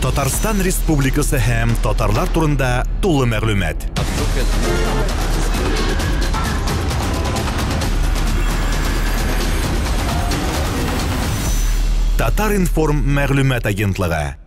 Татарстан Республикасы һәм татарлар турында тулы мәгълүмат. Татар информ мәгълүмат агентлыгы.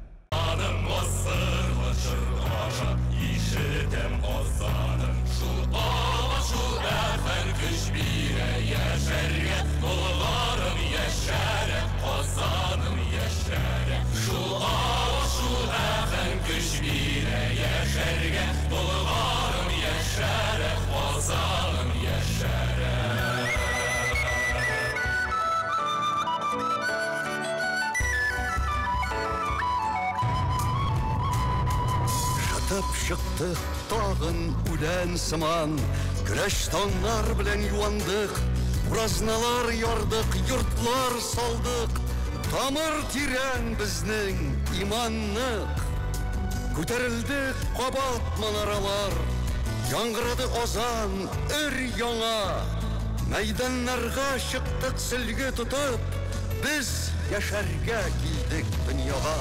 Çıktık dağın ülen sıman, güneş tonlar bilen yuvandık, buraznalar yardık, yurtlar saldık, tamır tiren bizning imanlık. Көтерілдік қабат манаралар, яңғырады озан өр яңа, мәйданларға шықтық сілге тұтып, біз яшәргә килдік дүнияға.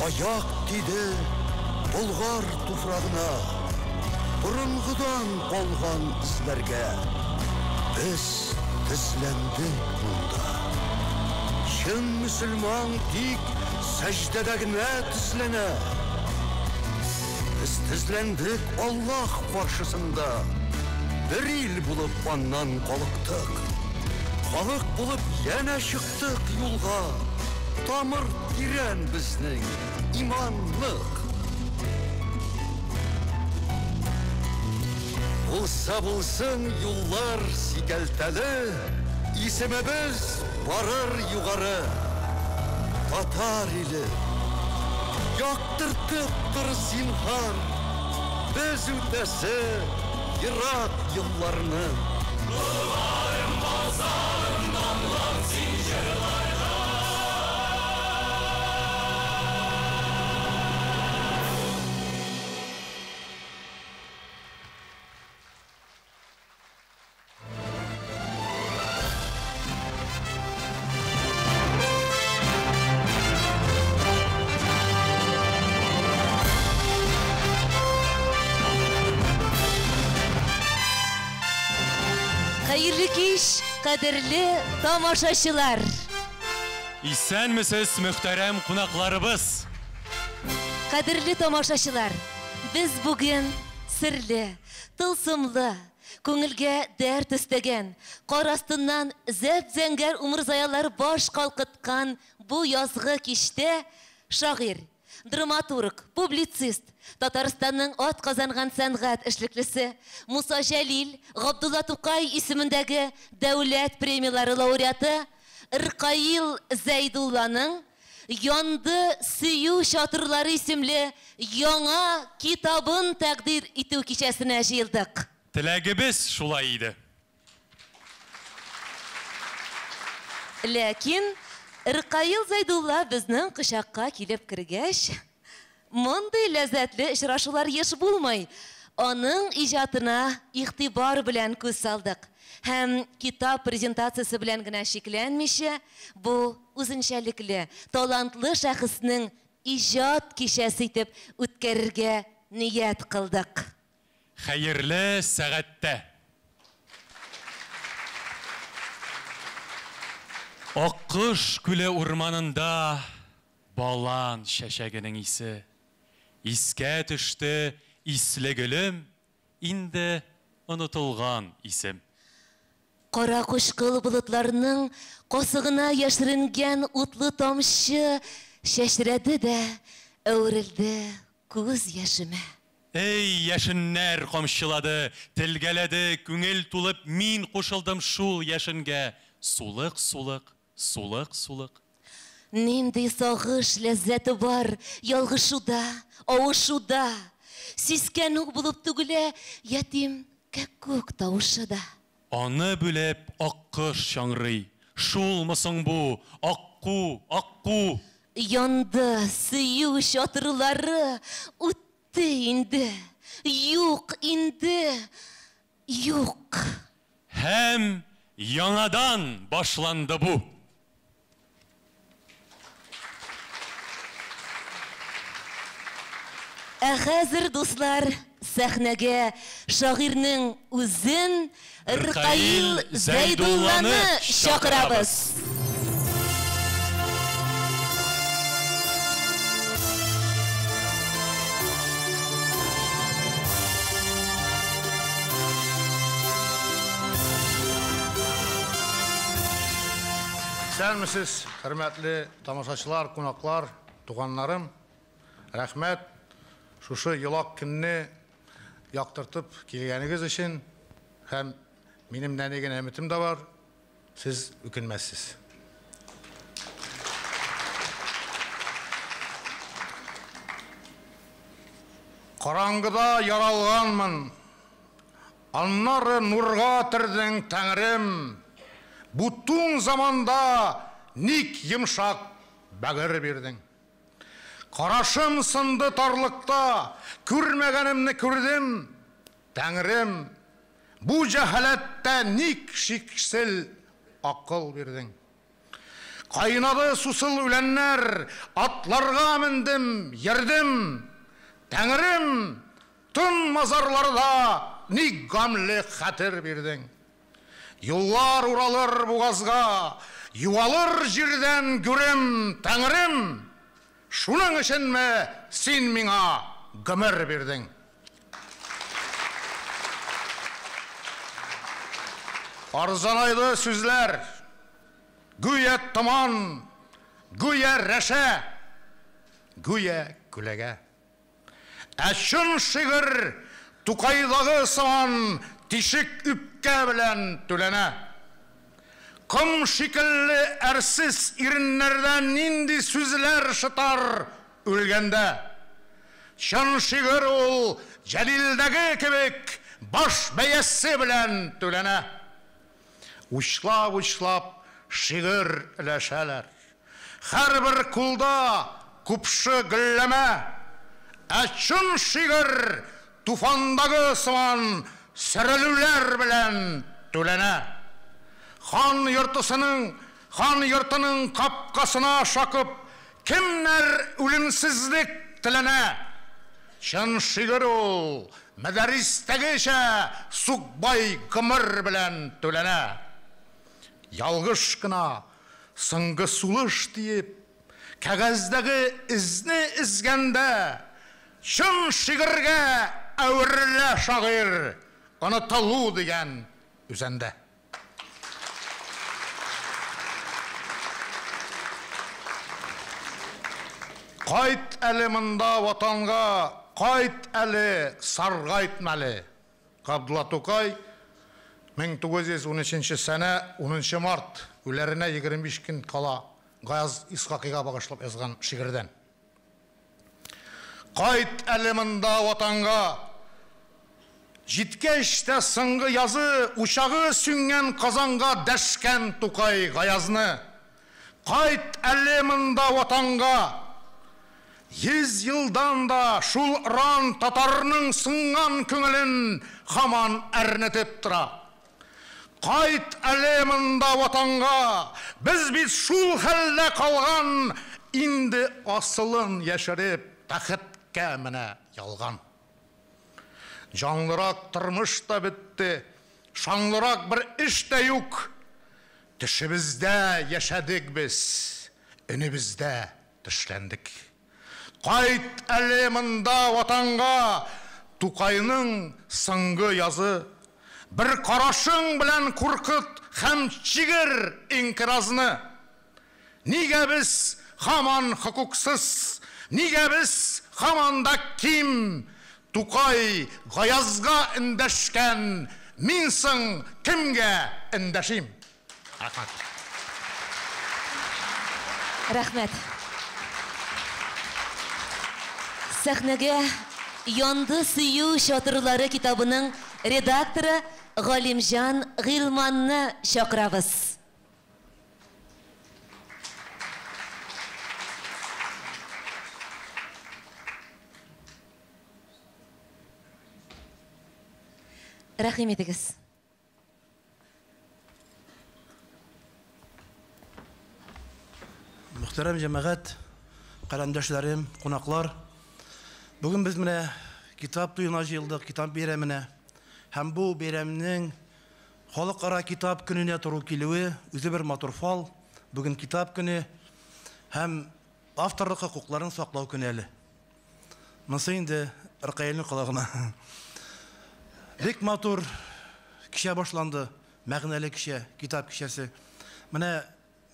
Аяк тиді Болгар туфрағына, бұрынғыдан қалған ізлерге. Біз тізлендік мұнда. Шын мұсылман тик сәждедегіне тізлене. Біз тізлендік Аллах қаршысында. Bir ил болып аннан қалықтық. Халық болып яна шықтық юлға. Тамыр тирен біздің иманлық. Булса булсын юллар сикәлтәле, исемебез барыр югары. Татар иле, яктыртып тұр зинһар, біз үтәсе Ирак юлларны. Буларым базарым намлан син җырларга. Hayırlı kеш, қадірлі тамашашылар. Исәнмесез, мөхтәрәм кунакларыбыз. Қадірлі тамашашылар, біз бүгін сірлі, тылсымлы, көңілге дәрт істеген, қар астынан зәп-зәңгәр умырзаялар баш қалқытқан бұл язғы кеште шағир, драматург, публицист, Татарстанның ат казанган сәнгать эшлеклесе Муса Жәлил, Габдулла Тукай исемендәге дәүләт премиялары лауреаты Иркаил Зәйдулланың «Янды сөю чатырлары» исемле яңа китабын тәкъдир итү кичәсенә җыелдык. Теләгебез шулай иде. Ләкин Иркаил Зәйдулла безнең кычакка килеп кергәч, мондай ләззәтле очрашулар еш булмый. Аның иҗатына игътибар белән күз салдык. Һәм китап презентациясе белән генә шикләнмичә, бу үзенчәлекле, талантлы шәхеснең иҗат кичәсе итеп үткәрергә ният кылдык. Хәерле сәгатьтә. Аккыш күле урманында балан шәшәгенең исе. Искә төште исле гөлем, инде онытылган исем. Кара кушкыл болытларның касыгына яшеренгән утлы тамчы шәшрәде дә әверелде күз яшемә. Эй, яшеннәр камчылады, телгәләде, күңел тулып, мин кушылдым шул яшенгә. Сулык-сулык, сулык-сулык. Нинди сагыш ләззәте бар ялгышуда, авышуда. Сискәнү булып түгелә ятим кәкүк тавышыда. Аны бүлеп аккыш чаңрый. Шулмысың бу, акку, акку. янды сөю шатырлары үтті инде. Юк инде, юк. Һәм яңадан башланды бу. Хәзер, дуслар, сәхнәгә шагыйрьнең үзен Рыкаил Зәйдулланы чакырабыз. Сәлемсез, хөрмәтле тамашачылар, кунаклар, туганнарым. Рәхмәт, шушы елак көнне яктыртып килгәнегез өчен һәм минем нәнеген әмитем дә бар. Сез үкенмәссез. Караңгыда яралганмын, аннары нурга төрдең Тәңрем. Бутун заманда ник йымшак бәгір бердің. Қарашым сынды тарлықта, күрмәгәнемне күрдім. Тәңрем, бу жәһәләттә ник шиксел ақыл бердің. Қайнады сусыл үләннәр, атларға міндім, ердім. Тәңрем, тын мазарларда ник гамле хәтер бердің. Юллар уралыр бугазга, юалыр җирдән гүрем. Тәңрем, шуның өченме син миңа гомер бирдең? Арзанайды сүзләр, гүя томан, гүя рәшә, гүя күләгә. Әчын шигыр Тукайдагы сыман тишек үпкә белән түләнә. Кым шикелле әрсез иреннәрдән нинди сүзләр шытар үлгәндә. Чын шигыр ул Җәлилдәге кебек баш бәясе белән түләнә. Учлап шигыр өләшәләр. Һәрбер кулда күпше гөлләмә. Чын шигыр туфандагы сыман сәрелүләр белән түләнә. Хан йортының капкасына шакып, кемнәр үлемсезлек теләнә. Чын шигыр ул мәдәристәгечә сукбай гомер белән түләнә. Ялгыш кына соңгы сулыш тиеп, кәгазьдәге изне изгәндә, чын шигыргә әверелә шагыйрь, онытылу дигән үзәндә. Кайт әле монда ватанга, кайт әле саргайтмәле. Габдулла Тукай 1913 сәне 10 март үләренә 25 көн кала Гаяз Исхакыйга багышлап язган шигырьдән. Кайт әле монда ватанга, җиткәч тә соңгы язы учагы сүнгән Казанга дәшкән Тукай Гаязны. Кайт әле монда ватанга, 100 елдан да шул ран татарның сыңган күңелен һаман әрнетеп тора. Кайт әле монда ватанга, без бит шул хәлдә калган, инде асылын яшереп тәхеткә менә ялган. Жанлырак тормыш та бетте, шанлырак бер эш тә юк. Төшебездә яшәдек без, өнебездә тешләндек. Кайт әле монда ватанга, Тукайның соңгы язы. Бер карашың белән куркыт һәм чигер инкиразны. Нигә без һаман хокуксыз, нигә без һаман да ким? Тукай Гаязга эндәшкән, мин соң кемгә эндәшим? Рәхмәт. Сәхнәгә Янды сөю шатырлары китабының редакторы Галимҗан Гыйлманны чакырабыз. Рәхим етегіз. Muhterem cemaat, kalemdaşlarım, konaklar. Bugün biz mine kitap tuyuna jıyıldık, kitap beyramine. Hem bu beyramning Xalqara kitap gününe turu kelüwi özü bir matır fal. Bugün kitap günü hem avtorluk hukuklarını saklaw güneli. Mısı indi Irqayilning qulağına. Bek matır kişe başlandı, мәгънәле kişe, kitap kişesi. Mine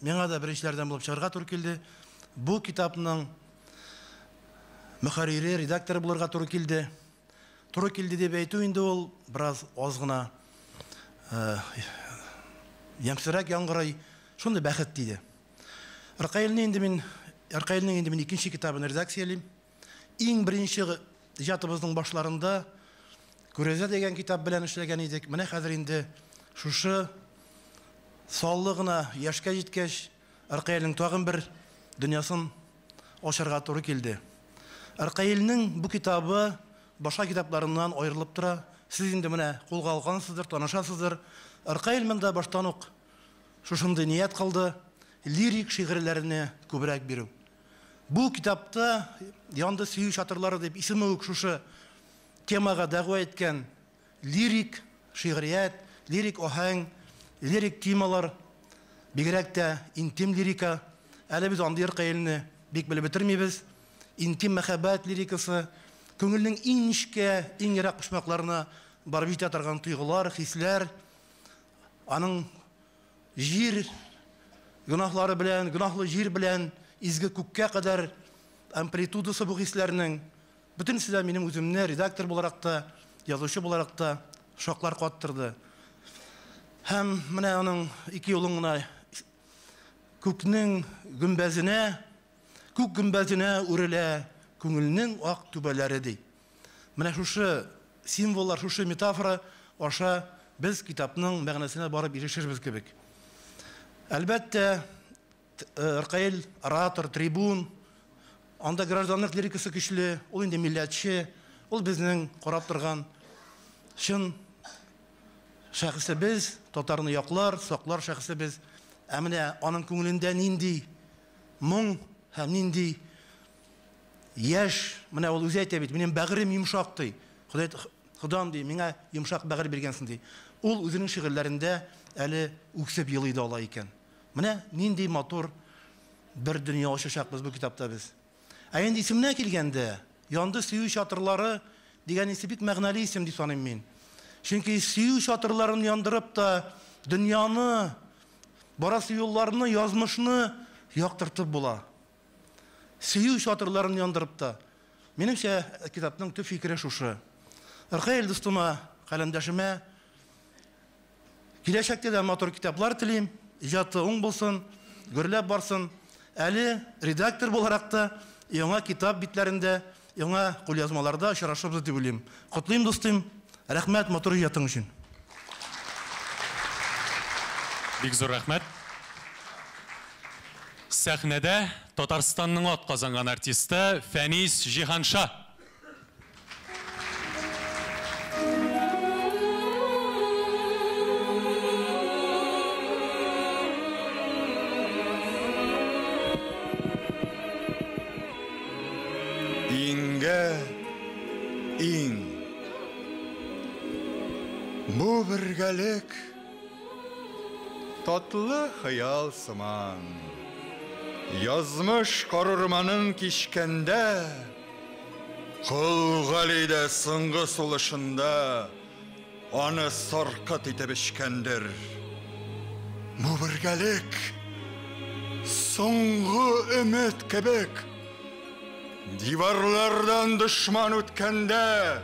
Меңа да беренчеләрдән булып чыгарга туры килде. Бу китапның мөхәррире, редакторы булырга туры килде. Туры килде дип әйтү инде ул бераз аз гына ямсырак яңгырай. Шундый бәхет диде. Ирқаилның инде мин икенче китабын редакциялыйм. Иң беренче иҗатыбызның башларында Күрәзә дигән китап белән эшләгән идек. Менә хәзер инде шушы Sağlığına yaşka jitkәч, Irqailning tagын bir dünyaсын ачарга туры килде. Irqailning bu kitabı başka kitaplarından ayrılıp тора. Siz инде менә кулга алгансыздыр, танышасыздыр. Irqail монда баштан ук шушындай ният кылды, лирик шигырьләрне күбрәк бирү. Бу китапта янды сөю чатырлары дип исеме үк шушы темага дәгъва иткән лирик шигърият, лирик аһәң, лирик темалар, бигрәк тә интим лирика. Әле без андый Irqailni бик белеп бетермибез. Интим мәхәббәт лирикасы, күңелнең иң нечкә, иң ерак почмакларына барып җитә торган тойгылар, хисләр, аның җир гөнаһлары белән, гөнаһлы җир белән изге күккә кадәр амплитудасы бу хисләрнең бөтенесе дә минем үземне редактор буларак та, язучы буларак та шаклар каттырды. Hem менә аның ике юлын гына күкнең гүмбәзенә, күк гүмбәзенә үрелә күңелнең ак түбәләре ди. Менә шушы символлар, шушы метафора аша без китапның мәгънәсенә барып ирешербез кебек. Әлбәттә, Irqail оратор, трибун, анда гражданлык лирикасы көчле, ул инде милләтче, ул безнең карап торган чын шәхесе без, татарны яклар, саклар шәхесе без. Менә аның күңелендә нинди моң һәм нинди яшь, менә ул үзе әйтә бит, минем бәгырем йомшак ди. Ходан ди, миңа йомшак бәгыр биргәнсең ди. Ул үзенең шигырьләрендә әле үксеп елый да ала икән. Менә нинди матур бер дөнья ачачакбыз бу китапта без. Инде исеменә килгәндә, янды сөю чатырлары дигән исе бик мәгънәле исем дип саныйм мин. Чөнки сөю чатырларын яндырып та дөньяны, барасы юлларны, язмышны яктыртып була. Сөю чатырларын яндырып та. Минемчә, китапның төп фикере шушы. Irqail дустыма, каләмдәшемә киләчәктә дә матур китаплар телим, иҗаты уң булсын, гөрләп барсын. Әле редактор буларак та яңа китап битләрендә, яңа кулъязмаларда очрашабыз дип уйлыйм. Котлыйм дустым. Рәхмәт матур иҗатың өчен. Бик зур рәхмәт. Сәхнәдә Татарстанның атказанган артисты Фәнис Җиһанша. Иң бу бергәлек татлы хыял сыман, язмыш карурманын кишкәндә, Кулгалидә соңгы сулышында аны саркыт итеп эчкәндер. Бу бергәлек соңгы өмет кебек диварлардан дошман үткәндә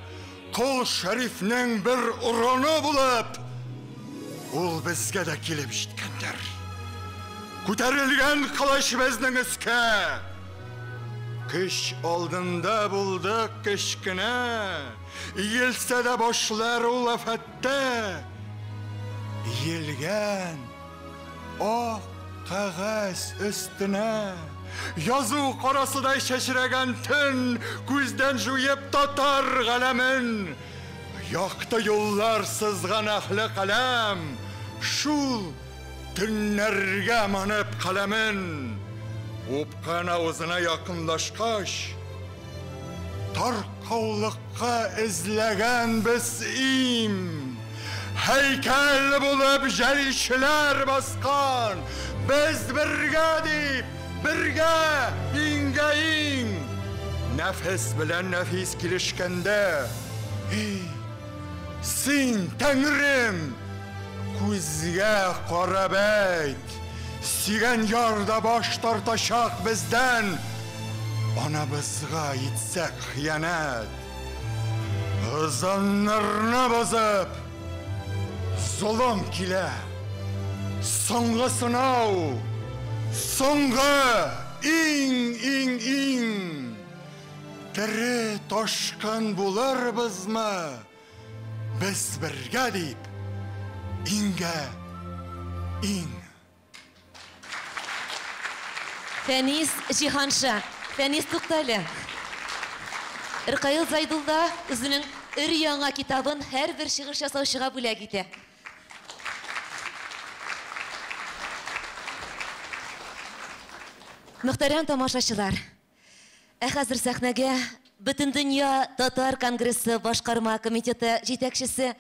Кол Шәрифнең бер урыны булып, ул безгә дә килеп җиткәндер. Күтәрелгән кылыч безнең өскә, көч алдында булдык кечкенә, иелсә дә башлар ул афәттә. Иелгән ак кагаз өстенә, язу карасыдай чәчрәгән төн, күздән жуеп татар галәмен. Yakta yollar sızgan ahli kalem, şul tünlerge manıp kalemin, upkan ağzına yakınlaşkaş, tarkavlıkka izlegen bizim, heykel bulup jelişler baskan, biz birge deyip, birge, ingeyin, nefes bilen nefis kilişkende, sen Tanrım, kuzge qarabeyt, sigen yarda baş tartaşak bizden, anamızga yitsek hıyanet, hızanlarına bozup, zulüm kile, songa sınav, songa in, Dere taşkan bular bizmi, biz birge deyip, in. Feniz Cihanşa, Feniz Tuktali. Irkayıl Zaydullah özünün ür-yaңа kitabın her bir şiğir жасаушыға бүләк ите. Muhterem тамашачылар, хәзер сәхнәгә Бөтен дөнья Татар Конгрессы Башкарма комитеты җитәкчесе,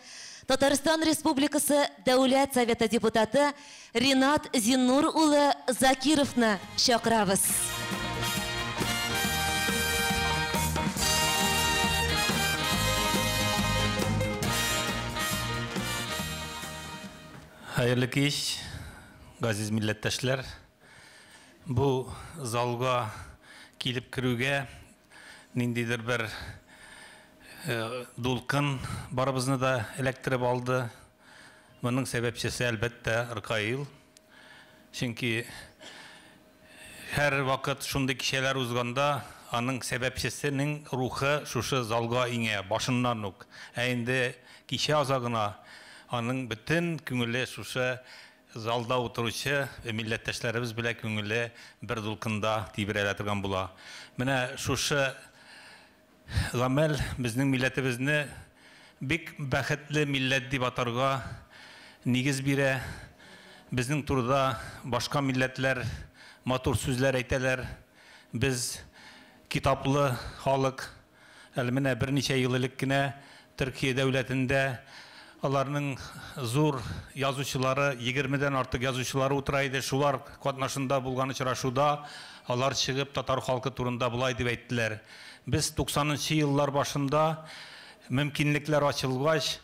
Татарстан Республикасы Дәүләт Советы депутаты Ринат Зиннур улы Закировны чакырабыз. Hayırlı kеш, газиз милләттәшләр. Бу залга килеп керүгә ниндидер бер дулкын барыбызны да эләктереп алды. Моның сәбәпчесе әлбәттә Рыкаил. Чөнки һәр вакыт шундый кичәләр узганда аның сәбәпчесенең рухы шушы залга иңә башыннан ук. Ә инде кичә азагына аның бөтен күңеле шушы залда утыручы милләттәшләребез белән күңеле бер дулкында тибрәлә торган була. Менә шушы гамәл безнең милләтебезне бик бәхетле милләт дип атарга нигез бирә. Безнең турыда башка милләтләр матур сүзләр әйтәләр. Без китаплы халык. Әле менә берничә ел элек кенә Төркия дәүләтендә аларның зур язучылары, 20-дән артык язучылары утыра иде. Шулар катнашында булган очрашуда алар чыгып татар халкы турында булай дип әйттеләр. Без 90-нчы еллар башында мөмкинлекләр ачылгач,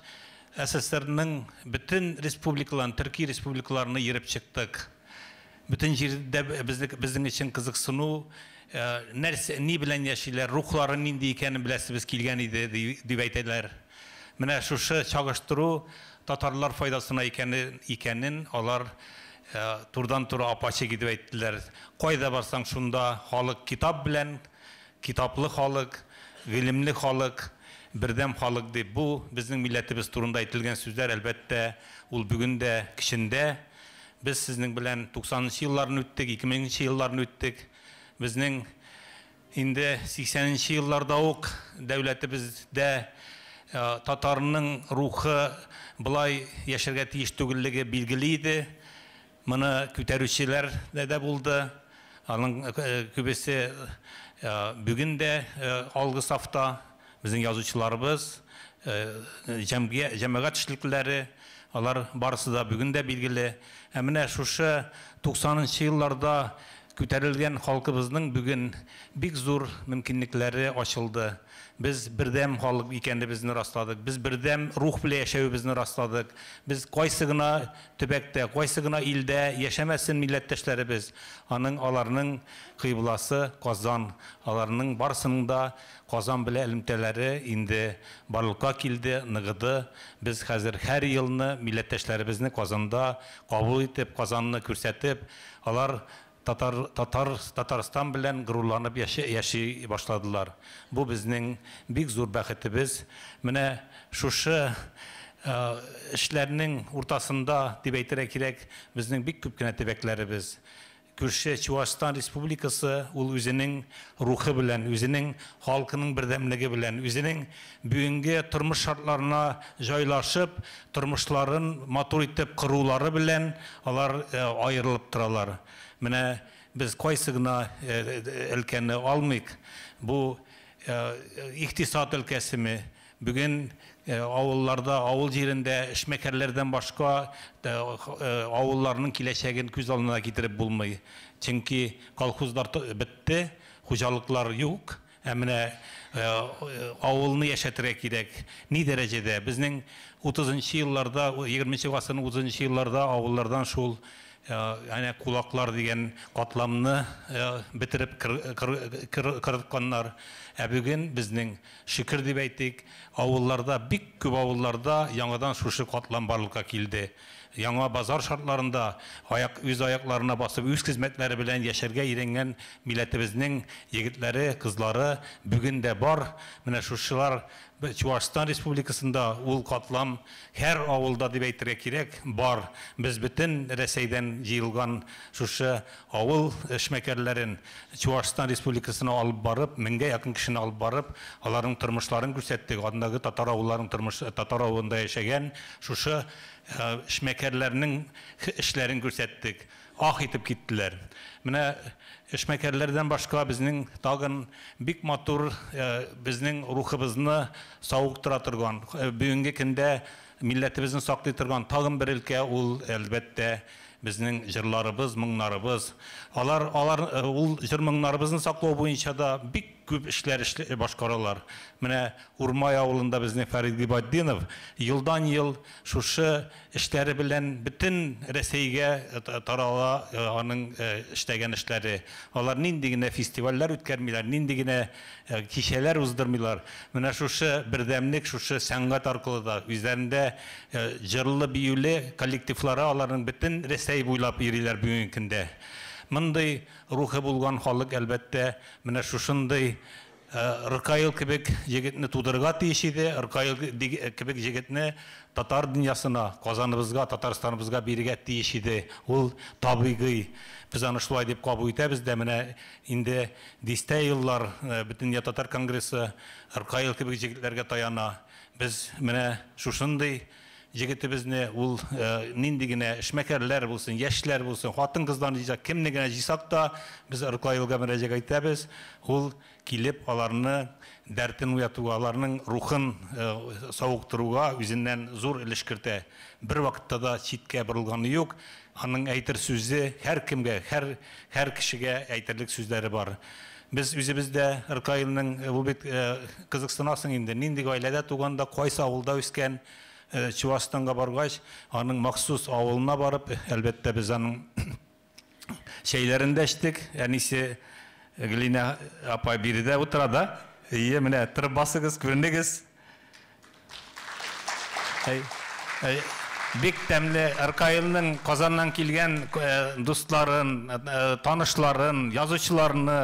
СССРның бөтен республикаларын, Төркия республикаларына йөреп чыктык. Бөтен җирдә безнең өчен кызыксыну, ни белән яшиләр, рухлары нинди икәнен беләсебез килгән иде дип әйтәләр. Менә шушы чагыштыру татарлар файдасына икәнен алар турдан-тура апачык дип әйттеләр. Кайда барсаң шунда халык китап белән, китаплы халык, гыйлемле халык, бердәм халык дип бу безнең милләтебез турында әйтелгән сүзләр әлбәттә ул бүген дә кичендә. Без сезнең белән 90-нчы елларны үттек, 2000-нчы елларны үттек. Безнең инде 80-нчы елларда ук дәүләтебездә татарның рухы булай яшәргә тиеш түгеллеге билгеле иде. Моны күтәрүчеләр дә булды. Аның күбесе бүген дә алгы сафта безнең язучыларыбыз, җәмәгать эшлеклеләре, алар барысы да бүген дә билгеле. Ә менә шушы 90-нчы елларда күтәрелгән халкыбызның бүген бик зур мөмкинлекләре ачылды. Biz birden халык икәнебезне растладык. Biz birden рух белән яшәүебезне растладык. Biz кайсы гына төбәктә, кайсы гына илдә яшәмәсен милләттәшләребез. Аларның кыйбласы Казан, аларның барысының да Казан белән элемтәләре инде барлыкка килде, ныгыды. Без хәзер һәр елны милләттәшләребезне Казанда кабул итеп, Казанны күрсәтеп, алар Татарстан белән горурланып яши башладылар. Бу безнең бик зур бәхетебез. Менә шушы эшләрнең уртасында дип әйтергә кирәк, безнең бик күп кенә төбәкләребез, күрше Чувашстан Республикасы ул үзенең рухы белән, үзенең халкының бердәмлеге белән, үзенең бүгенге тормыш шартларына җайлашып, тормышларын матур итеп кырулары белән алар аерылып торалар. Менә без кайсы гына өлкәне алмыйк. Бу икътисад өлкәсеме? Бүген авылларда, авыл җирендә эшмәкәрләрдән башка авылларның киләчәген күз алдына китереп булмый. Чөнки колхозлар бетте, хуҗалыклар юк. Менә авылны яшәтергә кирәк. Ни дәрәҗәдә? Безнең 30нчы елларда, 20нчы гасырның 30нчы елларда авыллардан шул кулаклар дигән катламны бетереп кырытканнар. Бүген безнең шөкер дип әйтик, авылларда, бик күп авылларда яңадан шушы катлам барлыкка килде. Яңа базар шартларында үз аякларына басып, үз хезмәтләре белән яшәргә иренгән милләтебезнең егетләре, кызлары бүген дә бар. Менә шушылар Чувашстан Республикасында ул катлам һәр авылда дип әйтергә кирәк бар. Без бөтен Рәсәйдән җыелган шушы авыл эшмәкәрләрен Чувашстан Республикасына алып барып, 1000гә якын кешене алып барып, аларның тормышларын күрсәттек. Андагы татар авылларының тормышы, татар авылында яшәгән шушы эшмәкәрләрнең эшләрен күрсәттек. Ах итеп киттеләр. Менә эшмәкәрләрдән башка безнең тагын бик матур безнең рухыбызны сауыктыра торган, бүгенге көндә милләтебезне саклый торган тагын бер өлкә ул әлбәттә безнең җырларыбыз, моңнарыбыз. Алар ул җыр моңнарыбызны саклау буенча да бик күп эшләр башкаралар. Менә Урмай авылында безнең Фәрит Гыйбаддинов елдан-ел шушы эшләре белән бөтен Рәсәйгә тарала аның эшләгән эшләре. Алар нинди генә фестивальләр үткәрмиләр, нинди генә кичәләр уздырмыйлар. Менә шушы бердәмлек, шушы сәнгать аркылы да үзләрендә җырлы, биюле коллективлары аларның бөтен Рәсәй буйлап йөриләр бүгенге көндә. Мондай рухы булган халык әлбәттә менә шушындай Рыкаил кебек егетне тудырга тиеш иде. Рыкаил кебек егетне татар дөньясына, Казаныбызга, Татарстаныбызга бирергә тиеш иде. Ул табигый. Без аны шулай дип кабул итәбез дә, менә инде 10 еллар бөтен татар конгрессы Рыкаил кебек егетләргә таяна. Без менә шушындай егетебезне ул нинди генә эшмәкәрләр булсын, яшьләр булсын, хатын-кызларны кемне генә җисак та без Рыкаилга мөрәҗәгать итәбез. Ул килеп аларны дәртен уятуга, аларның рухын сауыктыруга үзеннән зур өлеш кертә. Бер вакытта да читкә борылганы юк. Аның әйтер сүзе һәр кемгә, һәр кешегә әйтерлек сүзләре бар. Без үзебездә Рыкаилның ул бит кызыксынасың инде, нинди гаиләдә туганда, кайсы авылда үскән, Чувашстанга баргач, аның махсус авылына барып, әлбәттә без аның шәйләрендә эчтек. Әнисе Глина апай биредә утыра да. Менә торып басыгыз, күренегез. Бик тәмле Рыкаилның Казаннан килгән дусларын, танышларын, язучыларны,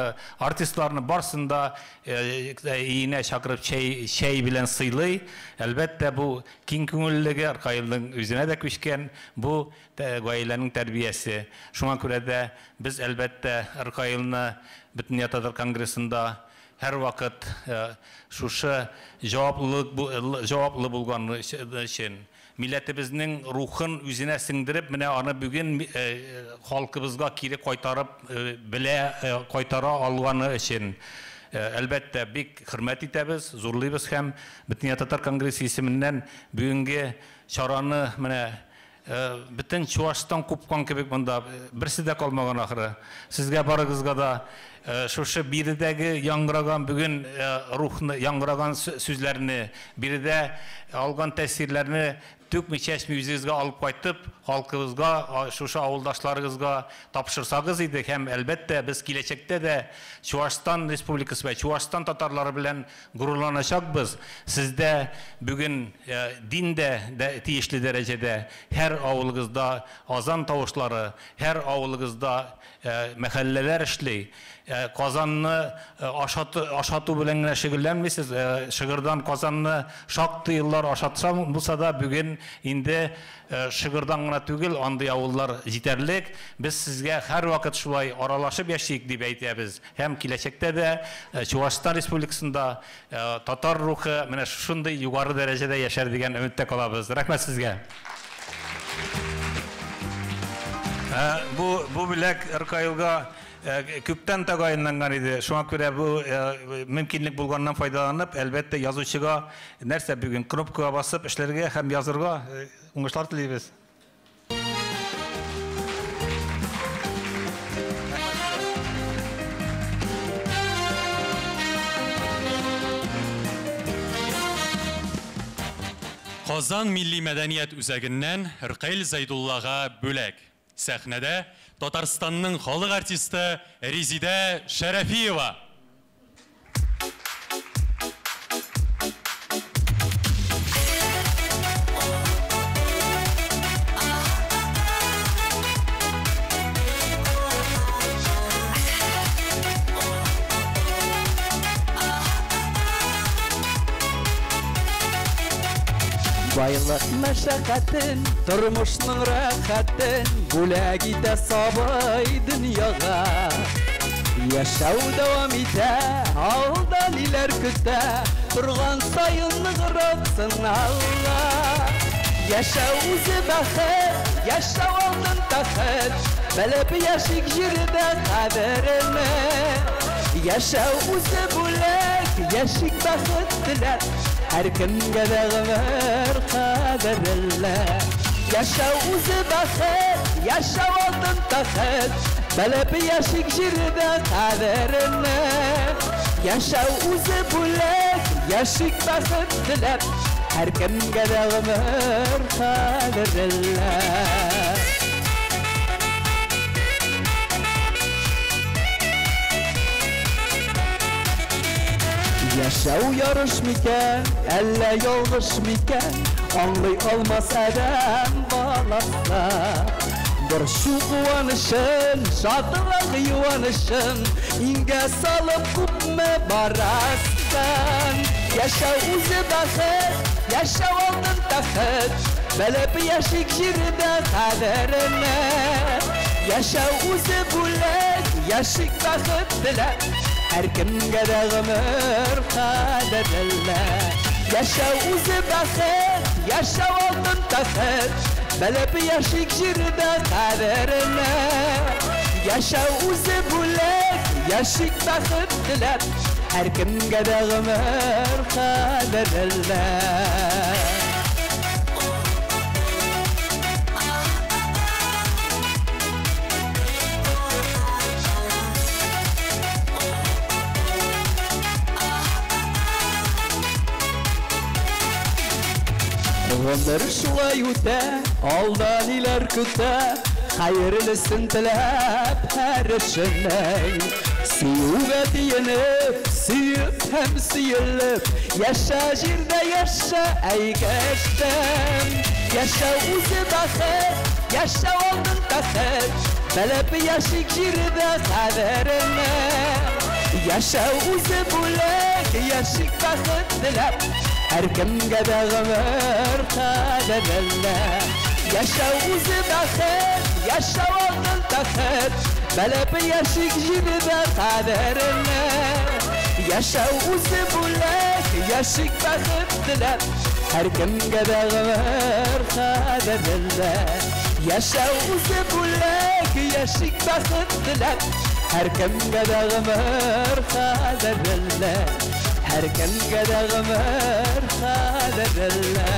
артистларны барсында иенә чакырып чәй белән сыйлый. Әлбәттә бу киң күңеллеге Рыкаилның үзенә дә күчкән, бу гаиләнең тәрбиясе. Шуңа күрә дә без әлбәттә Рыкаилны бөтен татар конгрессында һәр вакыт шушы җаваплы булган өчен милләтебезнең рухын үзенә сеңдереп, менә аны бүген халкыбызга кире кайтарып кайтара алганы өчен әлбәттә бик хөрмәт итәбез, зурлыйбыз һәм бөтен татар конгрессы исеменнән бүгенге чараны менә бөтен Чувашстан купкан кебек монда берсе дә калмаган ахыры. Сезгә барыгызга да шушы биредәге яңгыраган бүген рухны, яңгыраган сүзләрне, биредә алган тәэсирләрне түкми-чәчми үзегезгә алып кайтып, халкыбызга, шушы авылдашларыгызга тапшырсагыз иде һәм әлбәттә без киләчәктә дә Чувашстан Республикасы ва Чувашстан татарлары белән горурланачакбыз. Сездә бүген диндә тиешле дәрәҗәдә һәр авылыгызда азан тавышлары, һәр авылыгызда мәхәлләләр эшли. Казанны ашату белән генә шөгыльләнмисез. Шыгырдан Казанны шактый еллар ашатсам булса да, бүген инде шыгырдан гына түгел, андый авыллар җитәрлек. Без сезгә һәр вакыт шулай аралашып яшик дип әйтәбез. Һәм киләчәктә дә Чувашстан Республикасында татар рухы менә шундый югары дәрәҗәдә яшәр дигән өметтә калабыз. Рәхмәт сезгә. Бу бүләк РКИЛга күптән тәгаенләнгән иде. Шуңа күрә бу мөмкинлек булганнан файдаланып, әлбәттә язучыга нәрсә бүген кнопкага басып эшләргә һәм язырга уңышлар телибез. Казан милли мәдәният үзәгеннән Ркаил Зайдуллага бүләк. Сәхнәдә Татарстанның халык артисты Резида Шәрәфиева. Байлык мәшәкатен, тормышның рәхәтен бүләк итә сабый дөньяга. Яшәү дәвам итә, алдан иләр көтә, торган саен ныграк сыналга. Яшәү үзе бәхет, яшәү алтын тәхет, белеп яшик җирдә кадерене. Яшәү үзе бүләк, яшик бәхет теләп, һәр кемгә дә гомер кадерле. Яшәү үзе бәхет, яшәү алтын тәхет, белеп яшик җирдә кадерене. Яшәү үзе бүләк, яшик бәхет теләп, һәр кемгә дә гомер кадерле. Яшәү ярыш микән, әллә ялгыш микән, аңлый алмас адәм баласы. Борчу куанышын, шатлык юанышын, иңгә салып күпме барасың. Яшәү үзе бәхет, яшәү алтын тәхет, белеп яшик җирдә кадерене. Яшәү үзе бүләк, яшик бәхет теләп, һәр кемгә дә гомер кадерле. Яшәү үзе бәхет, яшәү алтын тәхет, белеп яшик җирдә кадерене. Яшәү үзе бүләк, яшик бәхет теләп, һәр кемгә дә гомер кадерле. Гомер шулай үтә, алдан иләр көтә, хәерлесен теләп һәр эшенең. Сөюгә тиенеп, сөеп һәм сөелеп, яшә җирдә яшә әйгәштәм. Яшәү үзе бәхет, яшәү алтын тәхет, белеп яшик җирдә кадерене. Яшәү үзе бүләк, яшик бәхет теләп, һәр кемгә дә гомер кадерле. Яшәү үзе бәхет, яшәү алтын тәхет, белеп яшик җирдә кадерене. Яшәү үзе бүләк, яшик бәхет теләп, һәр кемгә дә гомер кадерле. Яшәү үзе бүләк, яшик бәхет теләп, һәр кемгә дә гомер кадерле. Һәр кемгә дә гомер кадерле.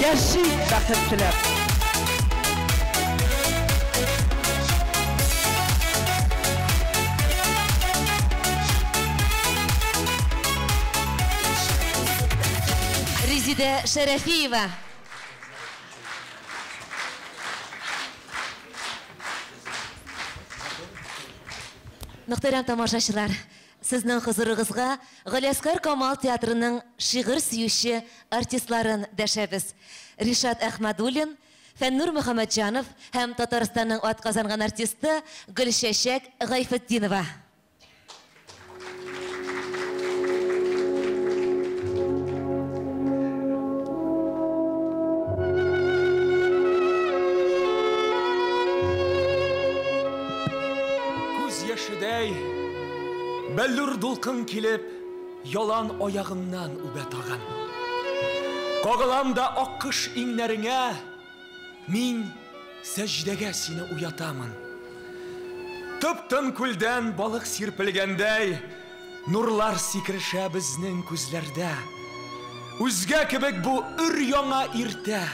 Яшик бәхет теләп. Резида Шәрәфиева. Мөхтәрәм тамашачылар, сезнең хозурыгызга Галиәскәр Камал театрының шигырь сөюче артистларын дәшәбез. Ришат Әхмәдуллин, Фәннур Мөхәммәтҗанов һәм Татарстанның атказанган артисты Гөлшәшәк Гайфетдинова. Күз яшыдай, бәллүр дулкын килеп, ялан аягымнан үбә таган. Кагыламда аккыш иңнәреңә, мин сәҗдәгә сине уятамын. Тып-тын күлдән балык сирпелгәндәй, нурлар сикерешә безнең күзләрдә. Үзгә кебек бу өр-яңа иртә.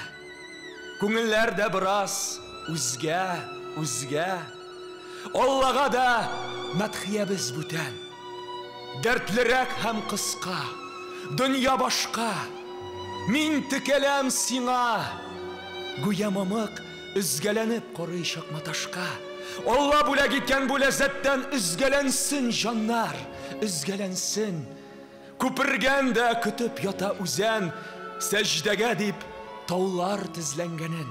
Күңелләрдә бераз үзгә. Аллага да мәдхиябез бүтән. Дәртлерәк һәм кыска, дөнья башка. Мин текәләм сиңа, гүя мамык үзгәләнеп карый чакматашка. Алла бүләк иткән бу ләззәттән үзгәләнсен җаннар, үзгәләнсен. Күпергәндә көтеп ята үзән, сәҗдәгә дип таулар тезләнгәнен.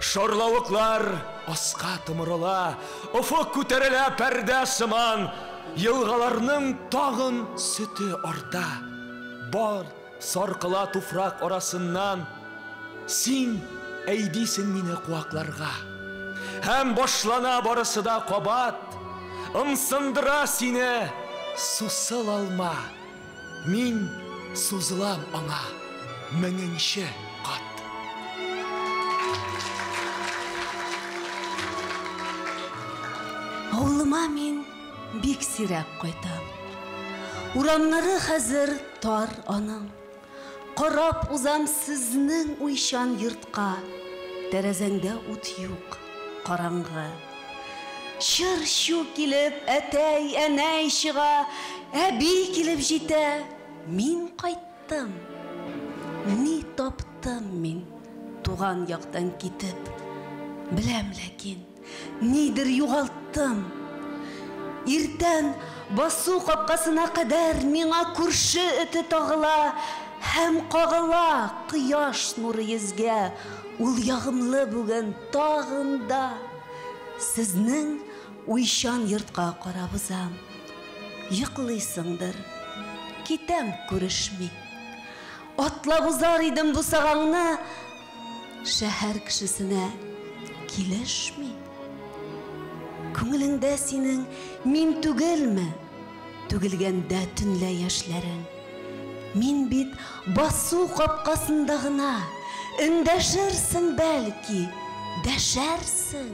Шарлавыклар аска тымырыла, офык күтәрелә пәрдә сыман. Елгаларның тагын сөте арта. Бар саркыла туфрак арасыннан, син әйдисен мине куакларга. Һәм башлана барысы да кабат, ымсындыра сине сусыл алма. Мин сузылам аңа меңенче кат. Авылыма мин бик сирәк кайтам. Урамнары хәзер тар аның. Карап узам сезнең уйчан йортка. Тәрәзәңдә ут юк, караңгы. Чыр-чу килеп, әтәй, әнәй чыга, әби килеп җитә. Мин кайттым. Ни таптым мин туган яктан китеп. Беләм, ләкин нидер югалттым. Иртән басу капкасына кадәр миңа күрше эте тагыла һәм кагыла кояш нуры йөзгә. Ул ягымлы бүген тагында. Сезнең уйчан йортка карап узам. Йоклыйсыңдыр, китәм күрешми. Атлап узар идем бу сагаңны, шәһәр кешесенә килешми. Күңелеңдә синең мин түгелме? Түгелгәндә төнлә яшьләрең. Мин бит басу капкасында гына. Эндәшерсең бәлки, дәшәрсең.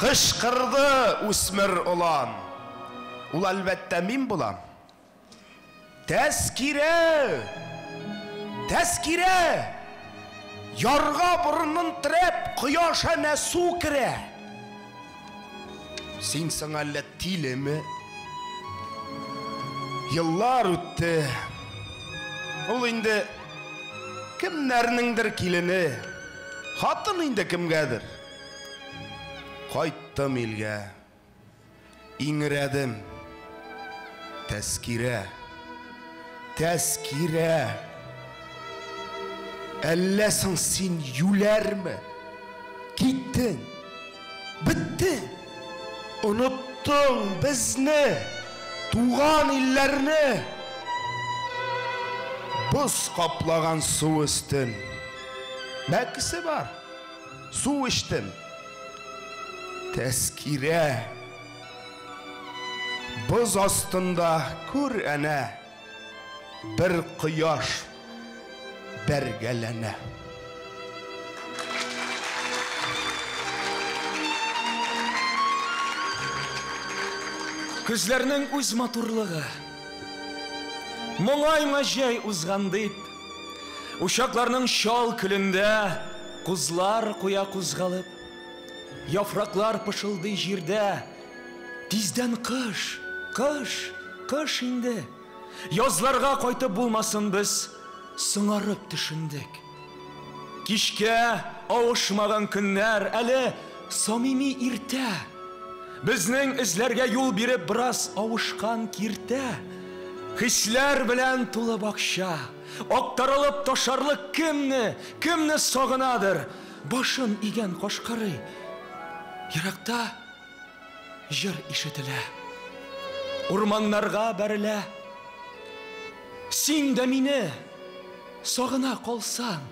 Кышкырды үсмер улан. Ул әлбәттә мин булам. Тәскире! Тәскире! Ярга бурынын тирәп, кояш әнә су керә. Син соң әллә тилеме? Еллар үтте. Ул инде кемнәрнеңдер килене. Хатын инде кемгәдер. Кайттым илгә. Иңрәдем. Тәскире. Тәскире. Әллә соң син юләрме? Киттең. Битте. Оныттың безне, туган илләрне. Боз каплаган су өстен. Бәкесе бар. Су эчтем. Тәскире. Боз астында күр әнә. Бер кояш бәргәләнә. Күзләрнең үз матурлыгы, моңайма җәй узган дип, ушакларның шал көлендә кузлар куя кузгалып, яфраклар пышылдый җирдә. Тиздән кыш, кыш, кыш инде. Язларга кайтып булмасын без, сыңарып төшендек. Кичкә авышмаган көннәр әле самими иртә. Безнең эзләргә юл биреп бераз авышкан киртә. Хисләр белән тулы бакча, актарылып ташарлык кемне сагынадыр, башын иген кашкарый. Еракта җыр ишетелә, урманнарга бәрелә. Син дә мине сагына калсаң,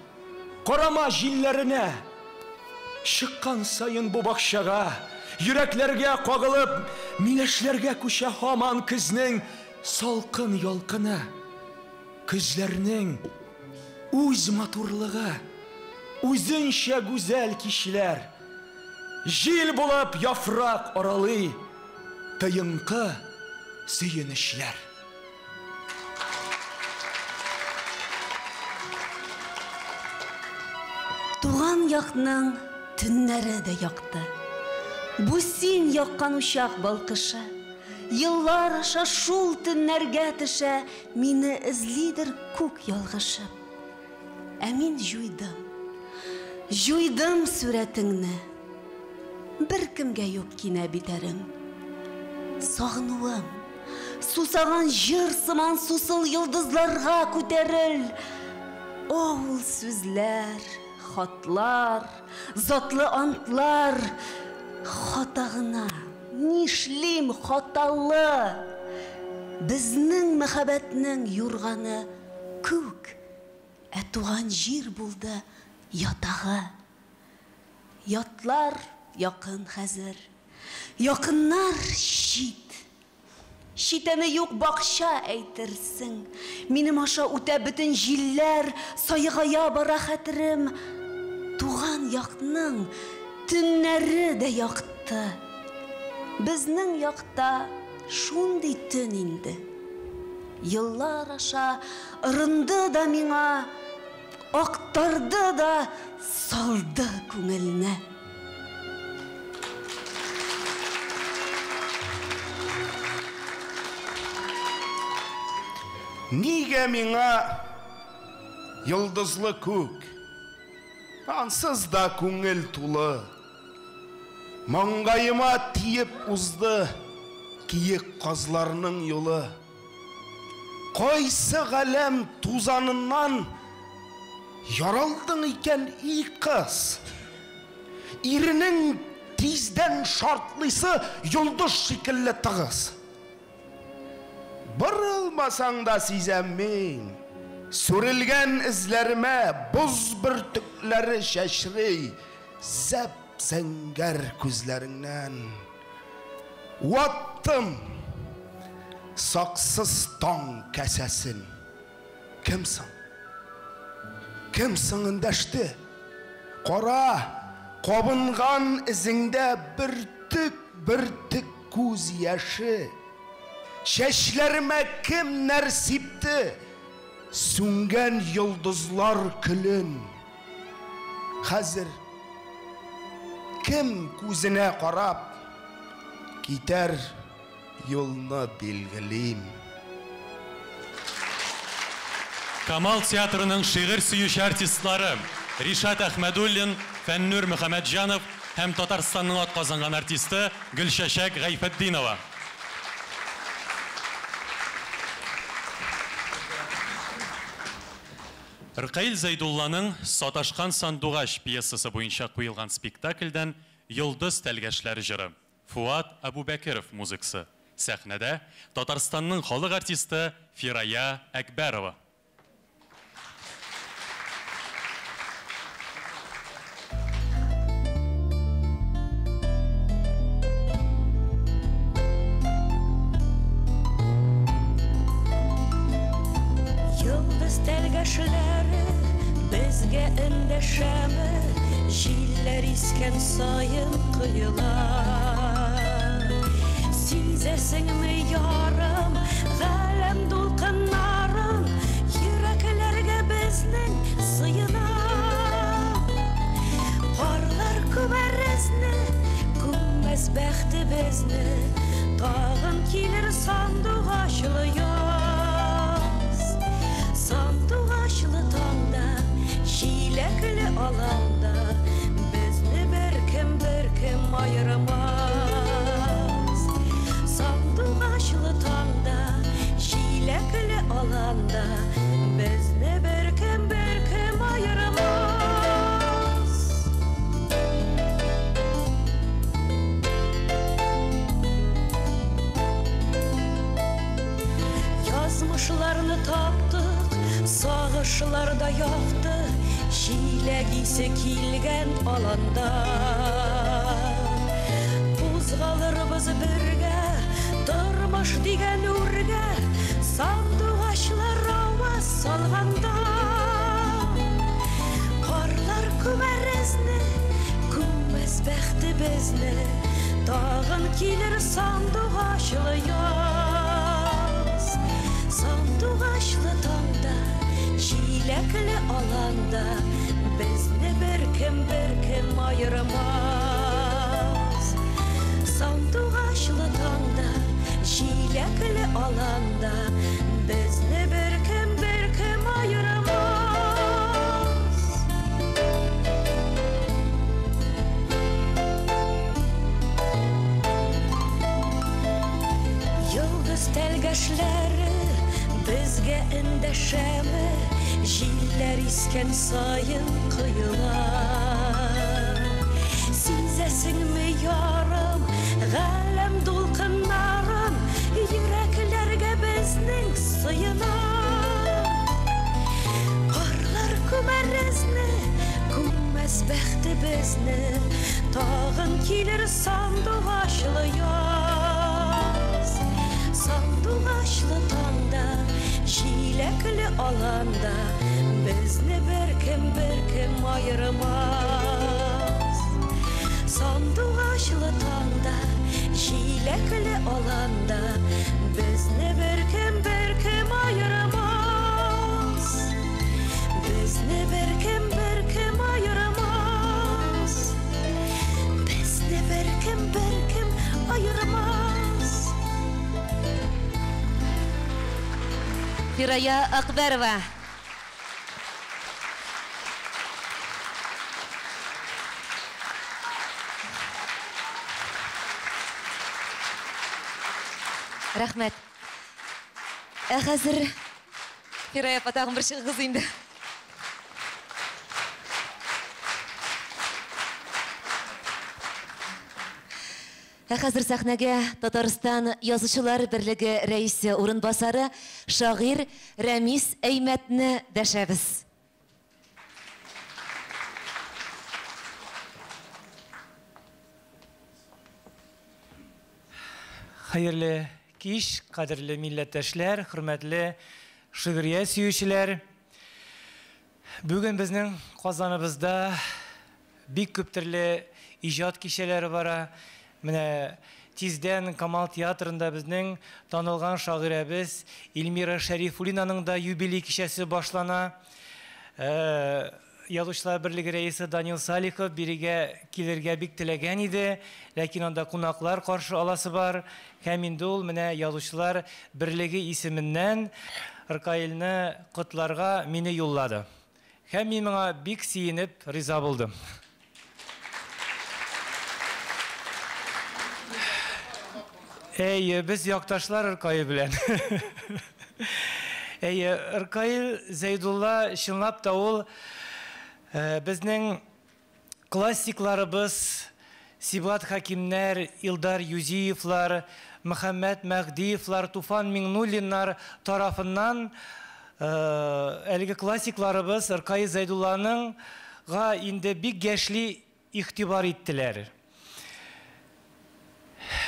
карама җилләренә. Чыккан сайын бу бакчага, йөрәкләргә кагылып, миләшләргә күчә һаман көзнең салкын ялкыны. Күзләрнең үз матурлыгы, үзенчә гүзәл кичләр. Җил булып яфрак аралый, тыйынкы сөенешләр. Туган якның төннәре дә якты. Бу син яккан учак балкышы. Йыллар аша шул төннәргә төшә, мине эзлидер күк ялгышып. Ә мин жуйдым сүрәтеңне. Бер кемгә юк кинә битәрем. Сагынуым, сусаган җыр сыман сусыл йолдызларга күтәрел. Ул сүзләр, хатлар, затлы антлар, хатагына, нишлим хаталы. Безнең мәхәббәтнең юрганы күк, ә туган җир булды ятагы. Ятлар якын хәзер, якыннар чит. Читәне юк бакча әйтерсең. Минем аша үтә бөтен җилләр, сайгая бара хәтерем. Туган якның төннәре дә якты. Безнең якта шундый төн инде. Йыллар аша ырынды да миңа, актарды да салды күңелне. Нигә миңа йылдызлы күк, ансыз да күңел тулы. Маңгайыма тиеп узды киек казларның юлы. Кайсы галәм тузаныннан яралдың икән и кыз. Иренең тиздән шартлыйсы йолдыз шикелле тыгыз. Бырылмасаң да сизәм мин, сүрелгән эзләремә боз бөртекләре шәшрей, зәп-зәңгәр күзләреңнән. Ваттым саксыз таң кәсәсен. Кемсің? Кемсің эндәште? Кара, кабынган изеңдә бөртек күз яшы. Шәшләремә кемнәр сипте, сүнгән йолдызлар көлен. Хәзер кем күзенә карап, китәр юлны билгелим. Камал театрының шигырь сөюче артистлары Ришат Әхмәдуллин, Фәннүр Мөхәммәтҗанов һәм Татарстанның атказанган артисты Гөлшәшәк Гайфетдинова. Ркаил Зайдулланың «Саташкан сандугач» пьесасы буенча куелган спектакльдән «Йолдыз тәлгәшләре» җыры. Фуат Абубәкеров музыкасы. Сәхнәдә Татарстанның халык артисты Фирая Әкбәрова. Безгә эндәшәме, җилләр искән сайын коелар. Сизәсеңме ярым, галәм дулкыннарын, йөрәкләргә безнең сыена. Парлар күбәрәсне, күммәс бәхтебезне, тагын килер сандугачлы яз. Сандугачлы таңда, җиләкле аланда, безне беркем айырмас. Сандугачлы таңда, җиләкле Кошларда яқты җиләк исе килгән аланда. Кузгалырбыз бергә тормыш дигән үргә, сандугачлар аваз салганда. Карлар күмәрезне, күммәс бәхтебезне, тагын килер сандугачлы яз. Сандугачлы таңда, җиләкле аланда, безне беркем айырмас. Сандугачлы таңда, җиләкле аланда, безне беркем айырмас. Йолдыз тәлгәшләре безгә эндәшәме, җилләр искән саен кыйыла. Сизәсеңме ярым, галәм дулкыннарын, йөрәкләргә безнең сыена. Карлар күмәрезне, күммәс бәхтебезне, тагын килер сандугачлы яз. Сандугачлы таңда, җиләкле аланда, безне беркем айырмас. Сандугачлы таңда, җиләкле аланда, безне беркем айырмас. Безне беркем айырмас. Безне беркем айырмас. Фирая Акбарова. Рәхмәт. Хәзер Фирая тагын бер чыгыз инде. Хәзер сәхнәгә Татарстан Язучылар берлеге рәисе урынбасары шагыйрь Рәмис Әймәтне дәшәбез. Хәерле кич, кадерле милләттәшләр, хөрмәтле шигърият сөючеләр. Бүген безнең Казаныбызда бик күп төрле иҗат кичәләре бара. Менә тиздән Камал театрында безнең танылган шагыйрәбез Илмира Шәрифуллинаның да юбилей кичәсе башлана. Язучылар берлеге рәисе Данил Салихов бирегә килергә бик теләгән иде, ләкин анда кунаклар каршы аласы бар. Һәм инде ул менә Язучылар берлеге исеменнән Ркаилне котларга мине юллады. Һәм мин моңа бик сөенеп риза булдым. Без якташлар Ркаил белән. Ркаил Зәйдулла чынлап та ул безнең классикларыбыз Сибгат Хакимнәр, Илдар Юзиевлар, Мөхәммәд Мәхдиевлар, Туфан Миңнуллиннар тарафыннан әлеге классикларыбыз Ркаил Зәйдулланың инде бик яшьли игътибар иттеләр.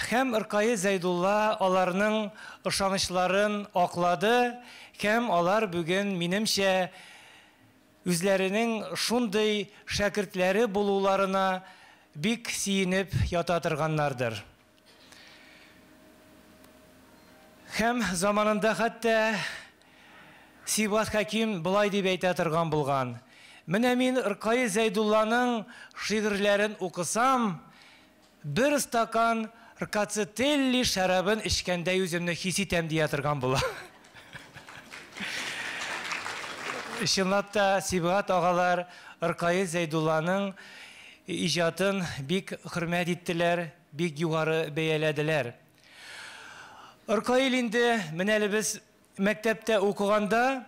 Һәм Ркаил Зәйдулла аларның ышанычларын аклады, һәм алар бүген минемчә үзләренең шундый шәкертләре булуларына бик сөенеп ята торганнардыр. Һәм заманында хәтта Сибгат Хаким былай дип әйтә торган булган. Менә мин Ркаил Зәйдулланың шигырьләрен укысам, бер стакан Ркацителли шәрабын эчкәндә үземне хис итәм дия торган була. Чынлап та Сибгат агалар Ркаил Зәйдулланың иҗатын бик хөрмәт иттеләр, бик югары бәяләделәр. Ркаил инде менә без мәктәптә укыганда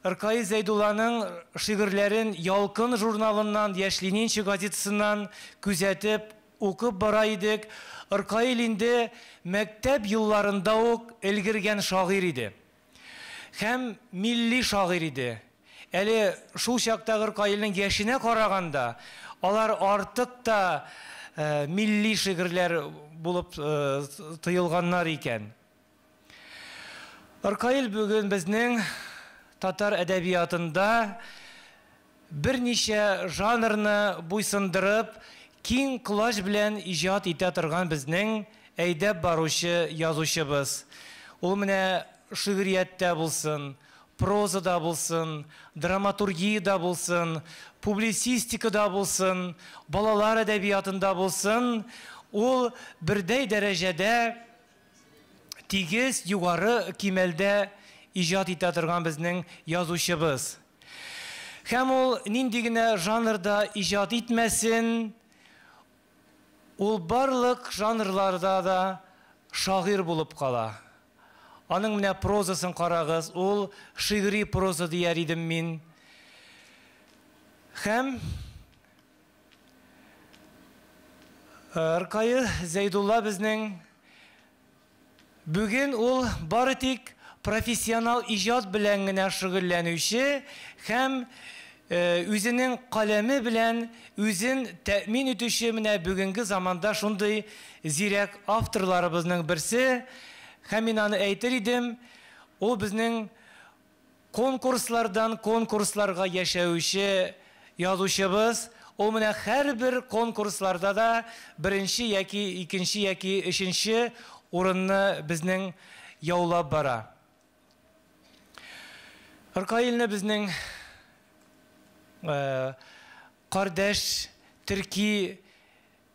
Ркаил Зәйдулланың шигырьләрен Ялкын журналыннан, Яшьленинче газетасыннан күзәтеп укып бара идек. Ркаил инде мәктәп елларында ук өлгергән шагыйрь иде. Һәм милли шагыйрь иде. әле шул чактагы Ркаилнең яшенә караганда, алар артык та милли шигырьләр булып тыелганнар икән. Ркаил бүген безнең татар әдәбиятында берничә жанрны буйсындырып, киң колач белән иҗат итә торган безнең әйдәп баручы язучыбыз. Ул менә шигърияттә булсын, прозада булсын, драматургияда булсын, публицистикада булсын, балалар әдәбиятында булсын, ул бердәй дәрәҗәдә тигез, югары кимәлдә иҗат итә торган безнең язучыбыз. Һәм ул нинди генә жанрда иҗат итмәсен, ул барлык жанрларда да шагыйрь булып кала. Аның менә прозасын карагыз, ул шигъри проза дияр идем мин. Һәм Ркаил Зәйдулла безнең бүген ул бары тик профессионал иҗат белән генә шөгыльләнүче һәм үзенең каләме белән үзен тәэмин итүче менә бүгенге заманда шундый зирәк авторларыбызның берсе. Һәм мин аны әйтер идем, ул безнең конкурслардан конкурсларга яшәүче язучыбыз. Ул менә һәрбер конкурсларда да беренче яки икенче яки өченче урынны безнең яулап бара. Ркаилне безнең кардәш төрки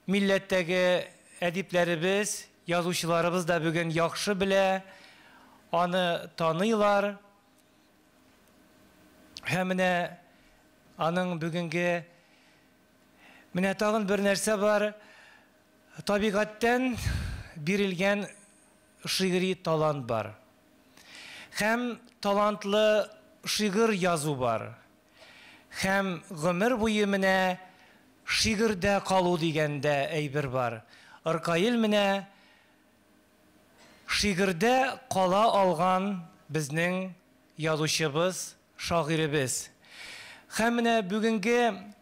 милләттәге әдипләребез, язучыларыбыз да бүген яхшы белә, аны таныйлар. Һәм менә аның бүгенге менә тагын бер нәрсә бар. Табигатьтән бирелгән шигъри талант бар. Һәм талантлы шигырь язу бар. Һәм гомер буе менә шигырьдә калу дигәндә әйбер бар. Ркаил менә шигырьдә кала алган безнең язучыбыз, шагыйребез. Һәм менә бүгенге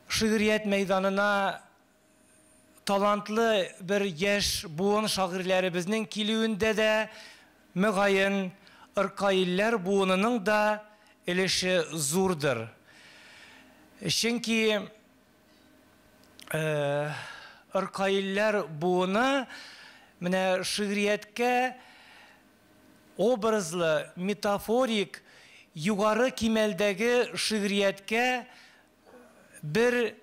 шигърият мәйданына талантлы бер яшь буын шагыйрьләребезнең килүендә дә мөгаен Ркаилләр буынының да өлеше зурдыр. Чөнки Ркаилләр буыны менә шигърияткә образлы, метафорик, югары кимәлдәге шигърияткә бер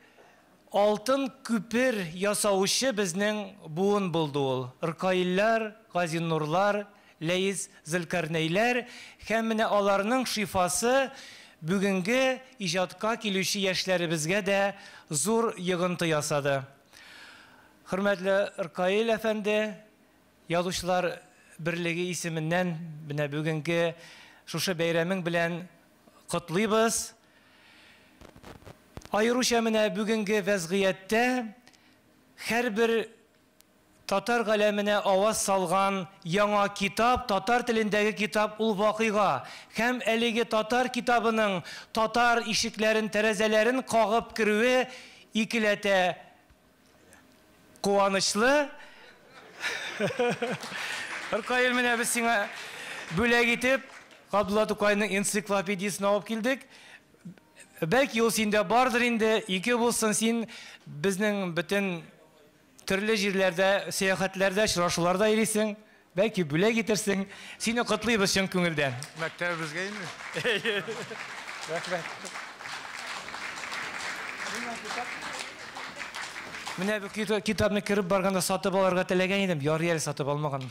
алтын күпер ясаучы безнең буын булды ул. Ркаилләр, Газинурлар, Ләйс Зөлкарнәйләр һәм менә аларның шифасы бүгенге иҗатка килүче яшьләребезгә дә зур йогынты ясады. Хөрмәтле Ркаил әфәнде, язучылар берлеге исеменнән менә бүгенге шушы бәйрәмең белән котлыйбыз. Айруча менә бүгенге вәзгыятьтә һәрбер татар галәменә аваз салган яңа китап, татар телендәге китап ул вакыйга. Һәм әлеге татар китабының татар ишекләрен, тәрәзәләрен кагып керүе икеләтә куанычлы. Ркаил менә без сиңа бүләк итеп Габдулла Тукайның энциклопедиясын алып килдек. Бәлки ул синдә бардыр инде, ике булсын, син безнең бөтен төрле җирләрдә, сәяхәтләрдә, очрашуларда йөрисең, бәлки бүләк итерсең. Сине котлыйбыз чын күңелдән. Мәктәбебезгә инде. Рәхмәт. Менә бу китапны киреп барганда сатып алырга теләгән идем, ярый әле сатып алмаган.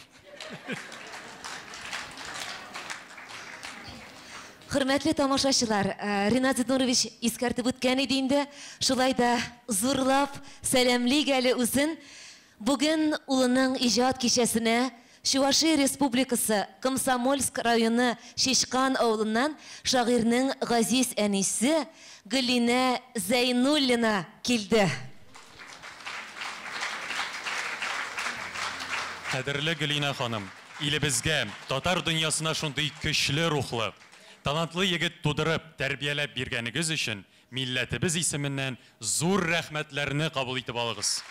Хөрмәтле тамашачылар, Ринат Зиднурович искәртеп үткән иде инде. Шулай да зурлап сәламлик әле үзен. Бүген улының иҗат кичәсенә Чувашия Республикасы Комсомольск районы Шишкан авылыннан шагыйрьнең газиз әнисе Гөлинә Зәйнуллина килде. Кадерле Гөлинә ханым, илебезгә, татар дөньясына шундый көчле рухлы, талантлы егет тудырып, тәрбияләп биргәнегез өчен милләтебез исеменнән зур рәхмәтләрне кабул итеп алыгыз.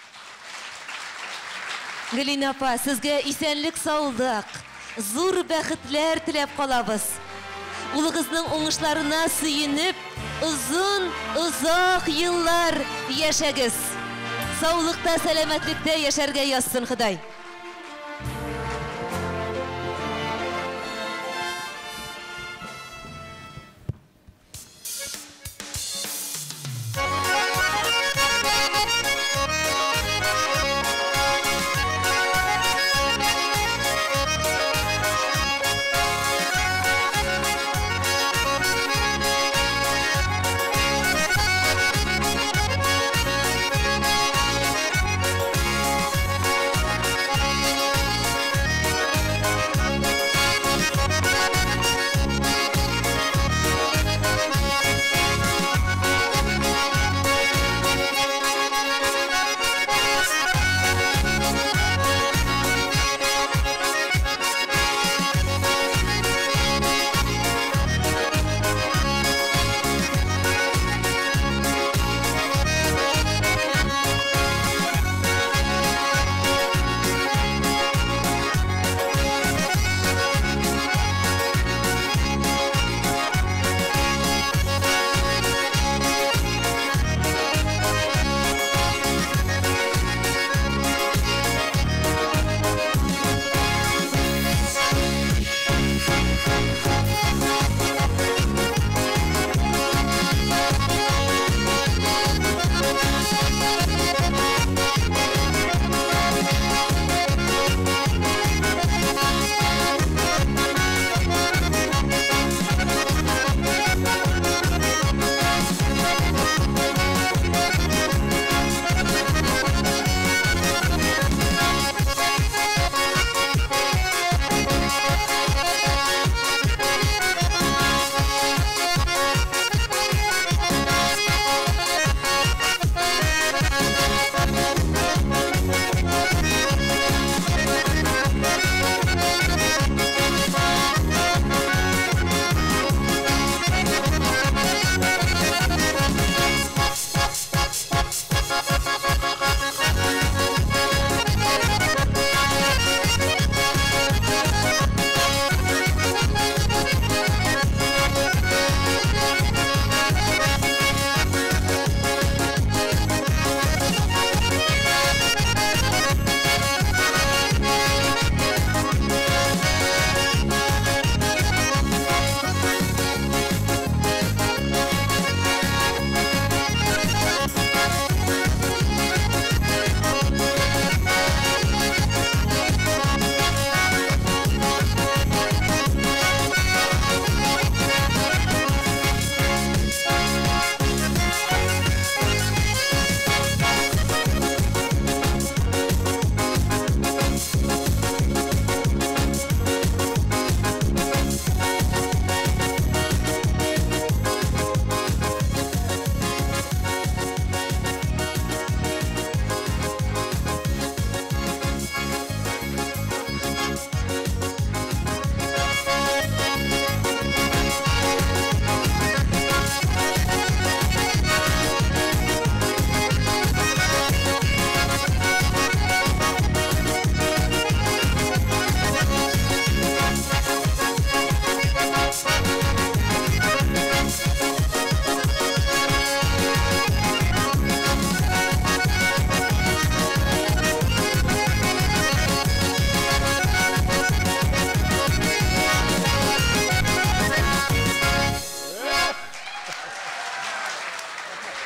Гөлин апа, сезгә исәнлек, саулык, зур бәхетләр теләп калабыз. Улыгызның уңышларына сөенеп, озак еллар яшәгез. Саулыкта, сәламәтлектә яшәргә язсын Ходай.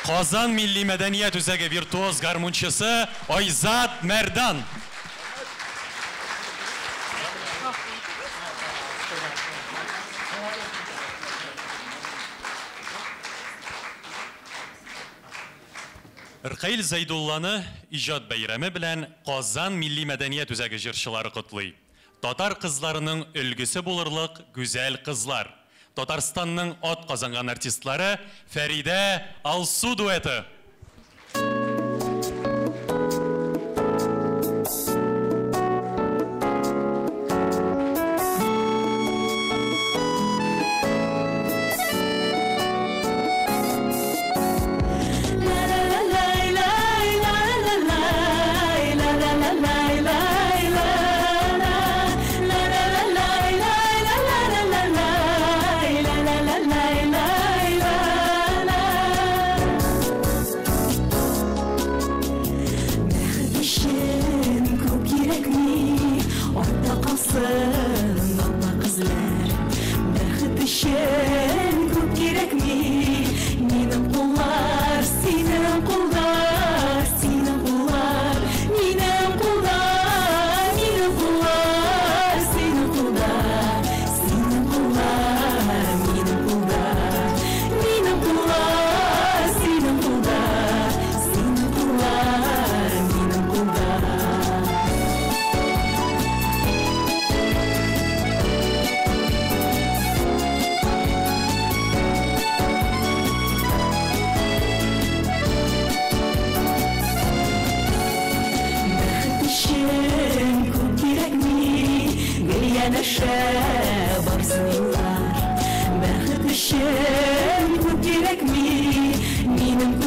Казан Milli Мәдәният үзәге виртуоз гармунчысы Айзат Мәрдан. Рқаил Зайдулланы иҗат бәйрәме белән Казан Milli Мәдәният үзәге җырчылары котлый. Татар кызларының өлгесе булырлык гүзәл кызлар. Татарстанның ат казанган артистлары Фәридә Алсу дуэты.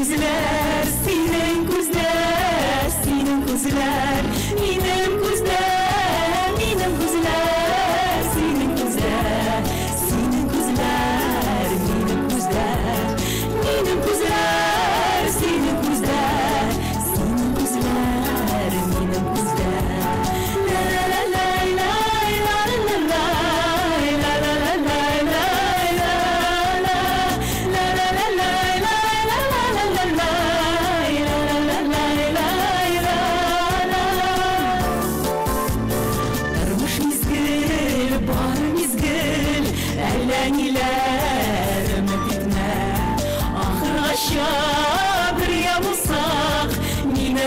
күзләр, синең күзләр, синең күзләр, минем күзләр, минем күзләр, синең күзләр, синең күзләр, минем күзләр, минем күзләр, синең күзләр, синең күзләр, минем күзләр. Ла ла ла ла ла ла ла ла ла ла ла ла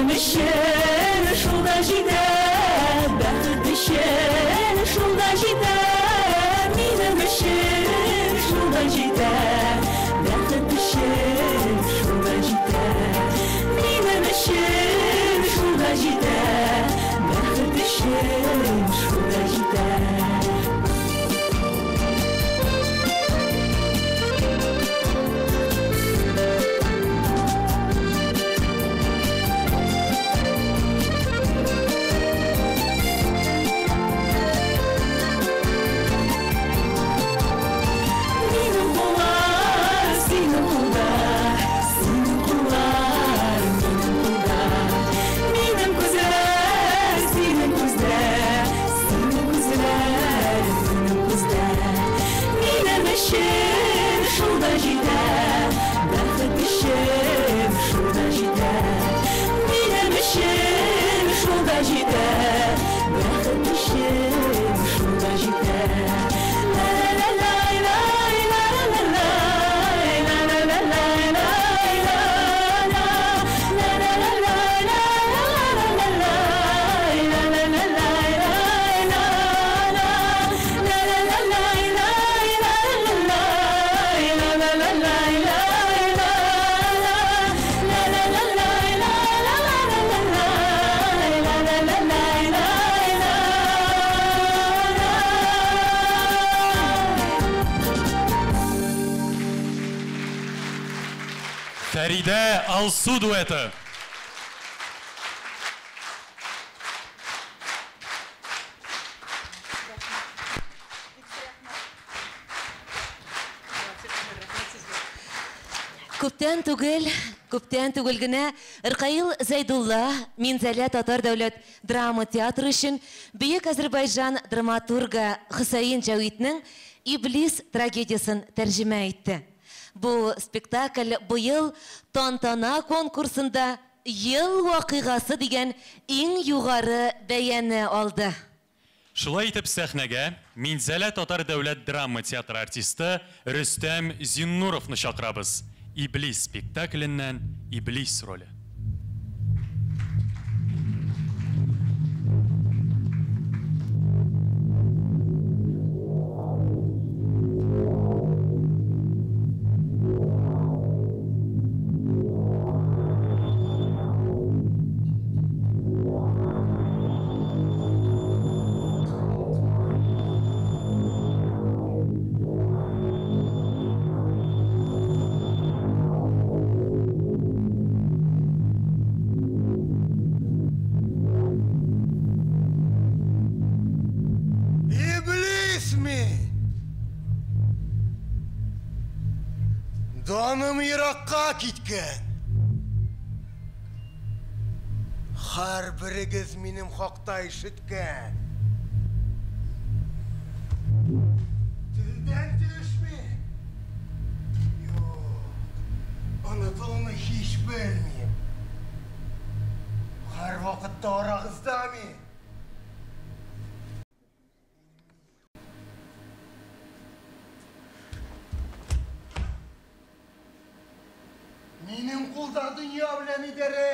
Мишен шулда җитә, бәхет мишен шулда җитә, минем мишен шулда җитә, бәхет мишен шулда җитә, минем мишен шулда җитә, бәхет мишен шулда җитә. Фәридә Алсу дуэты. Күптән түгел генә Иркаил Зәйдулла Минзәлә Татар дәүләт драма театры өчен Бөек Азәрбайҗан драматургы Хөсәен Җавитның Иблис трагедиясын тәрҗемә итте. Бу спектакль быел Тантана конкурсында ел вакыйгасы дигән иң югары бәяне алды. Шулай итеп сәхнәгә Минзәлә Татар дәүләт драма театры артисты Рөстәм Зиннуровны чакырабыз. Иблис спектакленнән Иблис роле. Даным еракка киткән. Һәр берегез минем хакта ишеткән. Телдән төшми. Юк, онытылны һич белмим. Һәр вакытта арагызда мин. Минем кулда дөнья белән идарә.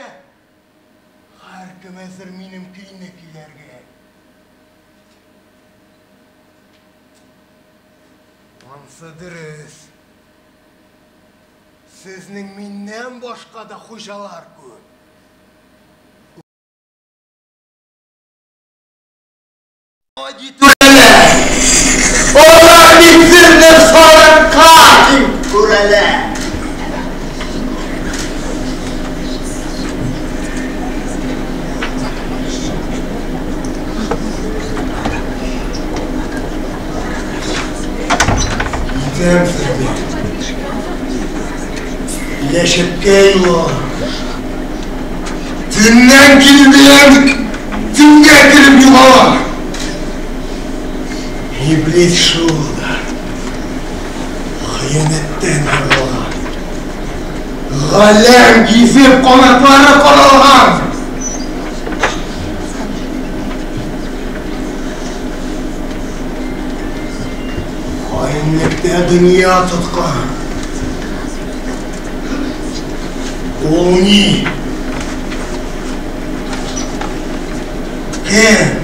Һәр кем әзер минем көйне көйләргә. Ансы дөрес. Сезнең миннән башка да хуҗалар күп. Олар битсенне сарыкка күрәләр. Килешеккей var. Tünden kilmeyen tünge kilip yuva. İblis şurada. Hıyanetten arılan. Galem gizip konakları koralgan. Hainlikte dünya tutkan. Olni. Ken.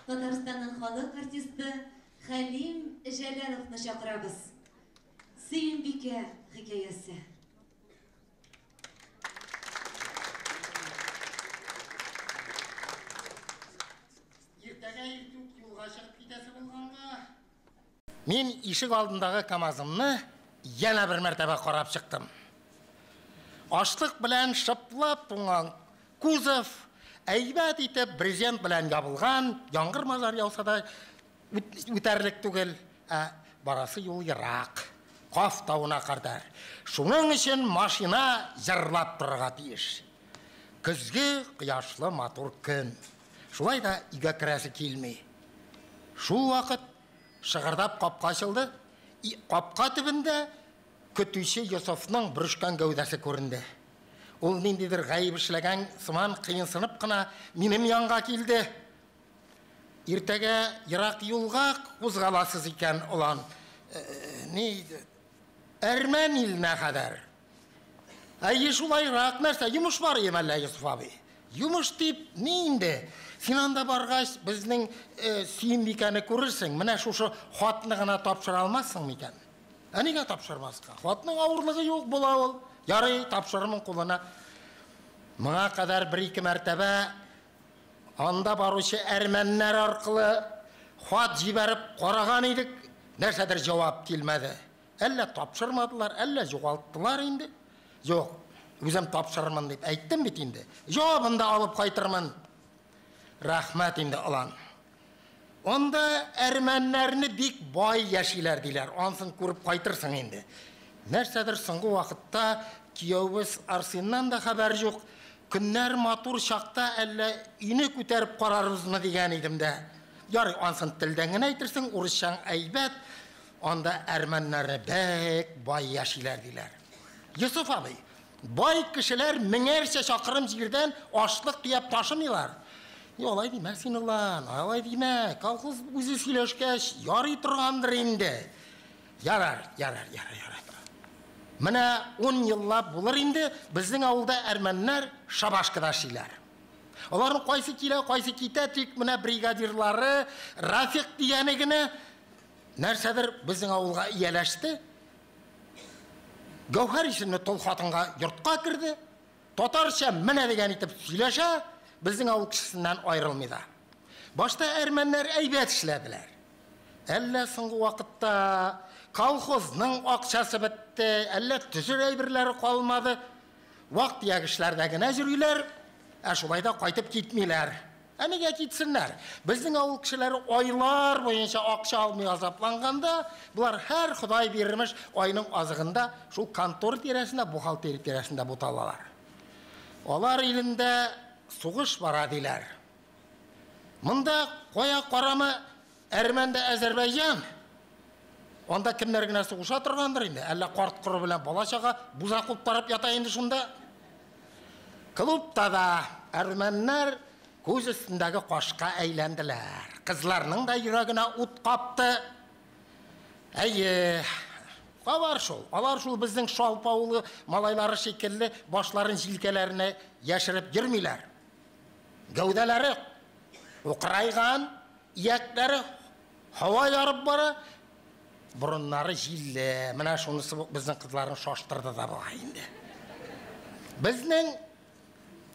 Татарстанның халық артисты Хәлим Жәләловны шақырабыз. Сөембикә хикәясе. Мен ишік алдындағы камазымны яна бір мәртәбә қарап шықтым. Ашлық білән шыплап туңған кузов әйбәт итеп брезент белән ябылган, яңгыр мазар яуса да үтәрлек түгел, барасы юл ерак, Каф тауына кадәр. Шуның өчен машина җырлап торырга тиеш. Көзге кояшлы матур көн. Шулай да өйгә керәсе килми. Шул вакыт шыгырдап капка ачылды. Капка төбендә көтүче Йосыфның бүршкән гәүдәсе күренде. Ул ниндидер гаиб эшләгән сыман кыенсынып кына минем янга килде. Иртәгә ерак юлга кузгаласыз икән улан. Әрмән иленә кадәр. Әйе шулайрак нәрсә, йомыш бар емәллә Йосыф абый. Йомыш дип ни инде? Син анда баргач безнең Сөембикәне күрерсең, менә шушы хатны гына тапшыра алмассың микән? Нигә тапшырмаска? Хатның авырлыгы юк була ул. Ярый, тапшырырмын кулына. Моңа кадәр бер-ике мәртәбә анда баручы әрмәннәр аркылы хат җибәреп караган идек, нәрсәдер җавап килмәде. Әллә тапшырмадылар, әллә югалттылар инде. Юк, үзем тапшырырмын дип әйттем бит инде. Җавабын да алып кайтырмын. Рәхмәт инде алан. Анда әрмәннәрне бик бай яшиләр диләр. Ансын күреп кайтырсың инде. Нәрсәдер соңгы вакытта кияүбез Арсеннан да хәбәр юк. Көннәр матур чакта әллә үйне күтәреп карарбызмы дигән идем дә. Ярый, ансын телдән генә әйтерсең, урысчаң әйбәт. Анда әрмәннәре бәк бай яшиләр диләр. Йосыф абый, бай кешеләр меңәрчә чакрым җирдән ашлык төяп ташымыйлар. Алай димә син улан, алай димә. Колхоз үзе сөйләшкәч, ярый торгандыр инде. Ярар. Менә 10 еллап булыр инде безнең авылда әрмәннәр шабашкыда эшлиләр. Аларның кайсы килә, кайсы китә, тик менә бригадирлары, Рафик дигәне генә нәрсәдер безнең авылга ияләште. Гәүһәр исемле тол хатынга йортка керде. Татарча менә дигән итеп сөйләшә, безнең авыл кешесеннән аерылмый да. Башта әрмәннәр әйбәт эшләделәр. Әллә соңгы вакытта колхозның акчасы бетте, әллә төзер әйберләре калмады. Вакыт ягышларда гына йөриләр, шулай да кайтып китмиләр. Нигә китсеннәр? Безнең авыл кешеләре айлар буенча акча алмый азапланганда, булар һәр Ходай бирермеш айның азыгында шул контор тирәсендә, бухгалтерия тирәсендә буталалар. Алар илендә сугыш бара диләр. Монда кая карамы әрмәндә Азәрбайҗан. Анда кемнәр генә сугыша торгандыр инде. Әллә карт коры белән балачага буза куп тарап ята инде шунда. Клубта да әрмәннәр көз үстіндегі қошқа әйленділер. Қызларының да жүрегіне ут қапты. Әйе, алар шул біздің шалпаулы малайлары шекелі башларын жилкелеріне яшіріп жүрмейлер. Гәүдәләре оқырайған, иякләре хава ярып бара, бұрынлары жилі. Мына шунысы біздің қызларын шаштырды да бұға енді. Біздің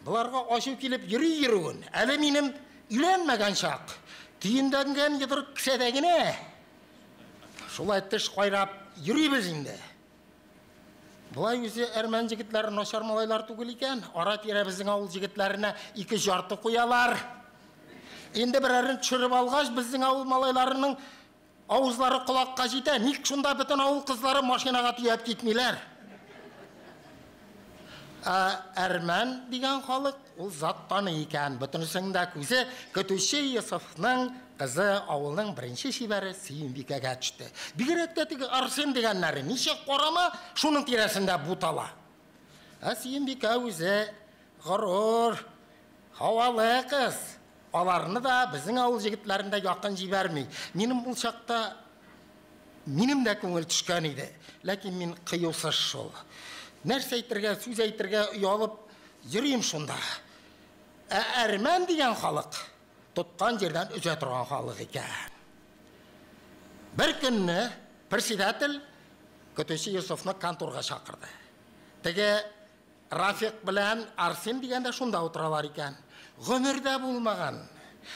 бұларға ашу келіп жүрі-жүруін, әлі менім үйленмеген шақ. Түйінденген едір кіседегіне. Шулай тіш қойрап жүрейбіз енді. Бұлай өзі әрмән жігітлері нашар малайлар түгіл екен. Ара-тері біздің ауыл жігітлеріне 2 жарты қоялар. Енді бір әрін түшіріп алғаш біздің ауыл малайларының ауызлары құлаққа жете. Ник шында бүтін ауыл қызлары машинаға түйеп кетмейлер. Әрмән деген халық ол заттаны екен. Бүтінісіңді көзі Күтуші Юсуфның қызы ауылның бірінші шебәрі Сүйінбикеге түсті. Бигеректетігі Арсен дегенлері неше қорама шуның тиресінде бұтала. Сүйінбике өзі ғұрур, хавалы қыз. Оларыны да біздің ауыл жігітлерінде яқын жібермей. Менің бұл шақта менің де көңіл түшкен еді. Ләкин мен қиюсыз шол. Нәрсе әйтерге, сөз әйтерге ұялып жүрейм шунда. Әрмән деген халық тұтқан жерден үзе тұрған халық екен. Бір күнні председатель Күтуші Юсуфны конторға шақырды. Теге Рафик білән Арсен дегенде шунда отыралар екен. Ғөмірде болмаған.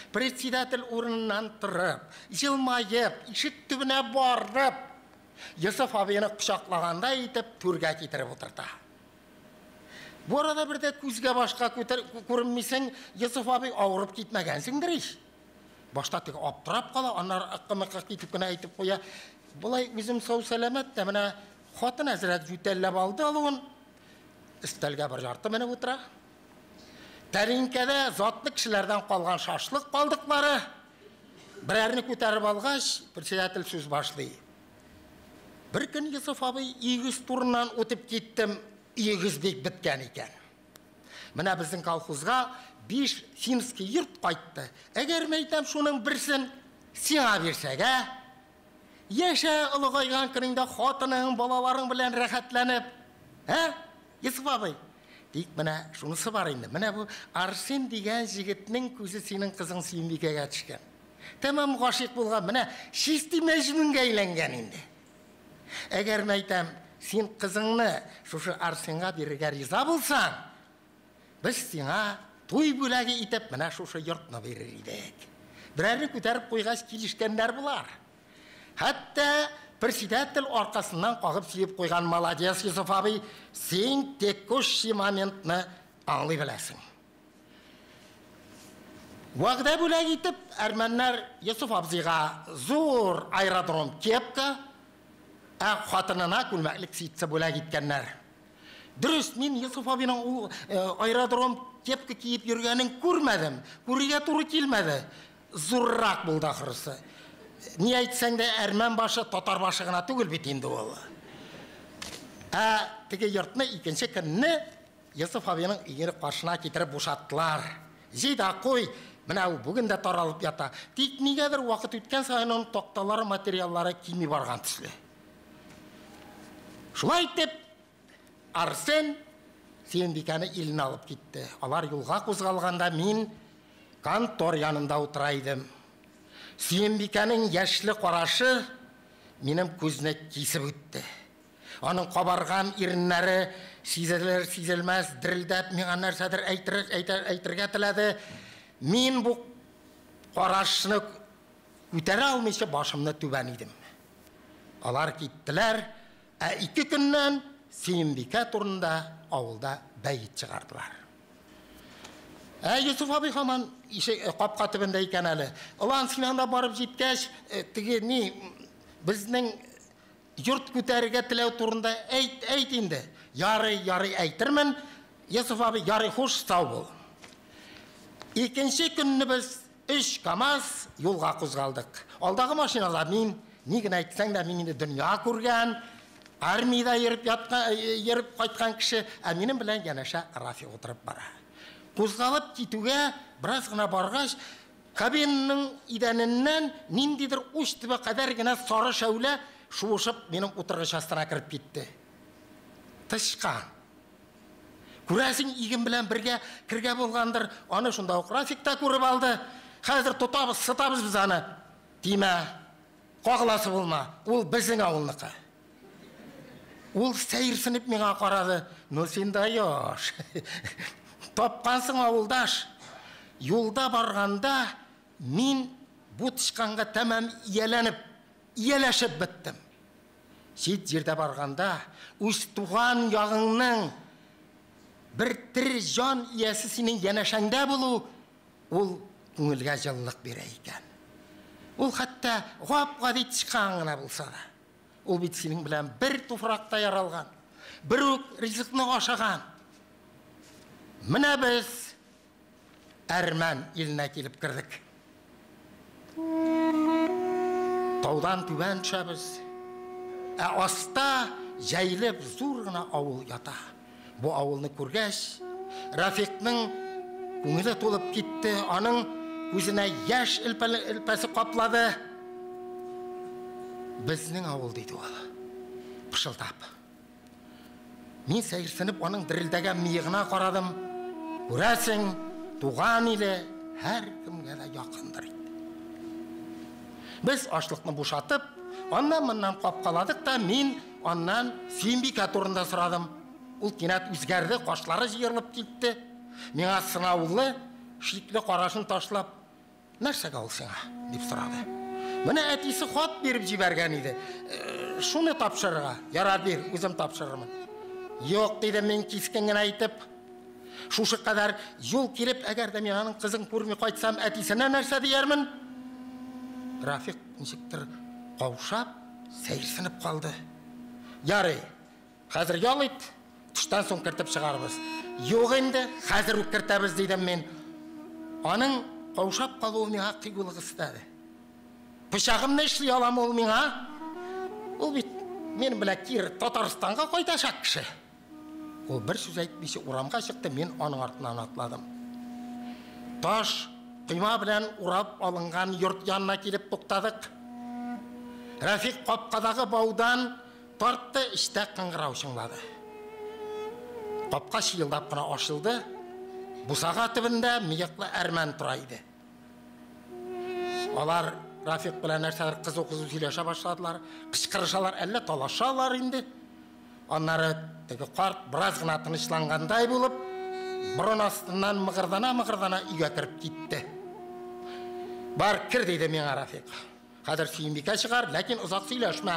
Председатель орнынан тұрып, жылмайып, ишік түбіне барып, Юсуф абыны құшақлағанда етіп, төрге кетіріп отырды. Бұл арада бірде көзге башқа көрінмесең, Юсуф абы ауырып кетмегенсіңдір еш. Башта тек аптырап қала, анар аққымыққа кетіп күні айтып қоя. Бұлай өзім сау сәлемет, мына қатын әзірет жүтеллеп алды алуын. Үстелге бір жарты мені отыра. Тәринкеде затлы кішілерден қалған шашлық қалдықлары. Бір әріні көтеріп алғаш, председатель сөз башлый. Бір күн Юсуф абы егіз турынан өтіп кеттім, егіз бек біткен екен. Мына біздің колхозға 5 финский йұрт қайтты. Әгер мәйтем шуның бірсін сиңа берсек, Еші ұлығайған күніңді қатының, балаларың білен рәхәтленіп. Юсуф абы, дейік, мына шунысы бар енді. Мына бұл Арсен деген жігітінің көзі сенің қызың Сүйінбикеге түшкен. Тәмам ғашық болған, мына шести мәжнунға айленген енді. Әгер мәйтем, сен қызыңны шушы Арсенға беріге риза болсан, біз сеңа той бөләге етіп, мына шушы йұртны берер едік. Бірәрін көтеріп қойғаш келішкендер бұлар. Хәтті председатель арқасынан қағып сүйіп қойған молодец Юсуф абы, сен текущий моментны аңлай білесің. Уағда бөләге етіп, әрмәнлер Юсуф абзыға зор аэродром кепті, қатынына күлмәклік сейтсі бөлә кеткенлер. Дұрыс, мен Юсуф абының аэродром кепкі кейіп жүргенін көрмәдім. Көреге тұры келмәді. Зұррақ болды ақырысы. Не айтсаң да әрмән башы татар башығына түгіл бет енді ол. Теге йұртыны екінші күнні Юсуф абының үйері қаршына кетіріп бошаттылар. Жейді қой, мына бүгін де таралып ята. Тек негедір уақыт өткен сайын оның тоқталары, материаллары кеми барған түсілі. Шулай деп, Арсен Сүйінбикені елін алып кетті. Алар юлға қозғалғанда мен контор янында отырайдым. Сүйінбикенің яшлы қарашы менің көзіне кесіп өтті. Оның қабарған ирінлері сезілер-сезілмәс дірілдәп, мен нәрсәдір әйтірге тіледі. Мен бұл қарашыны көтере алмайша башымны түбән едім. Алар кеттілер. 2 күннен Сүйінбике турында ауылда бәйіт шығардылар. Юсуф абы хаман қапқа түбінде екен әлі. Ұлан синанда барып жеткәш, біздің йұрт көтеріге тілеу турында әйт енді. Яры әйтірмін, Юсуф абы яры хош сау бол. 2-ші күнні біз 3 КамАЗ yolға қозғалдық. Алдағы машинада мен, неген айтсаң да мен дүния көрген, армияда еріп қайтқан кіші, әменім білән янаша Рафи отырып бара. Қозғалып кетуге біраз ғана барғаш, кабинның идәнінен ниндидір уч түбі қадар гына сары шәуле шуышып менің отырғыш астына кіріп кетті. Тышқан. Күрәсің игін білән бірге кірге болғандыр, аны шында Рафикта көріп алды. Қазір тұтабыз, сытабыз біз аны. Дейме, қоғыласы болма, ол біздің ауылнықы. Ол сәйірсініп меңа қарады. Но сен дайош. Топқансың ауылдаш. Yolda barğanda min bu tışqanға тәмәм иеләшіп біттім. Шет жерде барғанда үш туған яғыңның бір тірі жан иесі сенің янашаңда болу, ол көңілге жылылық бере екен. Ол қатта ғап-ғади тышқанғына болса да, ол бет сенің білән бір туфрақта яралған, бір ризықны ашаған. Міне біз Әрмән еліне келіп кірдік. Таудан түбән түшәбіз. Аста жайлып зур ғына ауыл ята. Бұл ауылны көргәш, Рафиқның көңілі толып кетті, аның көзіне яш ілпәсі қаплады. Біздің ауыл дейді ол. Пышылдап. Мен сәйірсініп, оның дірілдеген миығына қарадым. Көрәсің, туған елі әр кімге де жақындар еді. Біз ашлықны бұшатып, оннан-мұннан қапқаладық та, мен оннан Сүйінбика турында сұрадым. Ол кенет өзгерді, қошлары жиырылып кетті. Мен сынаулы, шиклі қарашын ташлап, нәрсеге ол сеңа, деп сұрады. Міне әтесі хат беріп жіберген еді. Шуны тапшырға, яра бер, өзім тапшырымын. Жоқ, дейді, мен кескенген айтып, шушы қадар жол келіп, әгерде мен аның қызын көрмей қайтсам, әтесіне нәрсе дейермін. Рафиқ нешіктір қаушап, сәйірсініп қалды. Яры, қазір ялайд, түштан соң кіртіп шығарбыз. Жоқ енді, қазір өккіртәбіз дейдім мен. Аның қаушап қалуы меңа қиғылық істеді. Пышағымны ішлей алам ол меңа. Ол бет, мен білә кері Татарстанға қойдашақ кіші. Ол бір сөз айтпесе урамға шықты, мен оның артынан атладым. Таш, құйма білән урап алынған йұрт янына келіп тоқтадық. Рафиқ қапқадағы баудан тартты, ішті қыңғырау шыңлады. Қапқа шиылдап қына ашылды, бұсаға түбінде миықлы әрмән тұрайды. Олар Рафиқ білән әрсәдір қызу-қызу сөйлеша башладылар, қышқырышалар, әлі талашалар енді. Онлары тегі қарт біраз ғына тынышланғандай болып, бұрын астынан мығырдана үйге кіріп кетті. Бар, кір дейді мен Рафиқ. Қазір Сүйінбика шығар, ләкин ұзақ сөйлешме.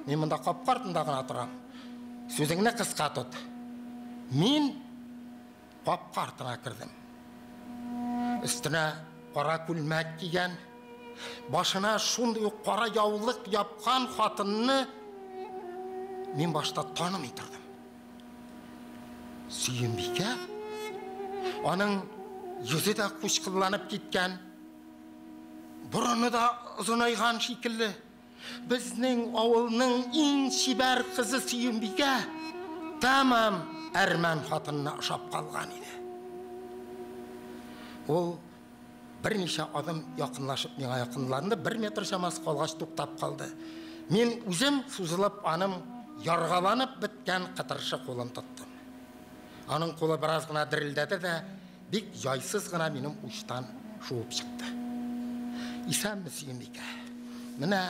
Мен мұнда қап қартында ғына тұрам. Сөзіңні қысқа тұт. Мен қап қартына кірдім. Үстіне қара күлмәк киген, башына шундай қара яулық япқан қатынны мен башта танымай тұрдым. Сүйінбика, оның жүзі де құшқыланып кеткен, бұрыны да ұзынайған шикілі. Біздің ауылның ең шибәр қызы Сүйінбика тамам әрмән қатынына ұшап қалған еді. Ол бірнеше адам яқынлашып меңа яқынланды, 1 метр шамасы қолғаш тоқтап қалды. Мен өзім сузылып аным ярғаланып біткен қытыршы қолын тұттым. Аның қолы біраз ғына дірілдеді де, бек жайсыз ғына менің ұштан шуып шықты. Исәмбі Сүйінбика, міне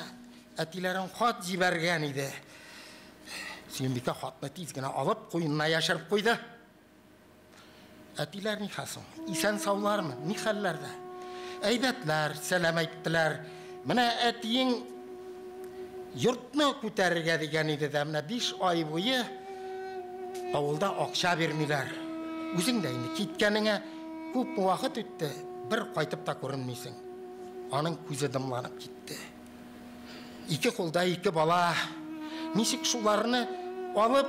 әтилерін хат жіберген еді. Сүйінбика хатны тез ғына алып, қойынына яшырып қойды. Әтилер не қасың? Исән саулармы? Не қалларда? Әйбәтлер, сәлем айттылар. Міне әтиің йұртны көтәріге деген еді де, міне 5 ай бойы ауылда ақша бермейлер. Өзің де енді кеткеніңе көп уақыт өтті, бір қайтып та көрінмейсің. Аның көзі дымланып кетті. 2 қолда 2 бала, несік шуларыны алып,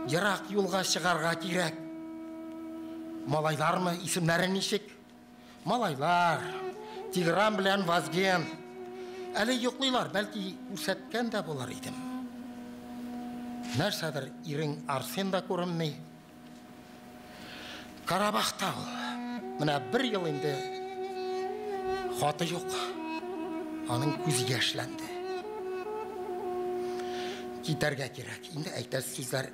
жырақ юлға шығарға керек. Малайлар ма, исімлері нешік? Малайлар, Тигран білән Вазген. Әлі йоқлайлар, бәлки көрсеткен де болар едім. Нәрсәдір ирің Арсен да көрінмей. Қарабақта ол. Мына 1 ел инде хаты юк. Аның күзе яшьләнде. Китәргә кирәк. Инде әйтәс сүзләр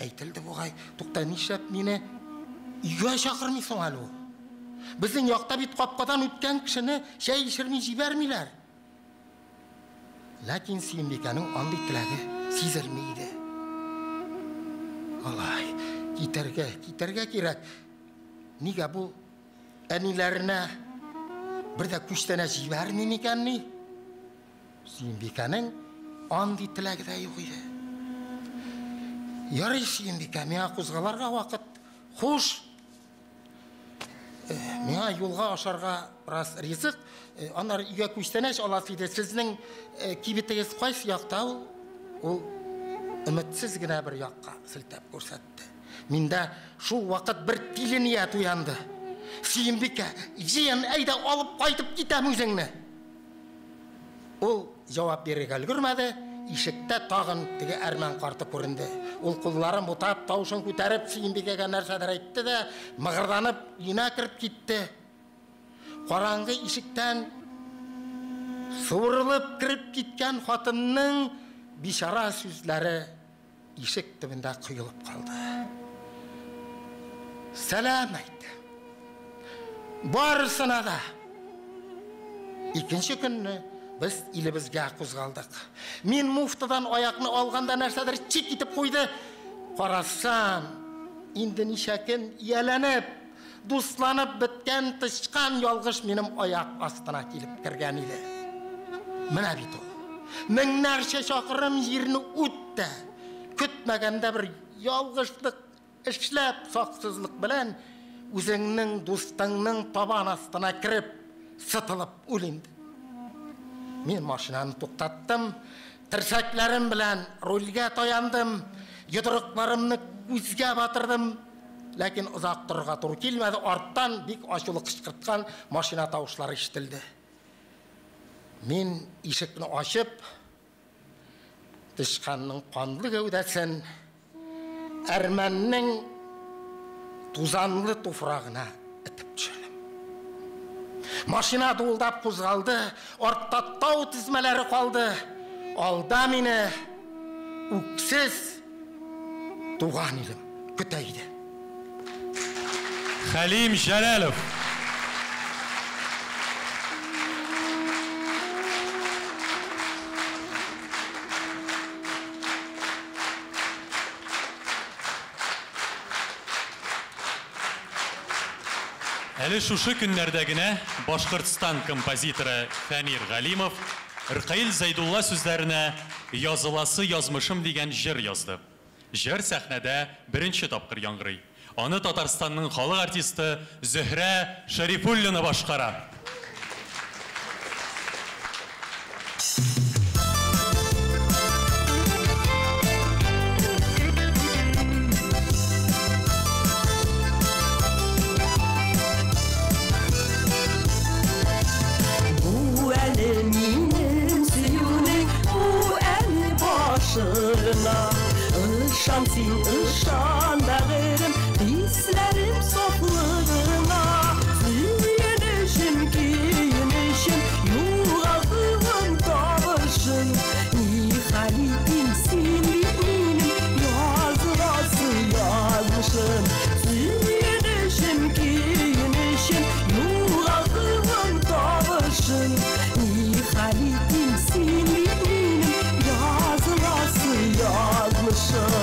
әйтелде бугай. Тукта, нишләп мине өйгә чакырмыйсың әле ул? Безнең якта бит капкадан үткән кешене чәй ишерми җибәрмиләр. Ләкин Сөембикәнең андый теләге сизелми иде. Алай, китәргә кирәк. Нигә бу әниләренә бер дә күчтәнә җибәрми микәнни? Сөембикәнең андый теләге дә юк иде. Ярый, Сөембикә, миңа кузгаларга вакыт. Хуш. Миңа юлга ашарга раз ризык. Аннары өйгә күчтәнәч аласы иде. Сезнең кибетегез кайсы якта ул? Ул өметсез генә бер якка силтәп күрсәтте. Миндә шул вакыт бер тиле ният уянды. Сөембикә, җыен, әйдә алып кайтып китәм үзеңне. Ул җавап бирергә өлгермәде. Ишектә тагын теге әрмән карты күренде. Ул кулларын бутап, тавышын күтәреп, Сөембикәгә нәрсәдер әйтте дә, мыгырданып, өенә кирип китте. Караңгы ишектән суырылып кирип киткән хатынның бишара сүзләре ишек төбендә кыйылып калды. Сәлам әйтте. Барысына да. Икенче көнне без илебезгә кузгалдык. Мин муфтыдан аякны алганда нәрсәдер чик итеп куйды. Карасам, инде ничә көн ияләнеп, дусланып биткән тычкан ялгыш минем аяк астына килеп кергән иде. Менә бит ул. Меңнәрчә чакрым җирне үтте. Көтмәгәндә бер ялгышлык эшләп, саксызлык белән үзеңнең дустыңның табан астына кирип, сытылып үлинде. Мин машинаны туктаттым, терсәкләрем белән рульгә таяндым, йодрыкларымны күзгә батырдым. Ләкин озак торырга туры килмәде. Арттан бик ачулы кычкырткан машина тавышлары ишетелде. Мин ишекне ачып, тышканның канлы гәүдәсен әрмәннең тузанлы туфрагына итеп төшердем. Машина дуылдап кузгалды, артта тау тизмәләре калды. Алда мине үксез туган илем көтә иде. Хәлим Җәләлов. Әле шушы көннәрдә генә Башкортстан композиторы Фәнир Галимов Ркаил Зәйдулла сүзләренә языласы язмышым дигән җыр язды. Җыр сәхнәдә беренче тапкыр яңгырый. Аны Татарстанның халык артисты Зөһрә Шәрифуллина башкара. Işan sin ışan dağırım, hislerim sofluğuna. Süyünüşüm kiyinişim, yuğaldığım tavışım. Nihalitim sininim, yazılası yazmışım. Süyünüşüm kiyinişim, yuğaldığım tavışım. Nihalitim sininim, yazılası yazmışım.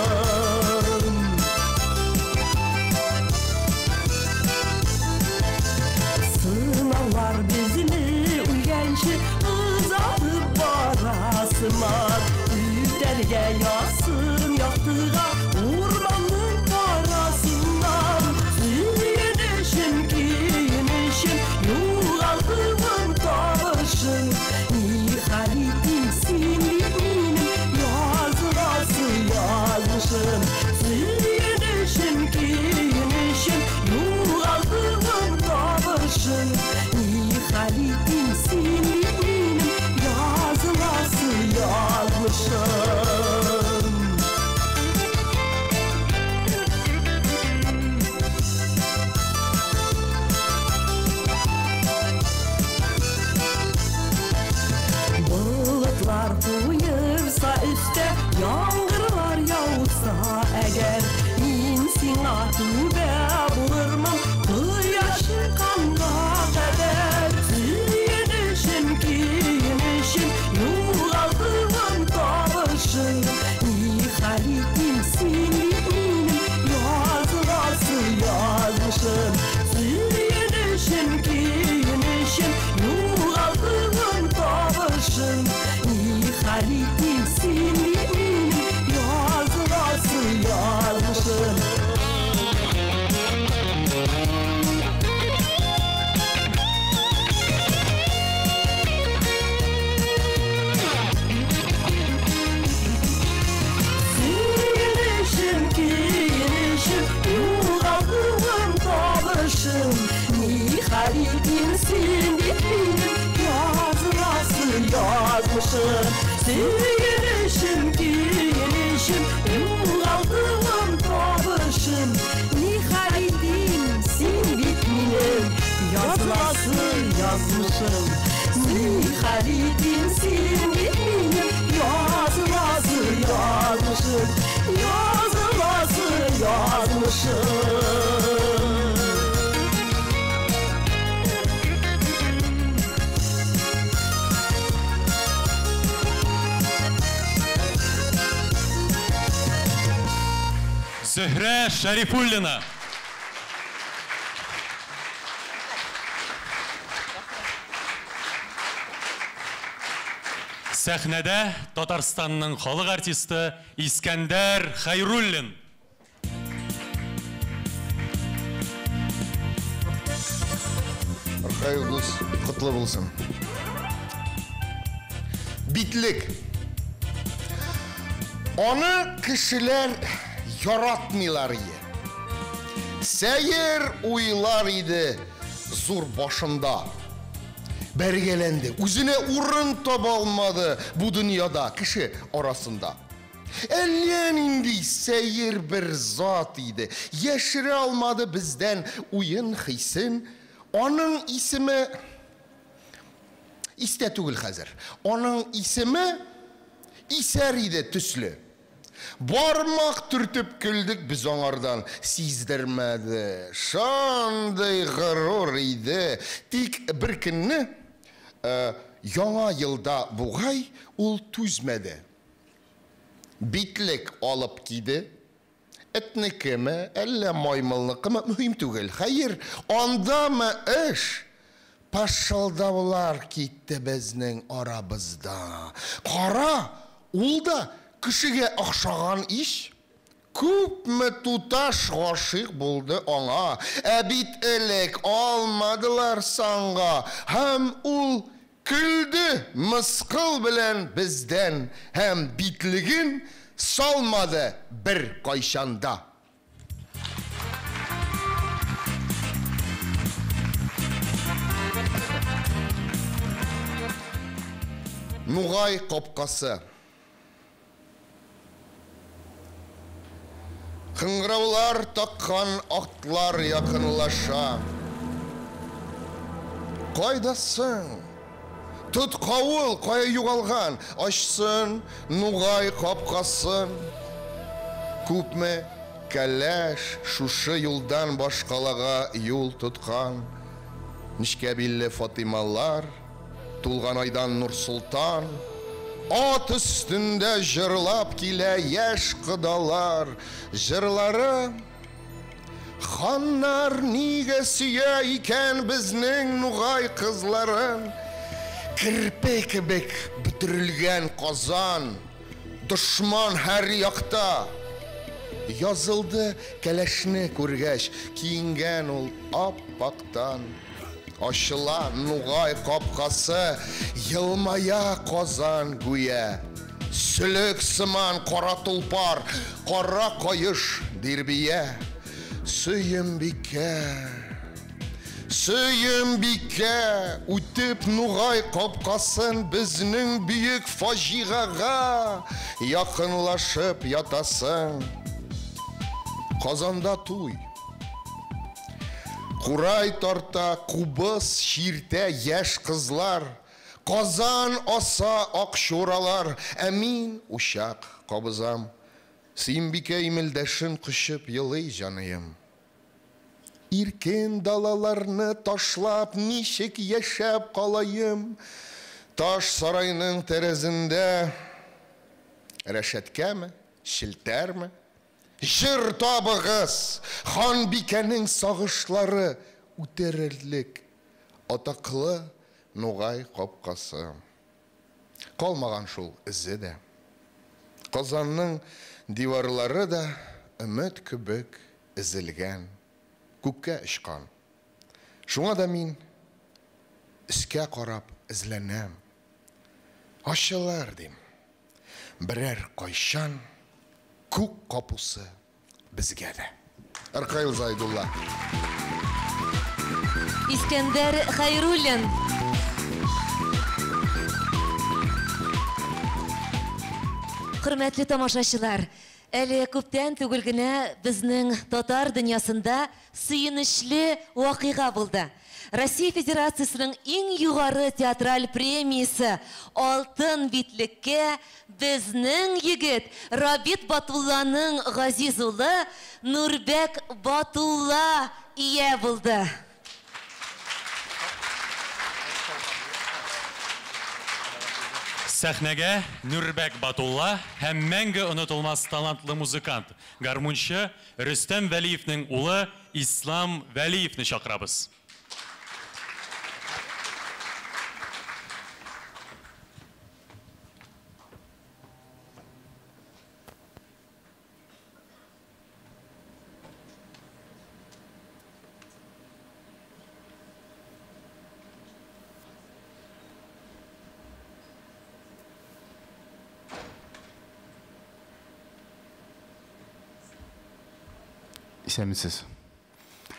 Sınavlar bizini uygençi uzatıp barasılar. Üderge yasın yaktığa ormanın parasından. Süyünüşüm kiyinişim yuğaldığım tavışım. Nihalitim sininim yazılası yazmışım. Süyünüşüm kiyinişim yuğaldığım tavışım. Nihalitim sininim yazılası yazmışım. yazmışım. Sevgilişim, giyinişim, yoğaldığım tabışım. Nihayettim sen bitminem, yazması yazmışım. Nihayettim sen bitminem, yazması yazmışım. Yazması yazmışım. Zühre Şerifullina. Сәхнәдә Татарстанның халык артисты Искәндәр Хайруллин. Архаилгус құтлы болсын. Битлік. Оны кішілер яратмилар ие. Сәйер уйлар иді зур башында. Бәргеленді, үзіне урын таба алмады bu dünyada кіші арасында. Әлен инди сәйер бір зат иді, яшіре алмады бізден уйын хисін. Оның исімі, истә түгіл хәзір, оның исімі Исәр иді түслі. Бармақ түртіп күлдік біз оңардан, сиздірмәді, шандай ғырур иді. Тик бір күнні яңа елда бұғай ол түзмәді. Битлік алып кейді, әтнікі ме, әлі маймылнықы ме, мүхім түгіл. Хайыр, анда ма үш пашылдаулар кетті біздің арабызда. Қара, ол да кішіге ақшаған іш. Көп мі тұташ ғашық болды оңа. Әбит әлік алмадылар санға. Хәм ол күлді мысқыл білен бізден. Хәм битлігін салмады бір қайшанда. Нуғай қопқасы. Қыңғыраулар таққан ақтылар яқынлаша. Қайдасың? Тұтқауыл қай юғалған? Ашсын, нуғай қапқасын. Көпме кәләш шушы юлдан башқалаға юл тұтқан. Нишкәбиллі Фатималар, Тулған айдан Нұр Сұлтан. Ат үстінде жырлап келе еш қыдалар. Жырлары ханнар неге сүйе екен бізнің нұғай қызларын. Кірпек-бек бүтірілген қазан, дұшман әр яқта. Yazıldı kələşini көргәш, киінген ол аппақтан. Ашыла нуғай қапқасы, йылмая қазан гүйе. Сүлік сыман қара тұлпар, қара қайыш дербие. Сүйім бике, үтіп нуғай қапқасын бізнің бүйік фажиғаға. Яқынлашып ятасын. Қазанда туй. Құрай тарта кубыз ширте еш қызлар. Қазан аса ақшоралар. Әмин ушақ қабызам. Симбике имілдәшін құшып елей жаныйым. Иркен далаларны ташлап нишек ешәп қалайым. Таш сарайның тәрізінде рәшәткәме, шілтәрме? Жыр табығыз, хан бикенің сағышлары үтерерлік, атақлы нуғай қапқасы. Қалмаған шул ізі де. Қазанның диварлары да үміт күбік ізілген, көкке ұшқан. Шуңа да мен үске қарап ізленем. Ашылар дем, бірер қайшан, көк қапусы бізге де. Арқаил Зайдулла. Искәндәр Хайруллин. Hürmetli tomoshachilar, әле күптән түгел генә безнең татар дөньясында сөенечле вакыйга булды. Россия Федерациясының иң югары театраль премиясе алтын битлеккә безнең егет Рабит Батулланың газиз улы Нурбек Батулла ия булды. Сәхнәгә Нурбек Батулла һәм мәңге онытылмас талантлы музыкант, гармунчы Рөстәм Вәлиевнең улы Ислам Вәлиевне чакырабыз. Исәмсез.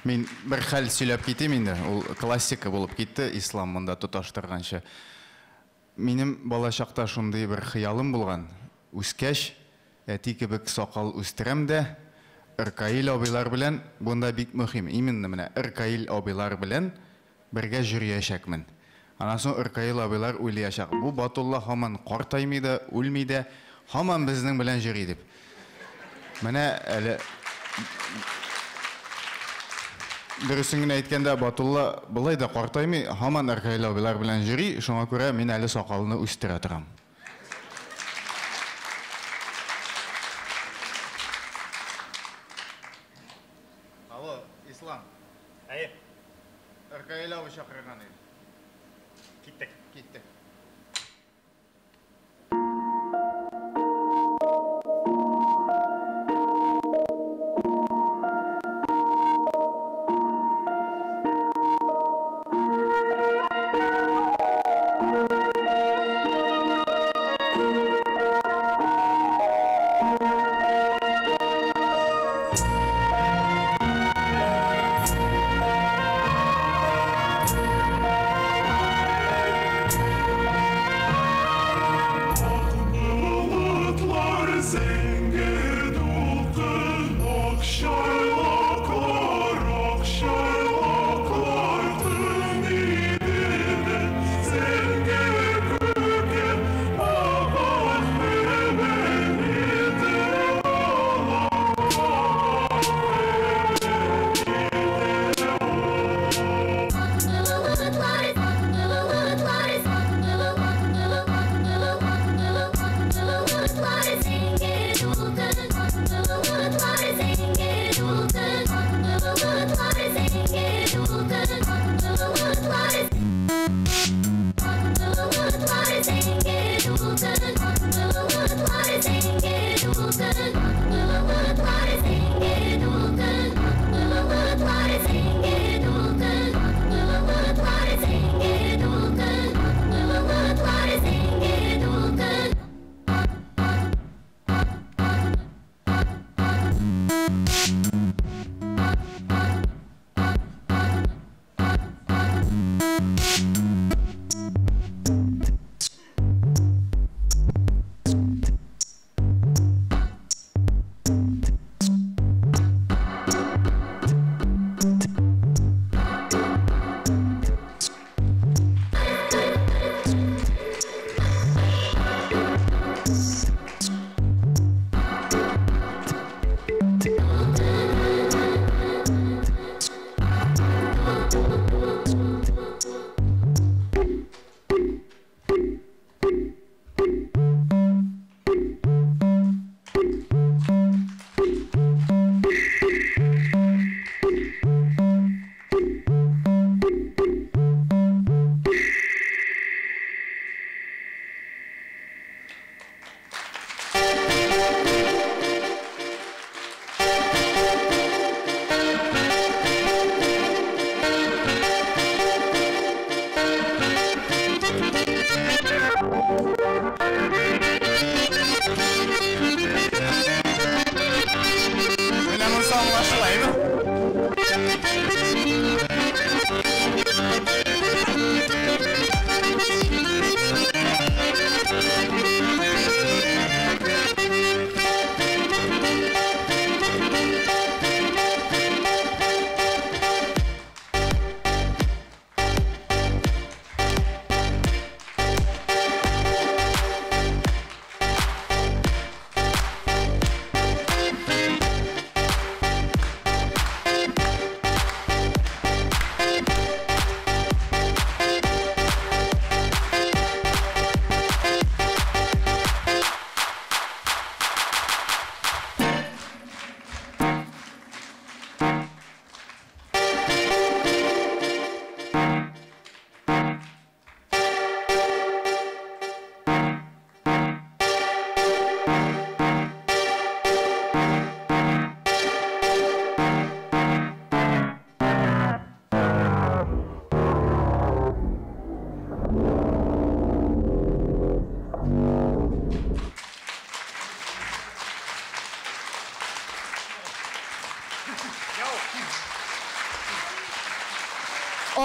Мин бер хәл сөйләп китим инде. Ул классика булып китте ислам монда тоташтырганча. Минем балачакта шундый бер хыялым булган. Үскәч, әти кебек сакал үстерәм дә, Иркаил абыйлар белән, бунда бик мөһим, именно менә Иркаил абыйлар белән бергә йөрәчәкмен. Аннан соң Иркаил абыйлар уйлаячак. Бу Батулла һаман картаймый да, үлми дә, һаман безнең белән йөри дип. Менә әле дөресен әйткәндә Батулла булай да картаймый, һаман Иркаил абыйлар белән йөри, шуңа күрә мин әле сакалны үстерә торам. Алло, Ислам. Әйе. Иркаил абый чакырган иде. Киттек.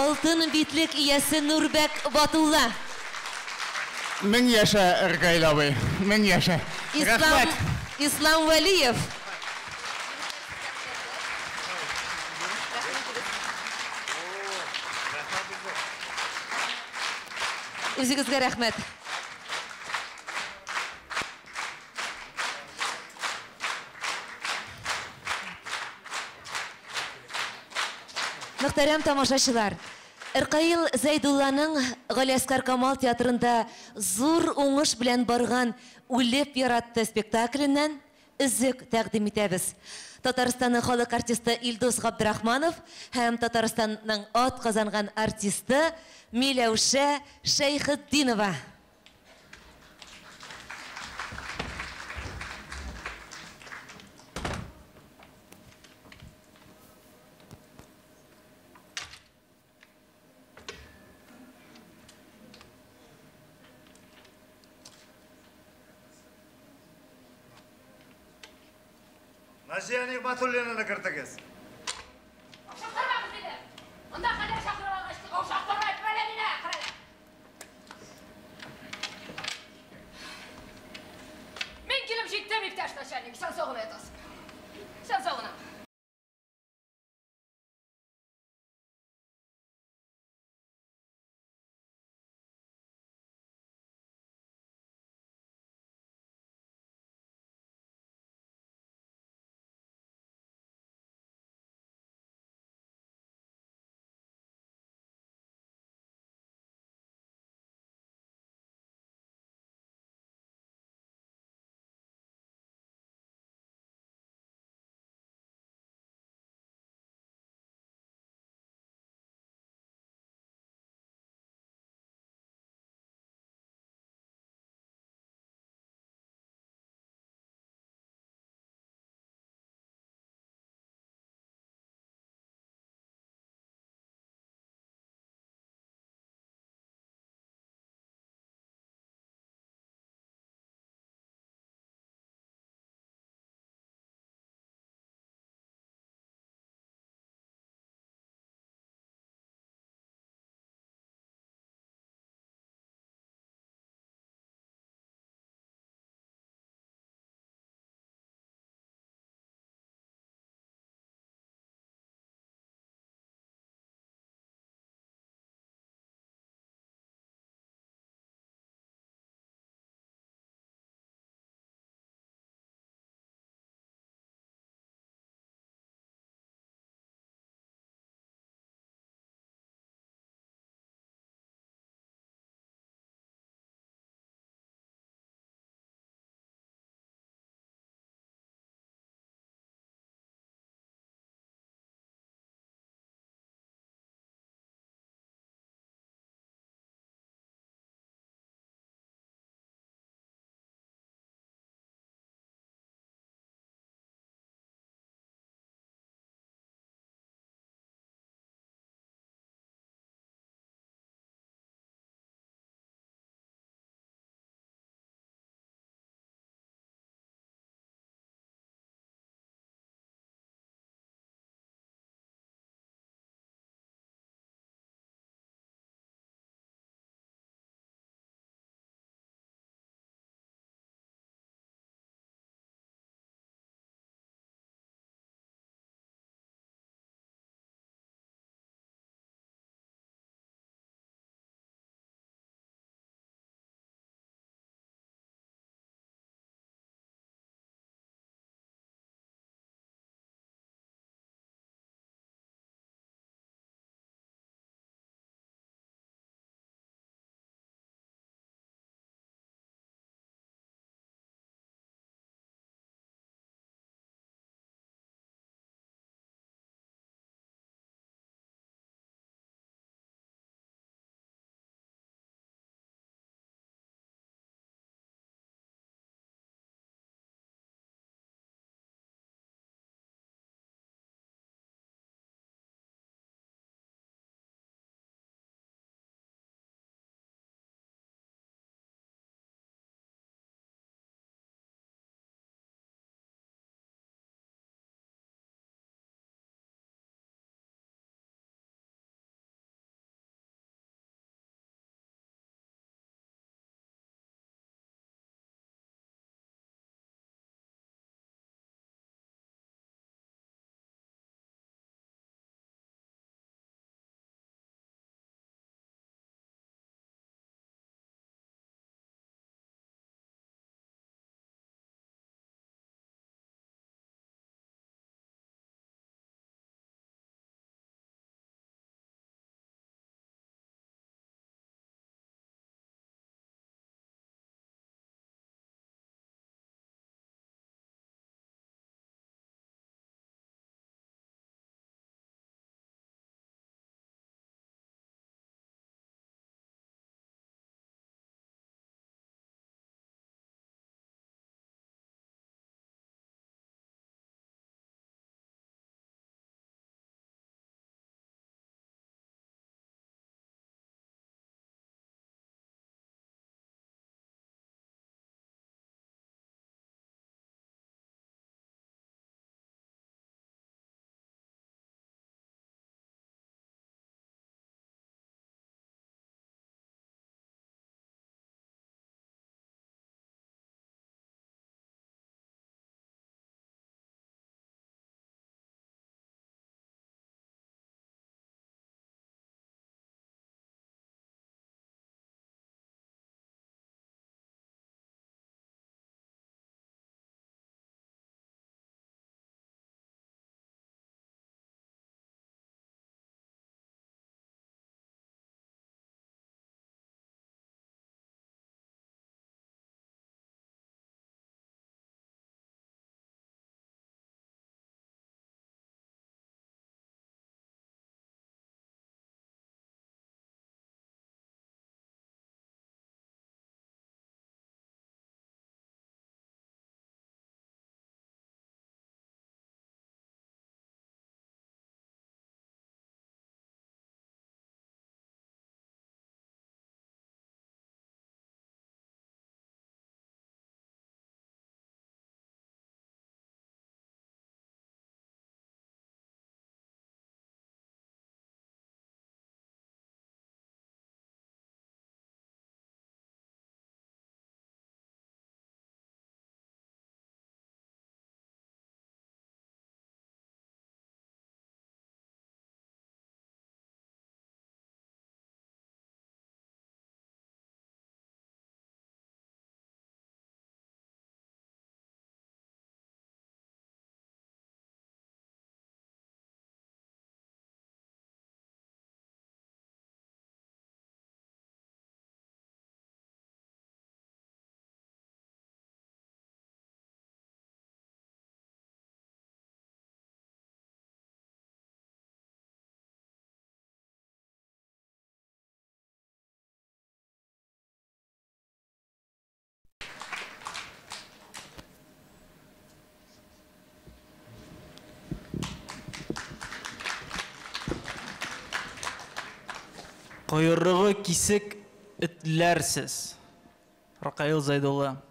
алтын битлек иясе Нурбек Батулла. Мең яша, Ркаил абый, мең яша. Ислам Валиев. Үзегезгә рәхмәт. Мөхтәрәм тамашачылар, Ркаил Зәйдулланың Галиәскәр Камал театрында зур уңыш белән барган «Үлеп яратты» спектакленнән үзек тәкъдим итәбез. Татарстанның халык артисты Илдус Габдрахманов һәм Татарстанның ат казанган артисты Миләүшә Шәйхетдинова. Назия Нигматуллинаны кертегез. Мен келіп жеттім, ипташ начальник, сен соғына етасың. Сен соғына. Құйрығы кисік ітлерсіз. Рақаил Зайдулла.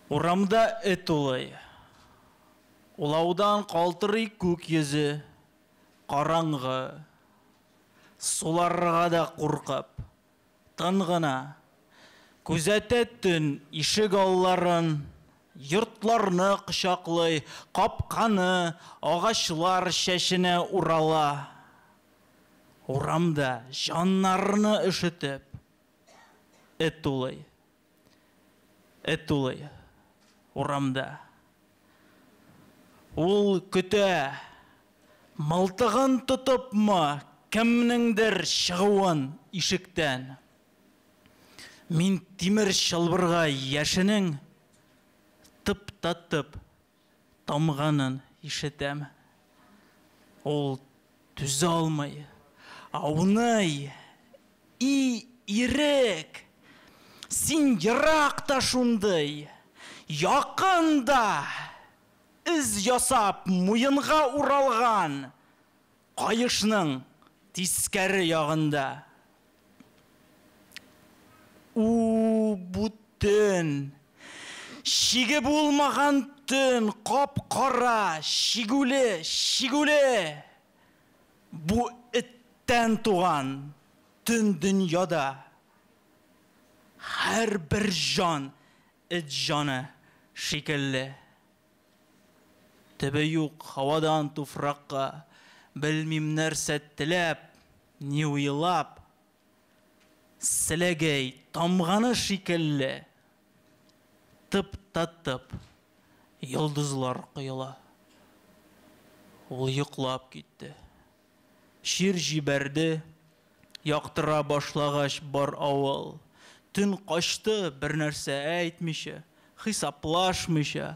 Урамда эт олай. Улаудан қалтырый көк езі, қараңғы. Соларға да қорқып, тынғына. Күзәтеттін ишік ауларын, йұртларны қышақлай, қапқаны, ағашлар шәшіне урала. Урамда жаннарыны үшітіп, эт олай. Эт олай. Урамда. Ол күтә, мылтығын тұтып ма, кімніңдір шығуын ишіктен. Мен темір шылбырға яшінің тып-таттып тамғанын ишетем. Ол түзі алмай, аунай, ирек, сен ерақта шундай, яқында із ясап мұйынға уралған қайышның тискәрі яғында. Бұ түн, шиге болмаған түн, қап-қара, шигуле. Бұ үттен туған түн дүнияда. Әр бір жан, үт жаны шикілі. Түбі юқ хавадан туфраққа, білмем нәрсе тілеп, не уйлап. Сілегей тамғаны шикілі. Тып-таттып, йылдызлар қиыла. Ол йықлап кетті. Шир жибәрді, яқтыра башлағаш бар ауыл. Түн қашты бір нәрсе әйтмеші, хисаплашмеші.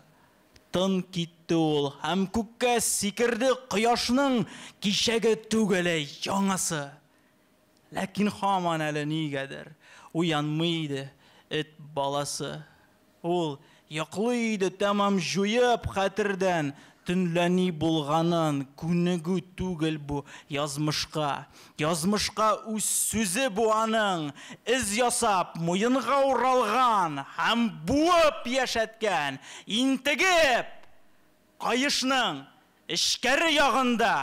Тын кетті ол, әм көкке секірді қияшының кешегі түгілі яңасы. Ләкин хаман әлі негедір, уянмайды эт баласы. Ол яқлайды тәмам жойып қатырдан, түнләни болғанын күнігу түгіл бұ язмышқа. Язмышқа үз сөзі бұаның, із ясап мұйынға уралған, әм буып яшәткен, интігіп, қайышның ішкәрі яғында,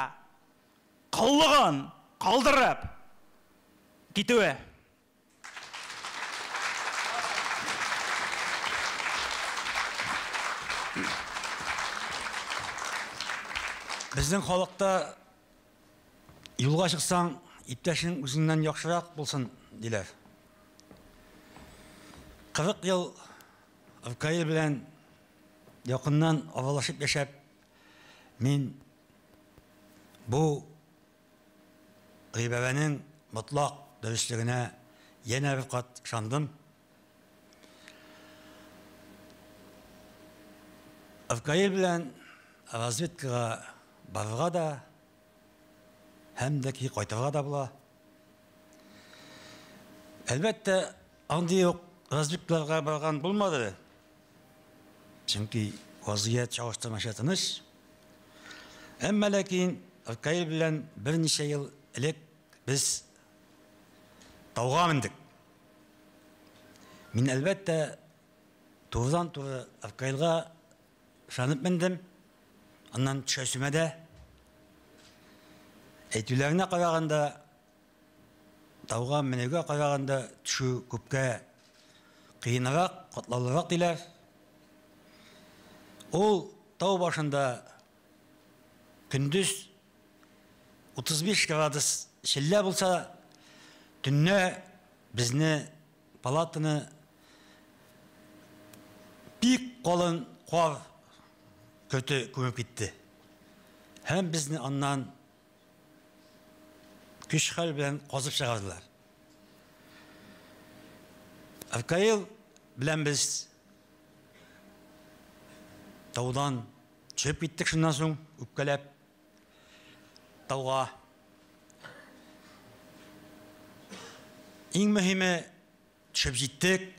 қылығын қалдырып, кетуі. Біздің халықта юлға шықсаң, иптәшің өзіңнен яқшырақ болсын, дейлер. 40 ел Рқайыл білән яқыннан авалашып яшәп, мен бұл ғибәбәнің мұтлақ дөріслігіне ена бір қат шандым. Рқайыл білән разведкаға барыға да, һәм дә ки қайтырға да була. Әлбәттә, андый ук разведкаларга барган булмады. Чөнки вазiyat чагыштырмаша тыныч. Әмма ләкин Рқайыл белән берничә ел элек без тауга мендек. Мин әлбәттә турыдан-туры Рқайылга шанып мендем. Аннан төшәсемәдә әйтүләренә караганда, тауга менегә караганда төшү күпкә кыйынрак, катлаулырак диләр. Ул тау башында көндүз 35 градус шиллә булса, төнне безне палатаны бик калын кар көтө күміп кетті. Һәм бізді аннан күш хәл белән қазып шығардылар. Рқайыл белән біз таудан төшеп кеттік, шуннан соң үпкәләп тауға. Иң мөһиме төшеп җиттек.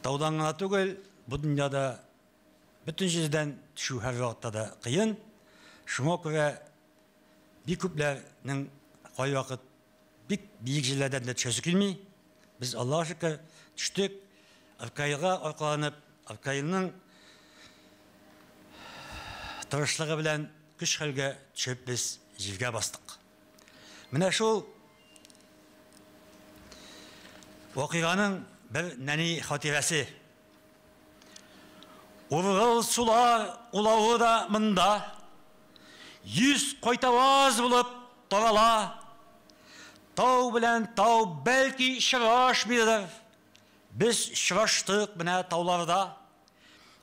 Таудан гына түгел, bu dünyada bütün жерден төшү һәр вакытта да кыйын. Шуңа күрә бик күпләрнең кай вакыт бик биек җилләрдән дә төшәсе килми. Без Аллаһ шөкер төштек, Аркаилга аркаланып, Аркаилның тырышлыгы белән көч хәлгә төшеп без җиргә бастык. Менә шул вакыйганың бер нәни хатирәсе. Ургыл сулар улавы да монда, 100 кайтаваз булып тарала. Тау белән тау бәлки шыраш бирер. Без шыраштык менә тауларда.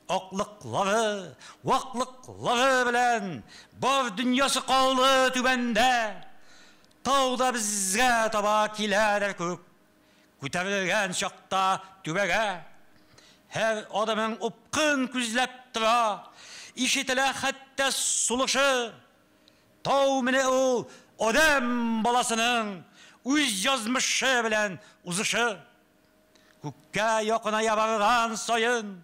Аклыклары, ваклыклары белән бар дөньясы калды түбәндә. Тауда безгә таба киләдер күк, күтәрелгән чакта түбәгә. Һәр адамның упкын күзләп тора, ишетелә хәтта сулышы. Тау менә ул адам баласының үз язмышы белән узышы. Күккә якыная барган саен,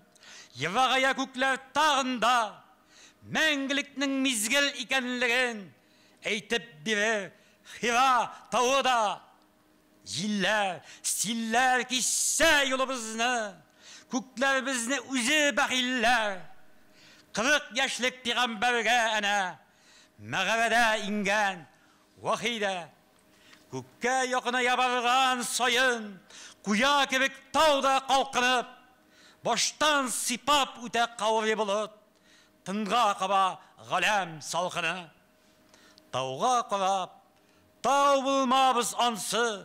ерагая күкләр тагында мәңгелекнең мизгел икәнлеген әйтеп бирер Хира тауы да. Җилләр, силләр кисә юлыбызны, күкләр безне үзе бәхилләр. 40 яшьлек пигамбәргә әнә мәгәрәдә ингән вахидә. Күккә якыная барган саен, куя кебек тауда калкынып, баштан сипап үтә кавыры булып, тынга каба галәм салкыны. Тауга карап, тау булмабыз ансы,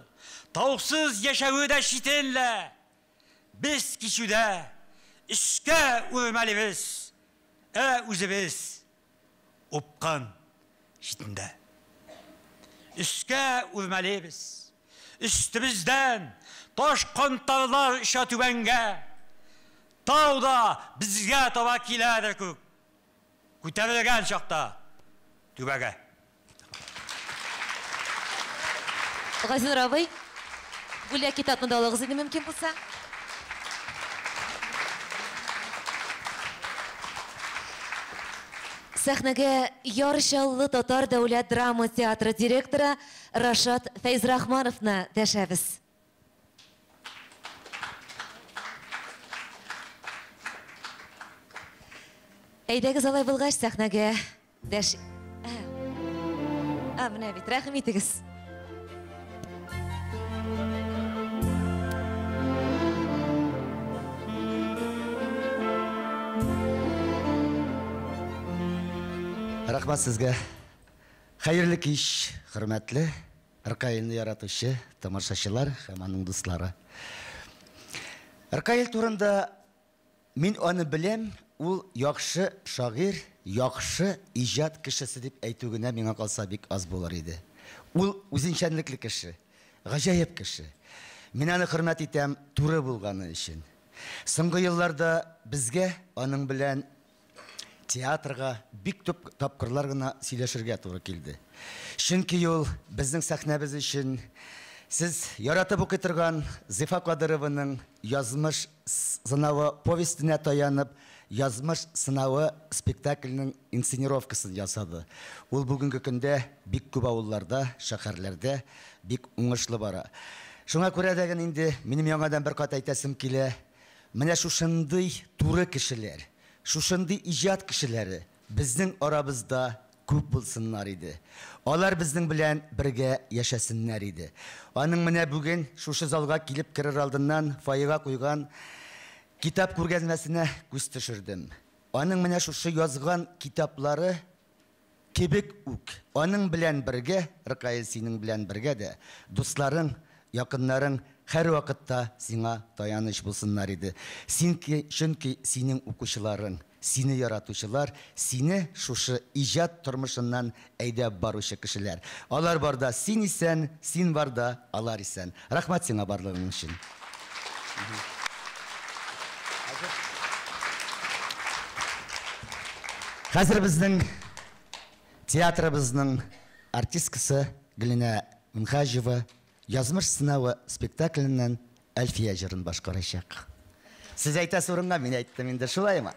таусыз яшәүе дә читенле. Без кичүдә өскә үрмәлебез, үзебез упкан читендә. Өскә үрмәлебез, өстебездән таш кантарлар ишә түбәнгә. Тауда безгә таба киләдер күк, күтәрелгән чакта түбәгә. Газинур абый, бүләк китапны да алыгыз инде мөмкин булса. Сәхнәгә Ярышаллы Татар дәүләт драма театры директоры Рашат Фәйзрахмановны дәшәбез. Әйдәгез алай булгач сәхнәгә дәш... Менә бит, рәхим итегез. Рахмат сезгә. Хәерле кич, хөрмәтле Аркаилны яратучы тамашачылар һәм аның дуслары. Аркаил турында мин аны беләм, ул яхшы шагыйрь, яхшы иҗат кешесе дип әйтүгенә миңа калса бик аз булыр иде. Ул үзенчәнлекле кеше, гаҗәеп кеше. Мин аны хөрмәт итәм туры булганы өчен. Соңгы елларда безгә аның белән театрга бик төп тапкырлар гына сөйләшергә туры килде. Чөнки ул безнең сәхнәбез өчен сез яратып укый торган Зифа Кадырованың язмыш сынавы повестенә таянып, язмыш сынавы спектакльнең инсценировкасын ясады. Ул бүгенге көндә бик күп авылларда, шәһәрләрдә бик уңышлы бара. Шуңа күрә дә инде минем яңадан бер кат әйтәсем килә. Менә шушындый туры кешеләр, шушындый иҗат кешеләре безнең арабызда күп булсыннар иде. Алар безнең белән бергә яшәсеннәр иде. Аның менә бүген шушы залга килеп керер алдыннан файга куйган китап күргәзмәсенә күз төшердем. Аның менә шушы язган китаплары кебек үк. Аның белән бергә, Аркаил синең белән бергә дә дусларың, якыннарың һәр вакытта сиңа таяныч булсыннар иде. Чөнки синең укучыларың, сине яратучылар, сине шушы иҗат тормышыннан әйдәп баручы кешеләр. Алар барда син исән, син барда алар исән. Рәхмәт сиңа барлыгың өчен. Хәзер безнең театрыбызның артисткасы Гөлинә Минхаҗева язмыш сынавы спектакленнән Әлфия җырын башкарачак. Сез әйтәсез урынга, мин әйттем инде, шулаймы?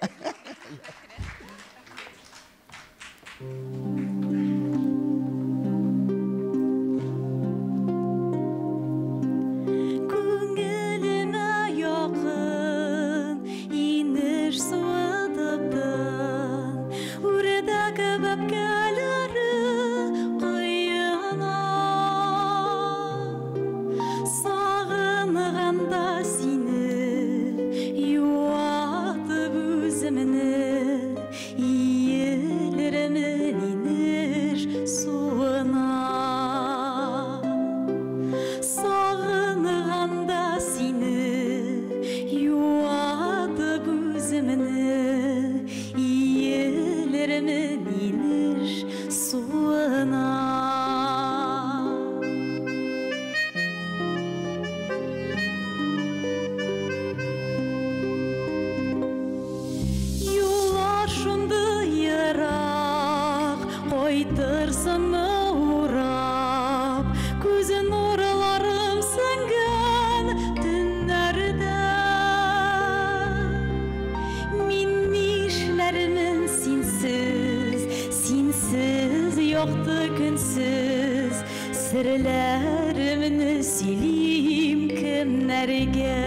Sırlarımını sileyim kimlerge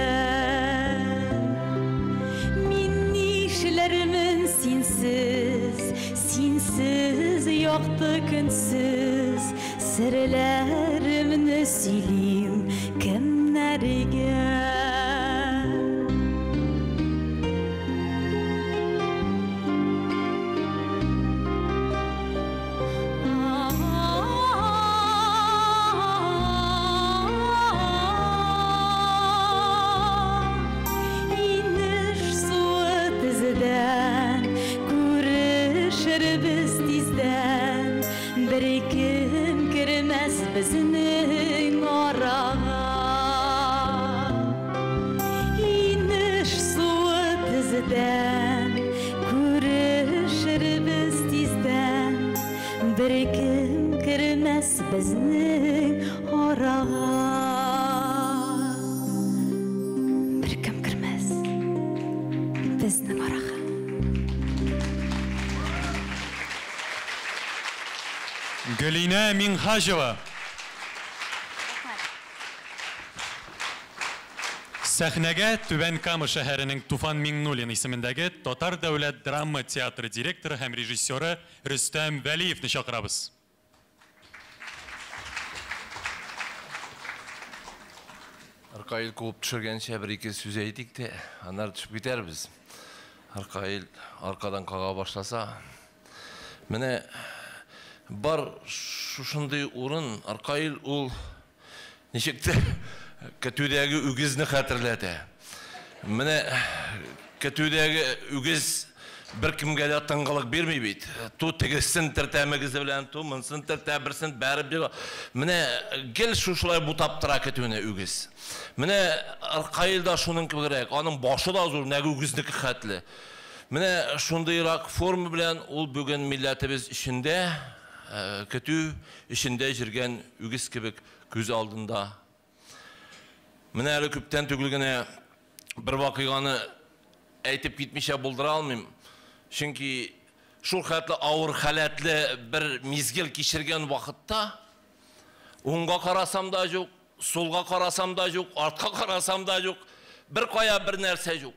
Minnişlerimin sinsiz yoktu günsiz Sırlarımını sileyim kimlerge Bizning orağa iniş suvi tizidan ko'rishirmiz tezdan bir kim kirmas bizning orağa bir kim kirmas bizning orağa Gülina Minhajova. Сәхнәгә Түбән Кама шәһәренең Туфан Миңнуллин исемендәге Татар дәүләт драма театры директоры һәм режиссеры Рөстәм Вәлиевне чакырабыз. Аркаил куып төшергәнчә бер-ике сүз әйтик тә, аннары төшеп китәрбез. Аркаил аркадан кага башласа, менә бар шушындый урын, Аркаил ул ничектер көтүдәге үгезне хәтерләтә. Менә көтүдәге үгез бер кемгә дә тыңгылык бирми бит. Ту тегесен тертәмегез белән, ту монсын тертә берсен бәреп бир. Менә гел шушылай бутап тора көтүне үгез. Менә Аркаил да шуның кебегрәк, аның башы да зур, нәге үгезнеке хәтле. Менә шундыйрак форма белән ул бүген милләтебез ичендә, көтү ичендә җиргән үгез кебек күз алдында. Менә әле күптән түгел генә бер вакыйганы әйтеп китмичә булдыра алмыйм. Чөнки шул хәтле авыр халәтле бер мизгел кичергән вакытта уңга карасам да юк, сулга карасам да юк, артка карасам да юк, бер кая бер нәрсә юк.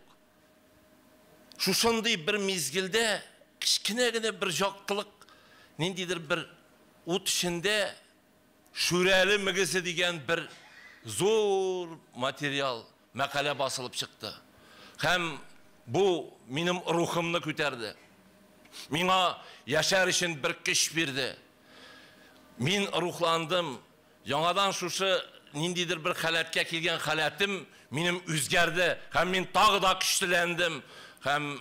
Шушындый бер мизгелдә кичкенә генә бер жактылык, ниндидер бер ут ичендә шүрәле мөгезе дигән бер зор материал, мәкалә басылып чыкты. Һәм бу минем рухымны күтәрде. Миңа яшәр өчен бер көч бирде. Мин рухландым. Яңадан шушы ниндидер бер халәткә килгән халәтем минем үзгәрде. Һәм мин тагы да көчләндем. Һәм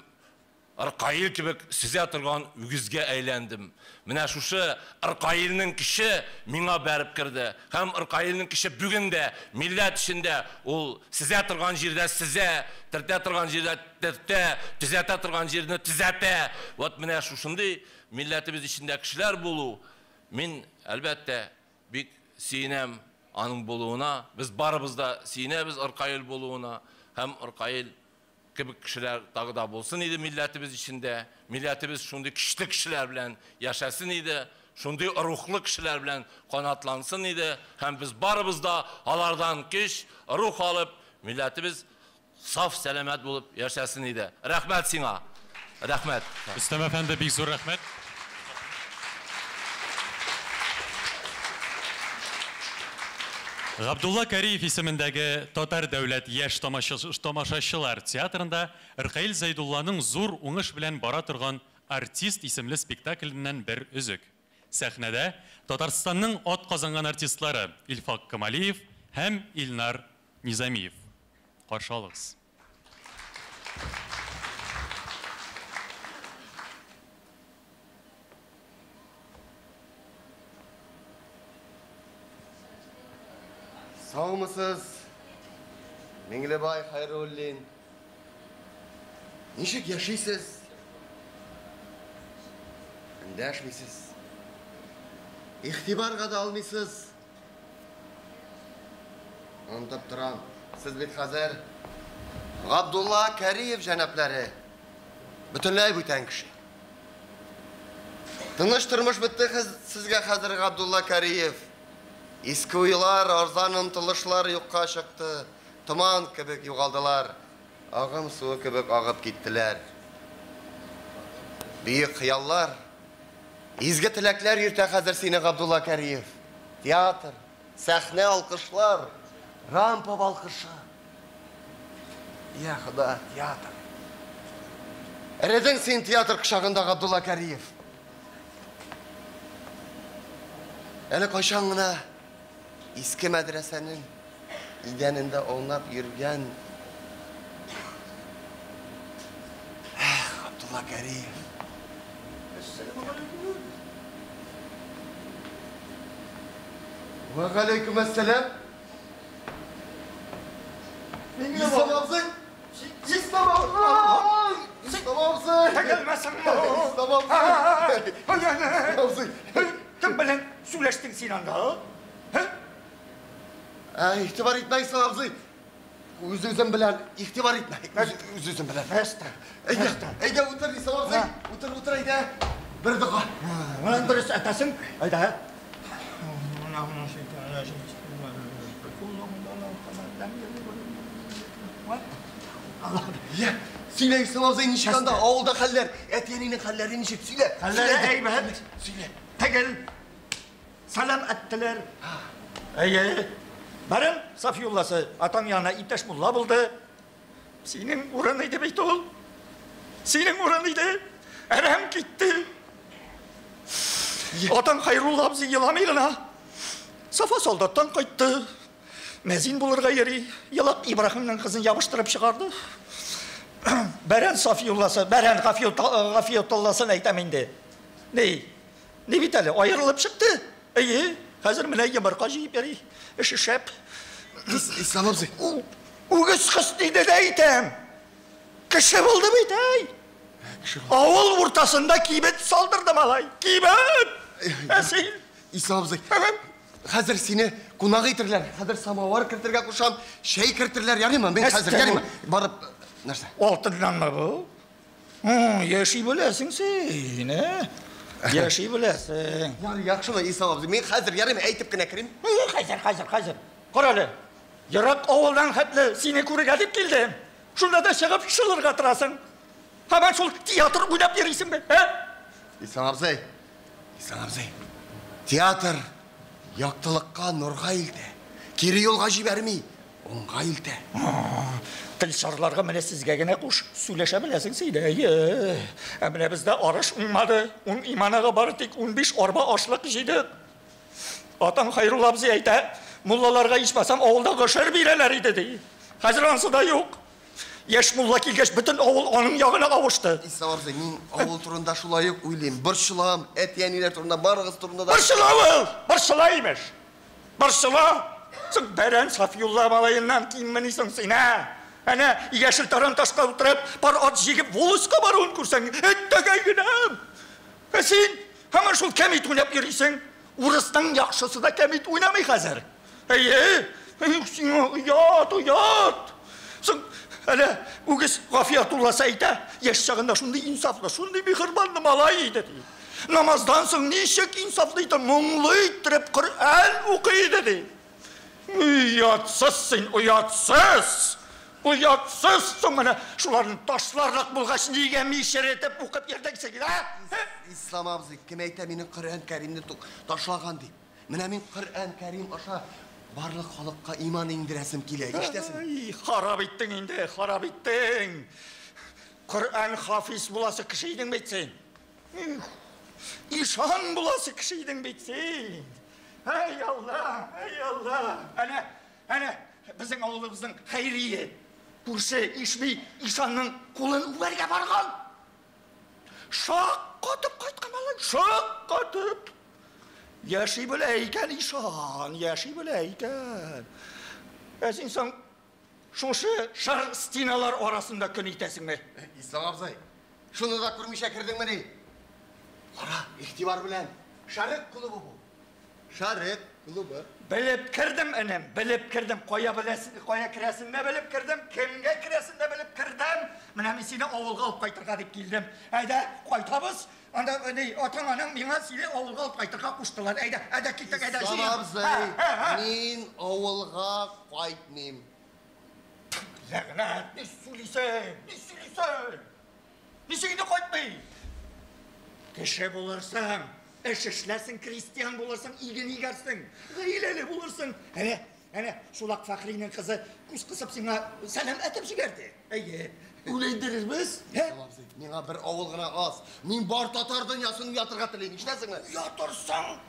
Аркаил кебек сизә торган үгезгә әйләндем. Менә шушы Аркаилнең кеше миңа бәреп кирде. Һәм Аркаилнең кеше бүген дә милләт ичендә ул сизә торган җирдә сизә, тертә торган җирдә тертә, төзәтә торган җирне төзәтә. Вот менә шушындый милләтебез ичендә кешеләр булу, мин әлбәттә бик сөенәм аның булуына. Без барыбыз да сөенәбез Аркаил булуына. Һәм Аркаил кебек кешеләр тагы да булсын иде милләтебез içinde. Милләтебез шундый көчле кешеләр белән яшасын иде. Шундый рухлы кешеләр белән канатлансын иде. Һәм без барыбыз да алардан көч, рух алып, милләтебез саф сәламәт булып яшасын иде. Рәхмәт сиңа. Рәхмәт. Рөстәм әфәнде, бик зур рәхмәт. Габдулла Кариев исемендәге Татар дәүләт яшь тамашачылар театрында Ркаил Зәйдулланың зур уңыш белән бара торган артист исемле спектакльнән бер үзек. Сәхнәдә Татарстанның ат казанган артистлары Илфак Камалиев һәм Илнар Низамиев. Каршы алыгыз. Саумысыз, Меңлебай Хайруллин. Ничек яшисез? Эндәшмисез. Ихтибарға да алмыйсыз. Онтып торам. Сез бит хәзер Габдулла Кариев җәнаплары. Бөтенләй бүтән кеше. Тыныч тормыш бетте сезгә хәзер Габдулла Кариев. Иске уйлар, арзан омтылышлар юкка чыкты. Томан кебек югалдылар. Агым суы кебек агып киттеләр. Бөек хыяллар, изге теләкләр йөртә хәзер сине Габдулла Кариев. Театр, сәхнә алкышлар, рампа алкышы. Я Хода, театр. Эредең син театр кышагында Габдулла Кариев. Әле кайчан гына иске мәдрәсәнең идәнендә аунап йөргән Габдулла Кариев. Ва галейкум ассалам. İslam abzı. İslam abzı. İslam abzı. Tegelmesin mi? İslam abzı. Kim bilen söyleştin Sinan'da? İhtibar etme İslam abzı. Üzüzüm bilen ihtibar etme. Üzüzüm bilen. Eyde otur İslam abzı. Otur eyde. Bir dakika. Ulan dürüst etesin. Eyde. Ya, söyle İslam abzı nişikanda ağılda haller, etiyeninin halleri nişik, söyle. Halleri heybet. Söyle. Tegel. Salam ettiler. Eye. Benim Safiyullah'sı atam yanına İpteş Mulla buldu. Senin uğranıydı beyt ol. Senin uğranıydı. Erem gitti. Atam Hayrullah bizi yılamayla. Safa soldattan kayıttı. Mezin bulurga yeri. Yılap İbrahim'in kızını yapıştırıp çıkardı. Beren Safiyullah'sı, Beren Gafiyullah'sın eytemindi. Ne? Ne biteli? Ayrılıp çıktı. İyi. Hazır mı ne yımırka jiyip yeri? İşi şep. İslam abzı. Uğuz kıstıydı deytem. Kışı buldu beytey. Avul ortasında kibet saldırdım alay. Kibet. Esil. İslam abzı. Hazır seni konağı itirler. Hazır samavar kırtırga kuşam. Şey kırtırlar yarayım. Ben hazır yarayım. Barıp. Nerede? Altından mı bu? Yaşı bilesin sen. Yaşı bilesin. Yani yakşıma İslam abzı. Ben hazır yarayım. Eytip kine kirim. Hazır. Koralı. Yarak oğuldan hatlı seni kuru gelip geldim. Şunda da çıkıp şılır katırasın. Hemen şol tiyatr oynap yerisin be. İslam abzı. Teatr. Yaktılıkka nurga ildi. Kiri yolga jibermi. Onga ildi. Tilşarlarga mene sizge gene kuş söyleşebilesin seyde. Emine bizde arış ummadı. Un imanaga barıtık 15 orba açlık jiydik. Atan Hayrullah bize eyte. Mullalarga içmesem oğulda kışır bireleri dedi. Hazır ansı da yok. Yaş mulla kilgeç bütün oğul onun yağına kavuştu. İslam abzı, men oğul turunda şulayık uylayım. Bir şılam, et yeniler turunda, barğız turunda da... Bir şıla. Bir şıla. Sen Beren Safiyullah malayından kimmenisin sen ha? Hani yeşil tarantaşka oturup, par at jigip voluska barın kursan, ettege ginem. Sen hemen şul kemit oynap yürüysen, Urus'tan yakşısı da kemit oynamay hazır. Yat. Sen Әлі үгіз ғафиятулла сайта, еш жағында шынды инсафлы, шынды мехірбанды малай еді. Намаздан соң нешек инсафлыйды, мұңлыйттырып Құр'ан оқиды де. Ұятсызсың, ұятсыз. Ұятсызсың, міне шуларын ташларлық болғаш неге мешер етіп оқып ердексің, Ислам абзы, кім әйті менің Құр'ан кәрімді ташлаған дейм. Міне мен Құр'ан кәрім аша барлық халыққа иман ендіресім келе, ештесің. Харап еттің енді, харап еттің. Құр'ан хафиз боласы кішейдің бетсен. Ишан боласы кішейдің бетсен. Ай Алла, ай Алла. Әне, біздің ауылымыздың хайрие. Көрсе, Ишби Ишанның қолын ұларға барған. Шақ қатып қайтқан балай, шақ қатып. Яши білейкен Ишан, яши білейкен. Әсін соң, шошы шар стеналар арасында күн итесің ме? Ислам абзай, шуны да көрмеше кірдің мені. Қара, ихтибар білән, шарық құлыбы бұл. Шарық құлыбы. Біліп кірдім, інім, біліп кірдім. Қоя кіресін ме біліп кірдім, кімге кіресін де біліп кірдім. Мына мен сені ауылға алып қайтырға деп келдім. Әйді, қайтабыз. Анда атаң анаң меңа сені ауылға алып қайтырға құштылар. Әйді, кеттік, әйді. Ислам абзай, мен ауылға қайтмем. Ләғнат, не сөйлейсің? Несеңді қайтмай? Кеше болырсың, іш ішлерсің, крестьян болырсың, иген игерсің, ғилелі болырсың. Әне, Шулақ Фахринің қызы күз қысып сеңа сәлем әтіп жіберді. Өлейдіріз біз? Меңа бір ауылғына аз. Мен бар татардың ясын ұятырға тілейін. Іштесің?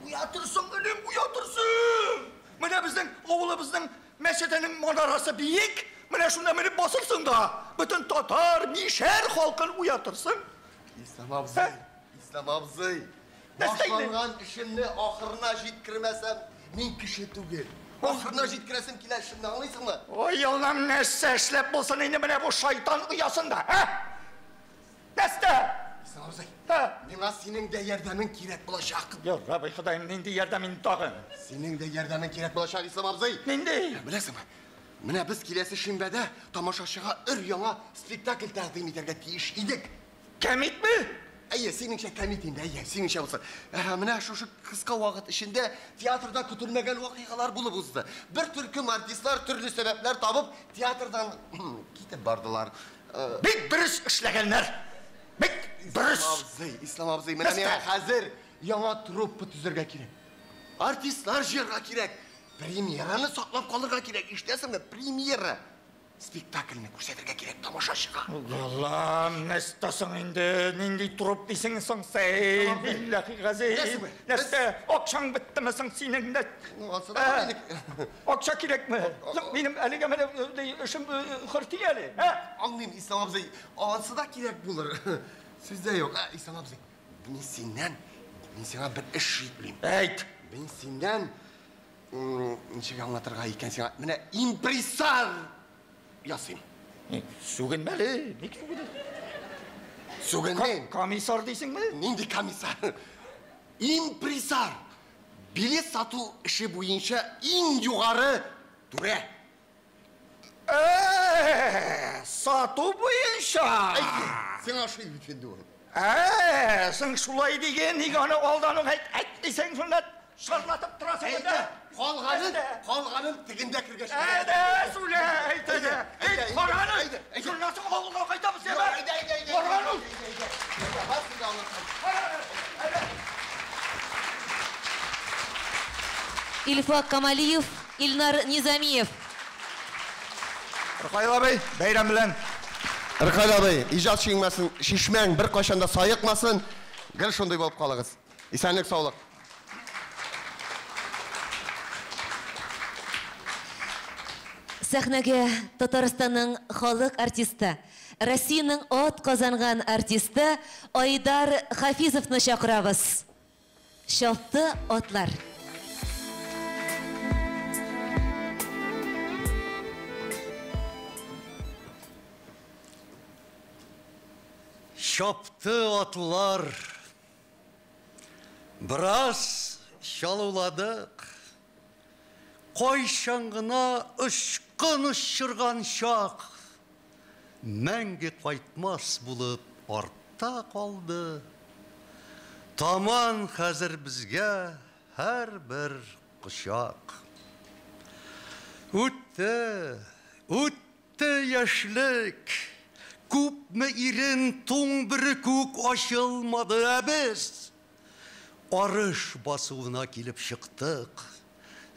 Ұятырсың, әлем ұятырсың. Міне біздің ауылымыздың мәшетінің манарасы биік. Міне шында мені басырсың да. Бүтін татар, мишер халқын ұятырсың. Ислам абзай, башланған ішімні ақырына жеткірмәсәм, мен кіші түгел. Ақырына жеткіресім келер ішімді аңлайсың ма? Ой, Аллам, нәсі әшлеп болсын, енді міне бұл шайтан ұясында, Нәсті? Ислам абзай, меңа сенің де ярдамын керек болашақ. Рабай Құдайым, ненде ярдамын тағын? Сенің де ярдамын керек болашақ, Ислам абзай. Ненде? Білесің ма? Міне біз келесі шимбәді тамашашыға үр яңа спектакль тәқдим етерге тиіш едік. Кәмит ме? Әйе, сеніңше кәмит енді, сеніңше болса. Міне шошы қысқа уақыт ішінде театрда күтілмеген уақиғалар болып ұзды. Bir түркім артистлар түрлі себеплер табып, театрдан кетіп бардылар. Бек дұрыс ішлегенлер. Бек дұрыс. Ислам абзай, міне мен қазір яңа труппы түзірге керек. Артистлар жерға керек. Премьераны сақлап қалырға керек. Іштесің бе, премьера. Спектакльні көрсетірге керек тамашашыға. Аллам, нәстасың енді, нендей тұрып дейсің соң сәй, биллахи ғазей. Нәсті, оқшаң бітті мәсің сенің де. Оқша керек ме? Менің әліге мәне үшім құрти әлі. Аңлайым, Ислам абзай, ағансы да керек болыр. Сөзде yok. Ислам абзай, мен сенен бір іш жүйт білейм. Әйт. Мен сенен, нешеге аңлатырға екен сен, міне импрессар ясым. Сөген мәлі, не сөген? Сөген мен. Комиссар дейсің ме? Ненде комиссар? Импрессар. Билет сату іші бойынша ең жоғары түре. Сату бойынша? Сен ашы өткенді ол. Сен шулай деген, неге аны алданың әйт дейсің сонда шарлатып тұрасың өте? Қалғанын тігінде кіргеш. Сөйле, әйт. Қарғаның, жұрнасың ауылға қайтамыз ебі. Қарғаның. Ильфак Камалиев, Ильнар Низамиев. Рқайл абай, бәйрам білән. Рқайл абай, ижат шеңмәсін, шишмәң бір қашанда сайықмасын, гіл шондай болып қалығыз. Исәнлік саулық. Сәхнәгә Татарстанның халық артисты, Россияның от казанган артисты Айдар Хафизовны чакырабыз. Шалты отлар. Шапты атлар, біраз шалуладық, қой шаңғына ұшқын ұшырған шақ, мәңгі қайтмас болып артта қалды. Таман қазір бізге әр бір құшақ. Үтті яшілік, көпмі ирен тоң бірі көк ашылмады әбіз. Арыш басуына келіп шықтық,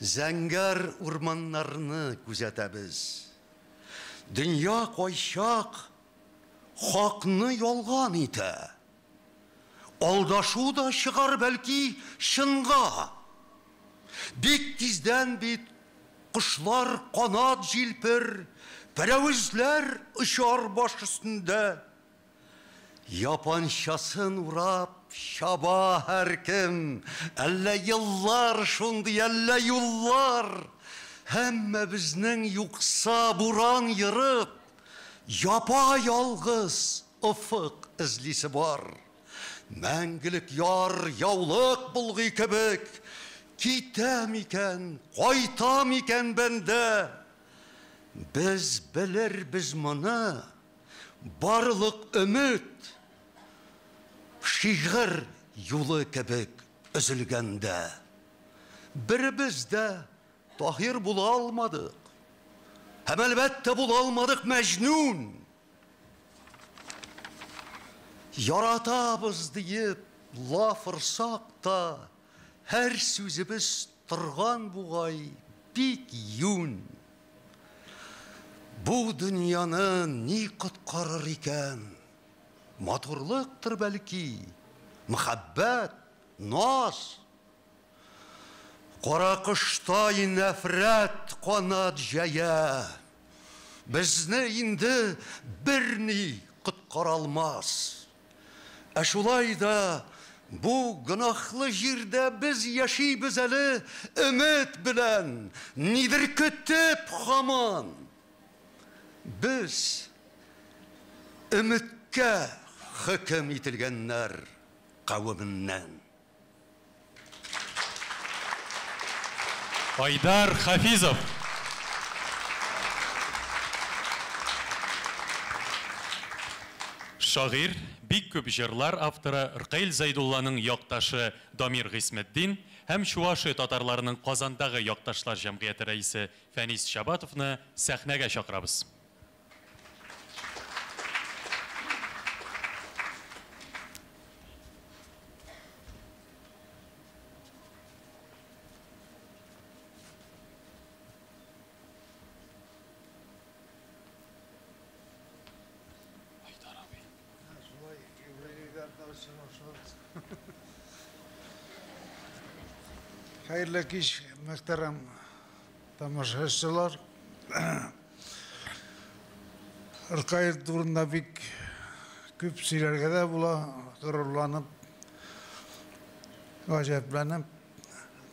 зәңгәр урманларны күзәтәбіз. Дүния қойшақ, хақны ялған ете. Алдашу да шығар бәлки шынға. Бек тизден бет құшлар қанат желпір, пәрәуізлер ұшар баш үстінде. Япаншасын урап, шаба әркім, әлі йыллар шунды, әлі юллар. Әмі бізнің юқса буран йырып, япа ялғыз ұфық ізлісі бар. Мәңгілік яр, яулық бұлғи кебек, кетем екен, қайтам екен бәнді. Біз білір біз мұны, барлық үміт, шиғыр юлы кебек үзілгенде. Бір бізді тахир бұла алмадық, әм әлбәтті бұла алмадық мәжнун. Яратабыз дейіп лаф ұрсақ та, әр сөзібіз тұрған бұғай бек юн. Бұл дүнияны не құтқарыр екен? Матурлықтыр бәлки, мұхаббәт, наз. Қарақыштай нәфрәт қанат жая. Бізні енді бірні құтқара алмас. Әшулайда бұл гынақлы жерде біз яшейбіз әлі үміт білән, нидір күтіп хаман. Біз үмітке хükім етілгеннер қауымынан. Айдар Хафизов. Шағир, бик көп жырлар авторы Рқаил Зайдулланың яқташы Дамир Ғисметдин һәм Чуашы татарларының Қазандағы яқташлар жәмғияты рәйісі Фәнис Шабатовны сәхнәгә шақырабыз. Hayırlı kış, muhterem tamaşaçılar. Rqail turunda bik köp şeylerge de bula gururlanıp, gajeplenip.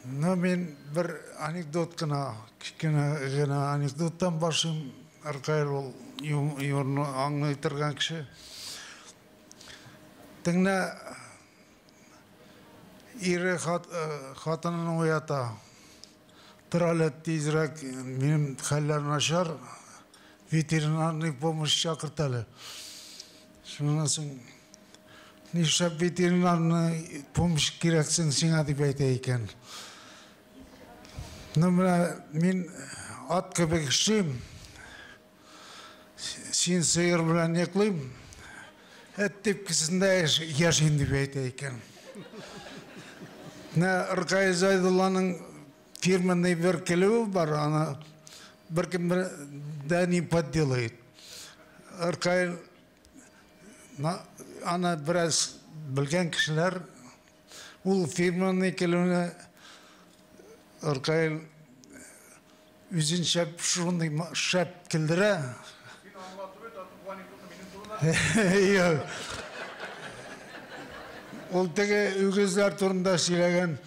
Men bir anekdot gına anekdottan başım Rqail ol yorunu anlaytırgan kişi. Tengne İri xatının oyata, tralet tezrak, benim hallerim aşar, veterinarlık pomoş çakırtalı. Şundan sonra, nişap veterinarlık pomoş gereksin sana dibeyteyken. Numara, ben at köpek işim, sen sıyır bilen yaklıyım, et tepkisinde yaşayın dibeyteyken. Rqail Zaydullah'nın firmanda bir kelime var, ana bir kim dani подделает. Rqail ana biraz bilgen kişiler bu firmanın kelimeni Rqail üzün şap kildire. Yok. Ol tege ügüzler turunda söylegen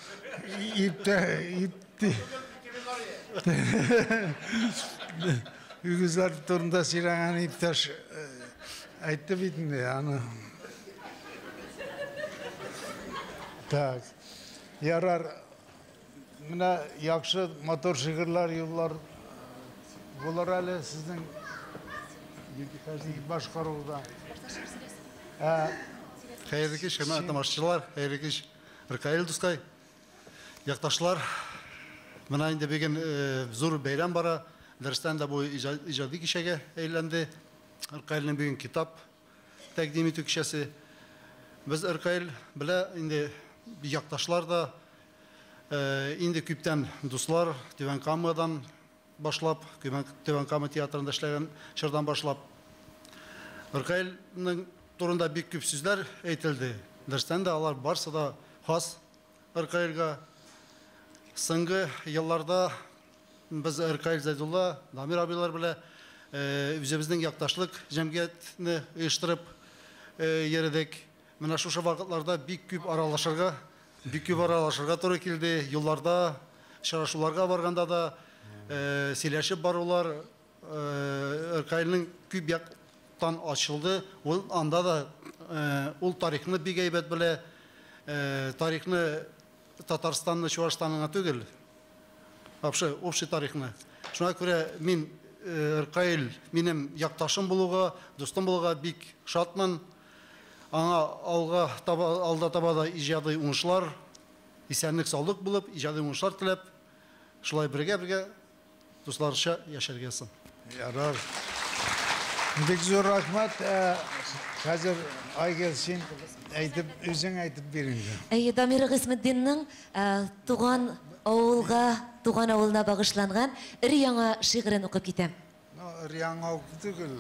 ipti. Ügüzler turunda söylegen iptaş aytты bitinde yani. Tak. Yarar mına yakşı motor şigirler yıllar bular hali sizin башкарууда. Хайырлы кеш, хөрмәтле тамашачылар, хайырлы кеш, Рыкаил дускай, якташлар. Менә инде бүген зур бәйрәм бара. Дәрестән дә бу иҗади кичәгә әйләнде. Рыкаилның бүген китап тәкъдим итү кичәсе. Без Рыкаил белә инде якташлар да инде күптән дуслар Түбән Камадан башлап, Түбән Кама театрында эшләгән чордан башлап. Рыкаилның турында бик күп сүзләр әйтелде. Дәрестән дә алар барсы да хас Рыкаилга. Соңгы елларда biz Рыкаил Зайдулла, Дамир абыйлар белән үзебезнең якташлык җәмгыятьне оештырып йөрдек. Менә шушы вакытларда бик күп аралашырга туры килде. Юлларда, очрашуларга барганда да сөйләшеп барулар Рыкаилның күп яктан ачылды. Ул анда да ул тарихны бик әйбәт белә. Тарихны Татарстанны, Чувашстанны түгел. Общий тарихны. Шуңа күрә мин Рыкаил минем якташым булуга, дустым булуга бик шатмын. Аңа алда таба да иҗади уңышлар, исәнлек саулык булып, иҗади уңышлар теләп, шулай бергә дусларча яшәргә соң. Ярар. Бик зур рәхмәт. Хәзер Айгөл син үзең әйтеп биринде. Дамир Гыйсметдиннең туган авылына багышланган өр-яңа шигырен укып китәм. Өр-яңа укып түгел,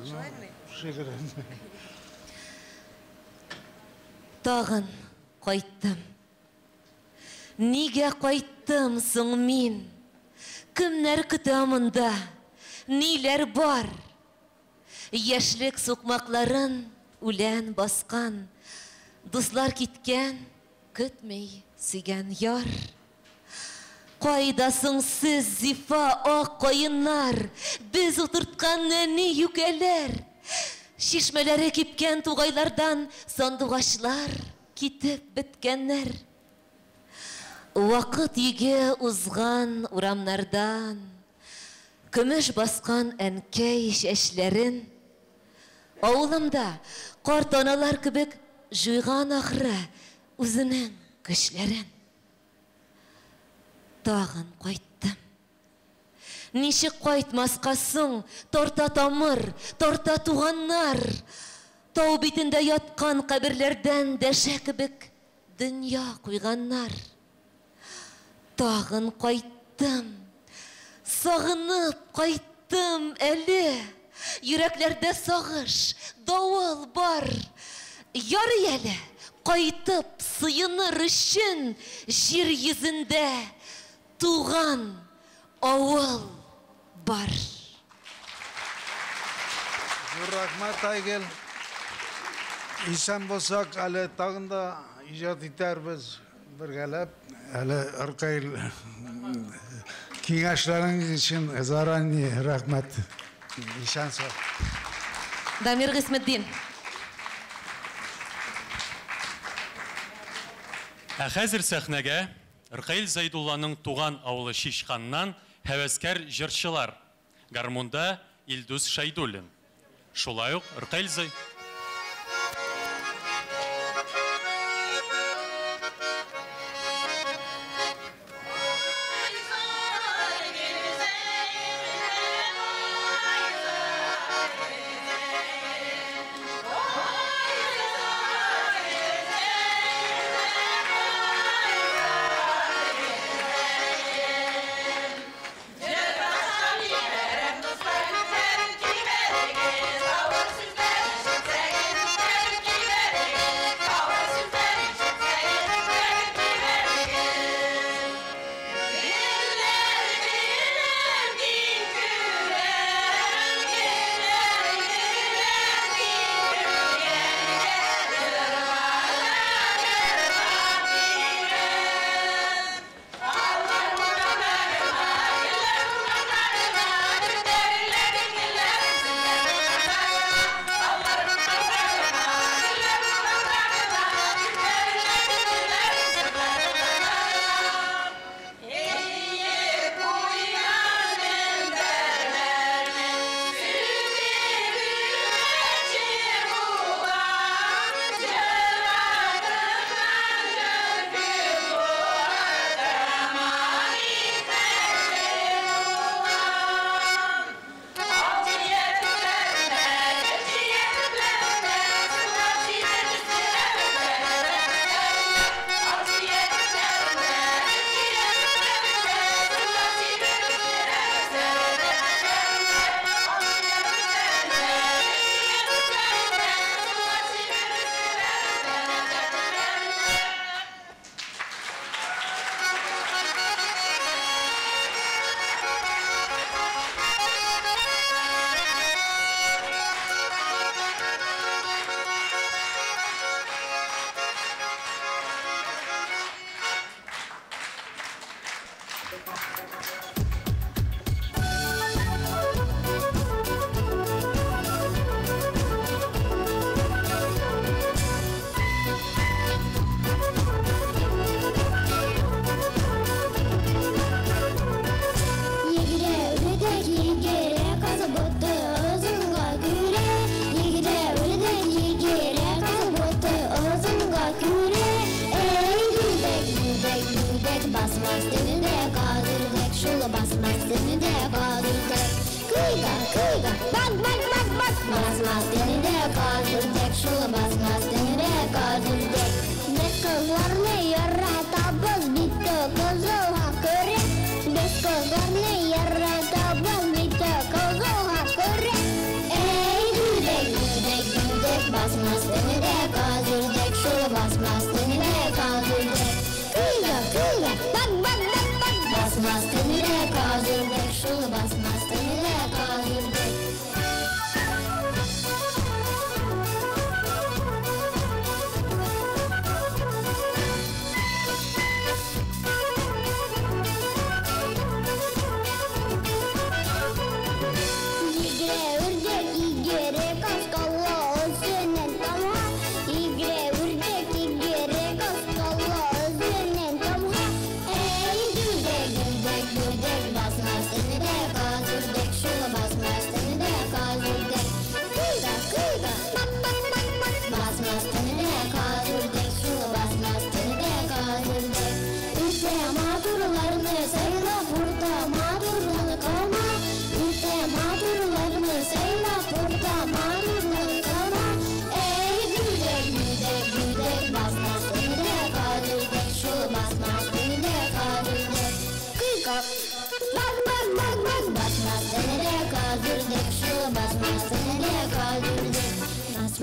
шигырен. Тагын кайттым. Нигә кайттым соң мин? Кемнәр көтә монда? Ниләр бар? Яшьлек сукмакларын үлән баскан. Дуслар киткән, көтмәй сөйгән яр. Кайдасың сез, зифа ак каеннар, без утырткан нәни юкәләр. Шишмәләре кипкән тугайлардан сандугачлар китеп беткәннәр. Вакыт йөге узган урамнардан, көмеш баскан әнкәй чәчләрен. Авылымда карт аналар кебек жуйган ахры үзенең көчләрен. Тагын кайттым. Ничек кайтмаска соң, тарта тамыр, тарта туганнар. Тау битендә яткан каберләрдән дәшә кебек дөнья куйганнар. Тагын кайттым. Сагынып кайттым әле. Йөрәкләрдә сагыш, давыл бар. Ярый әле кайтып сыеныр өчен җир йөзендә туган авыл бар. Зур рәхмәт Айгөл. Исән булсак, әле тагын да иҗат итәрбез бергәләп. Әле Рыкаил киңәшләреңез өчен зарани рәхмәт. Исән сау. Дамир Гыйсметдин. Хәзер сәхнәгә Рыкаил Зайдулланың туган авылы Шишханнан һәвәскәр җырчылар. Гармунда Илдус Шайдуллин. Шулай ук Рыкаил Zay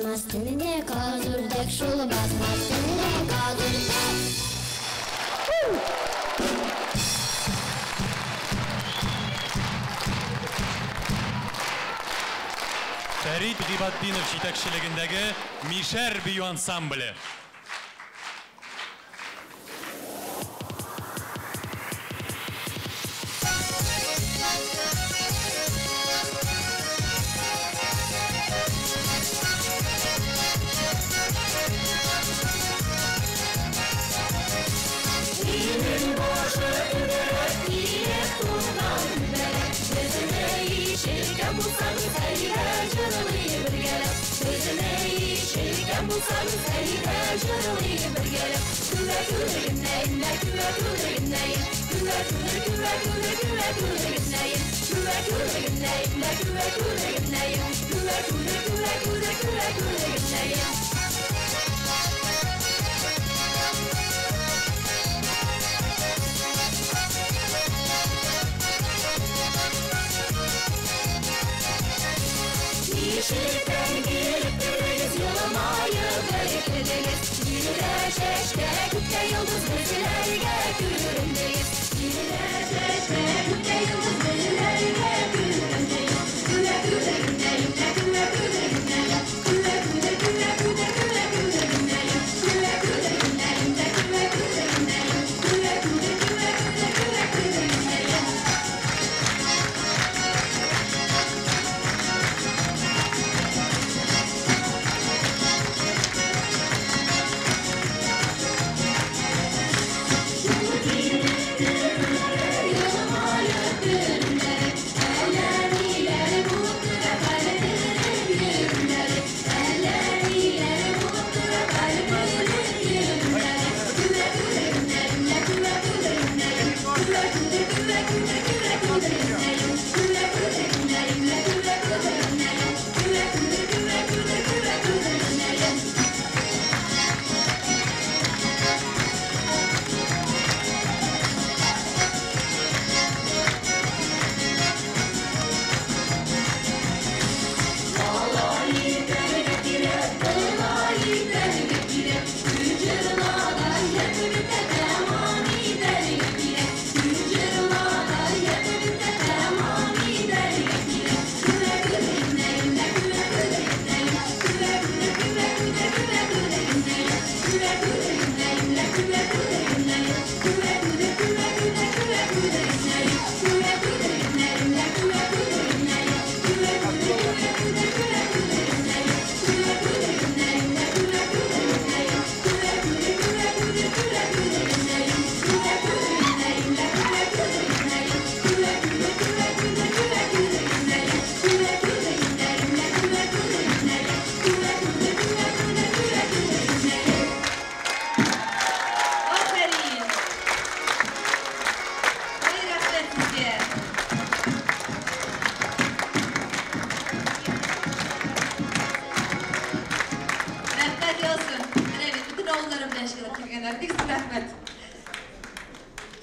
Basmaz tenine kazurdek şul basmaz tenine kazurdek. Фәрит Гибаддинов җитәкчелегендәге Мишәр бию ансамбле.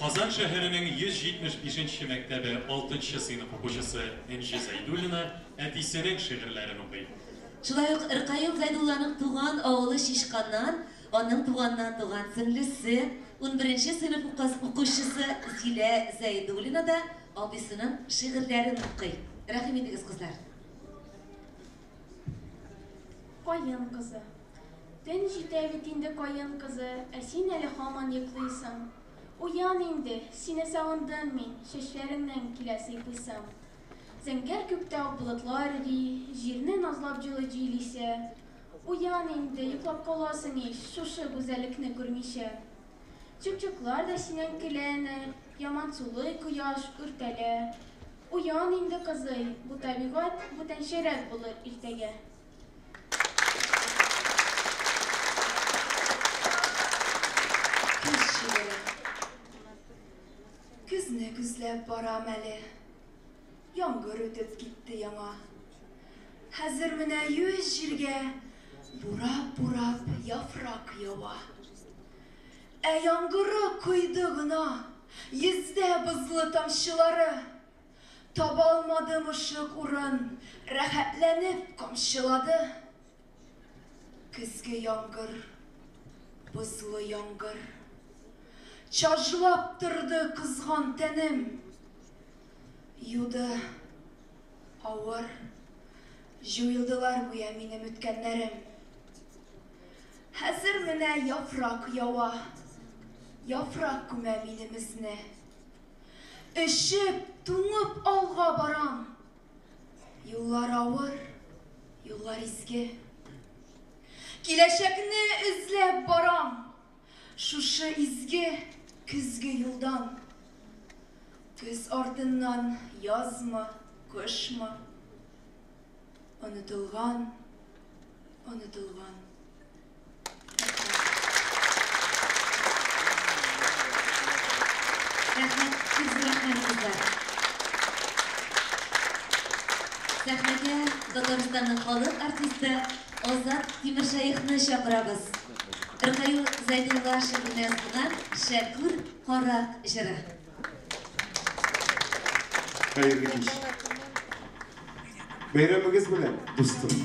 Казан шәһәренең 175-нче мәктәбе 6-нчы сыйныф укучысы Энҗи Зәйдуллина әтисенең шигырьләрен укый. Шулай ук Иркаил Зәйдулланың туган авылы Шишканнан, аның туганнан туган сеңлесе, 11-нче сыйныф укучысы Зилә Зәйдуллина да абысының шигырьләрен укый. Рәхим итегез, кызлар. Кайын кызы. Төн җитә бит инде кайын кызы, ә син әле һаман йоклыйсың. Уян инде, сине сагындым мин, чәчләреңнән килә сыйпыйсың. Зәңгәр күктә болытлар ри, җирне назлап җылы җил исә. Уян инде, йоклап каласың ич, шушы гүзәллекне күрмичә. Чукчуклар да синең көләне, яман сулы кояш үртәлә. Уян инде кызый, бу табигать бүтәнчәрәк булыр иртәгә. Күзне күзләп барам әле. Яңгыр үтеп китте яңа. Хәзер менә юеш җиргә бурап-бурап яфрак ява. Ә яңгыры койды гына, йөздә бызлы тамчылары. Таба алмадым ышык урын, рәхәтләнеп камчылады. Күзгі яңгыр, бұзлы яңгыр. Чажлап тұрды қызған тәнім. Юды, ауыр, жойылдылар бұя менім өткенлерім. Хәзір менә яфрак ява, яфрак күмә минем ізіне. Үшіп, туңып алға барам. Юллар ауыр, юллар изге. Киләчәкне үзләп барам. Шушы изге, күзге юлдан. Күз артыннан язмы, кышмы. Онытылған, онытылған. Рәхмәт, күзләрмен кызлар. Сәхнәгә Татарстанның халык артисты Азат Тимершаевны чакырабыз. Иркаил Зайдулла шигыренә язылган Шәкүр Карак җыры. Хәерле кич. Бәйрәмегез белән, дустым.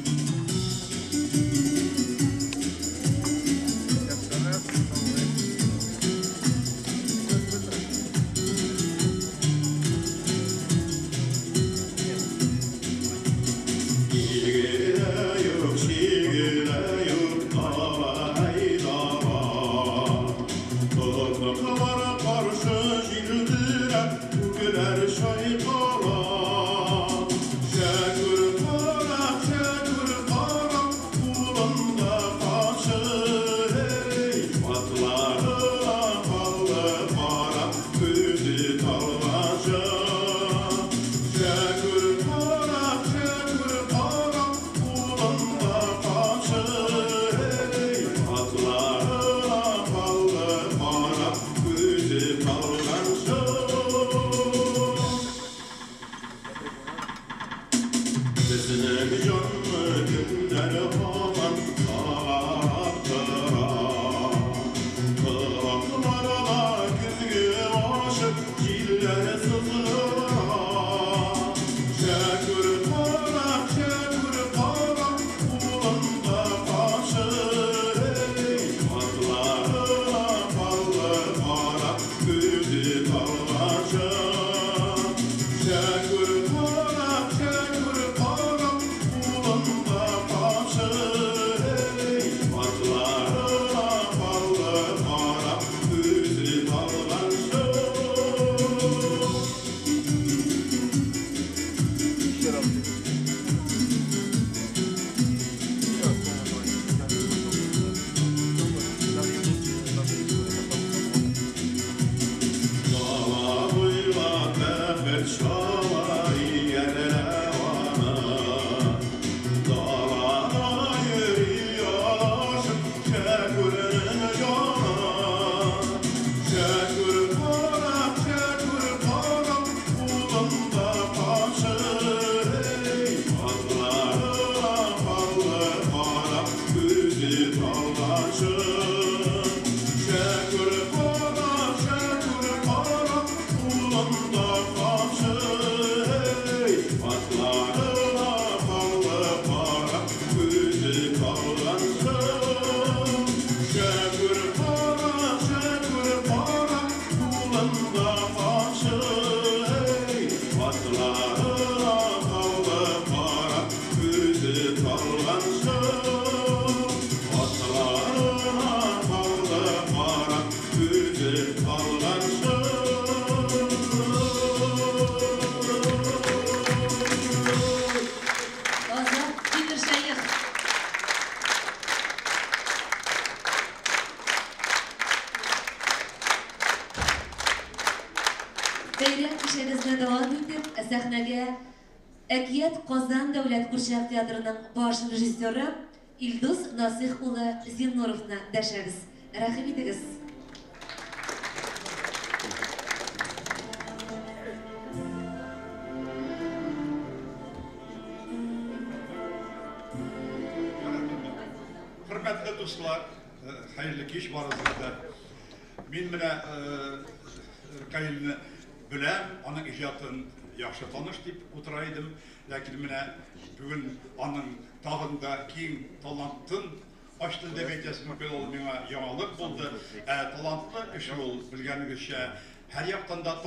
Бәйрәм кичәгезне дәвам итеп, сәхнәгә Әкият Казан дәүләт күршәк театрының баш режиссеры Илдус Насих улы Зиннуровны дәшәбез. Рәхим итегез. Хөрмәтле дуслар, хәерле кич барыгызга. Мин менә Иркаилне беләм, аның иҗатын яхшы таныш дип утыра идем, ләкин менә бүген аның тагын да киң талантын Açtı demeyeceğiz mümkün oldu bana yanılık buldu. Talantlı kişi ol bilgenlikçe her yaktan da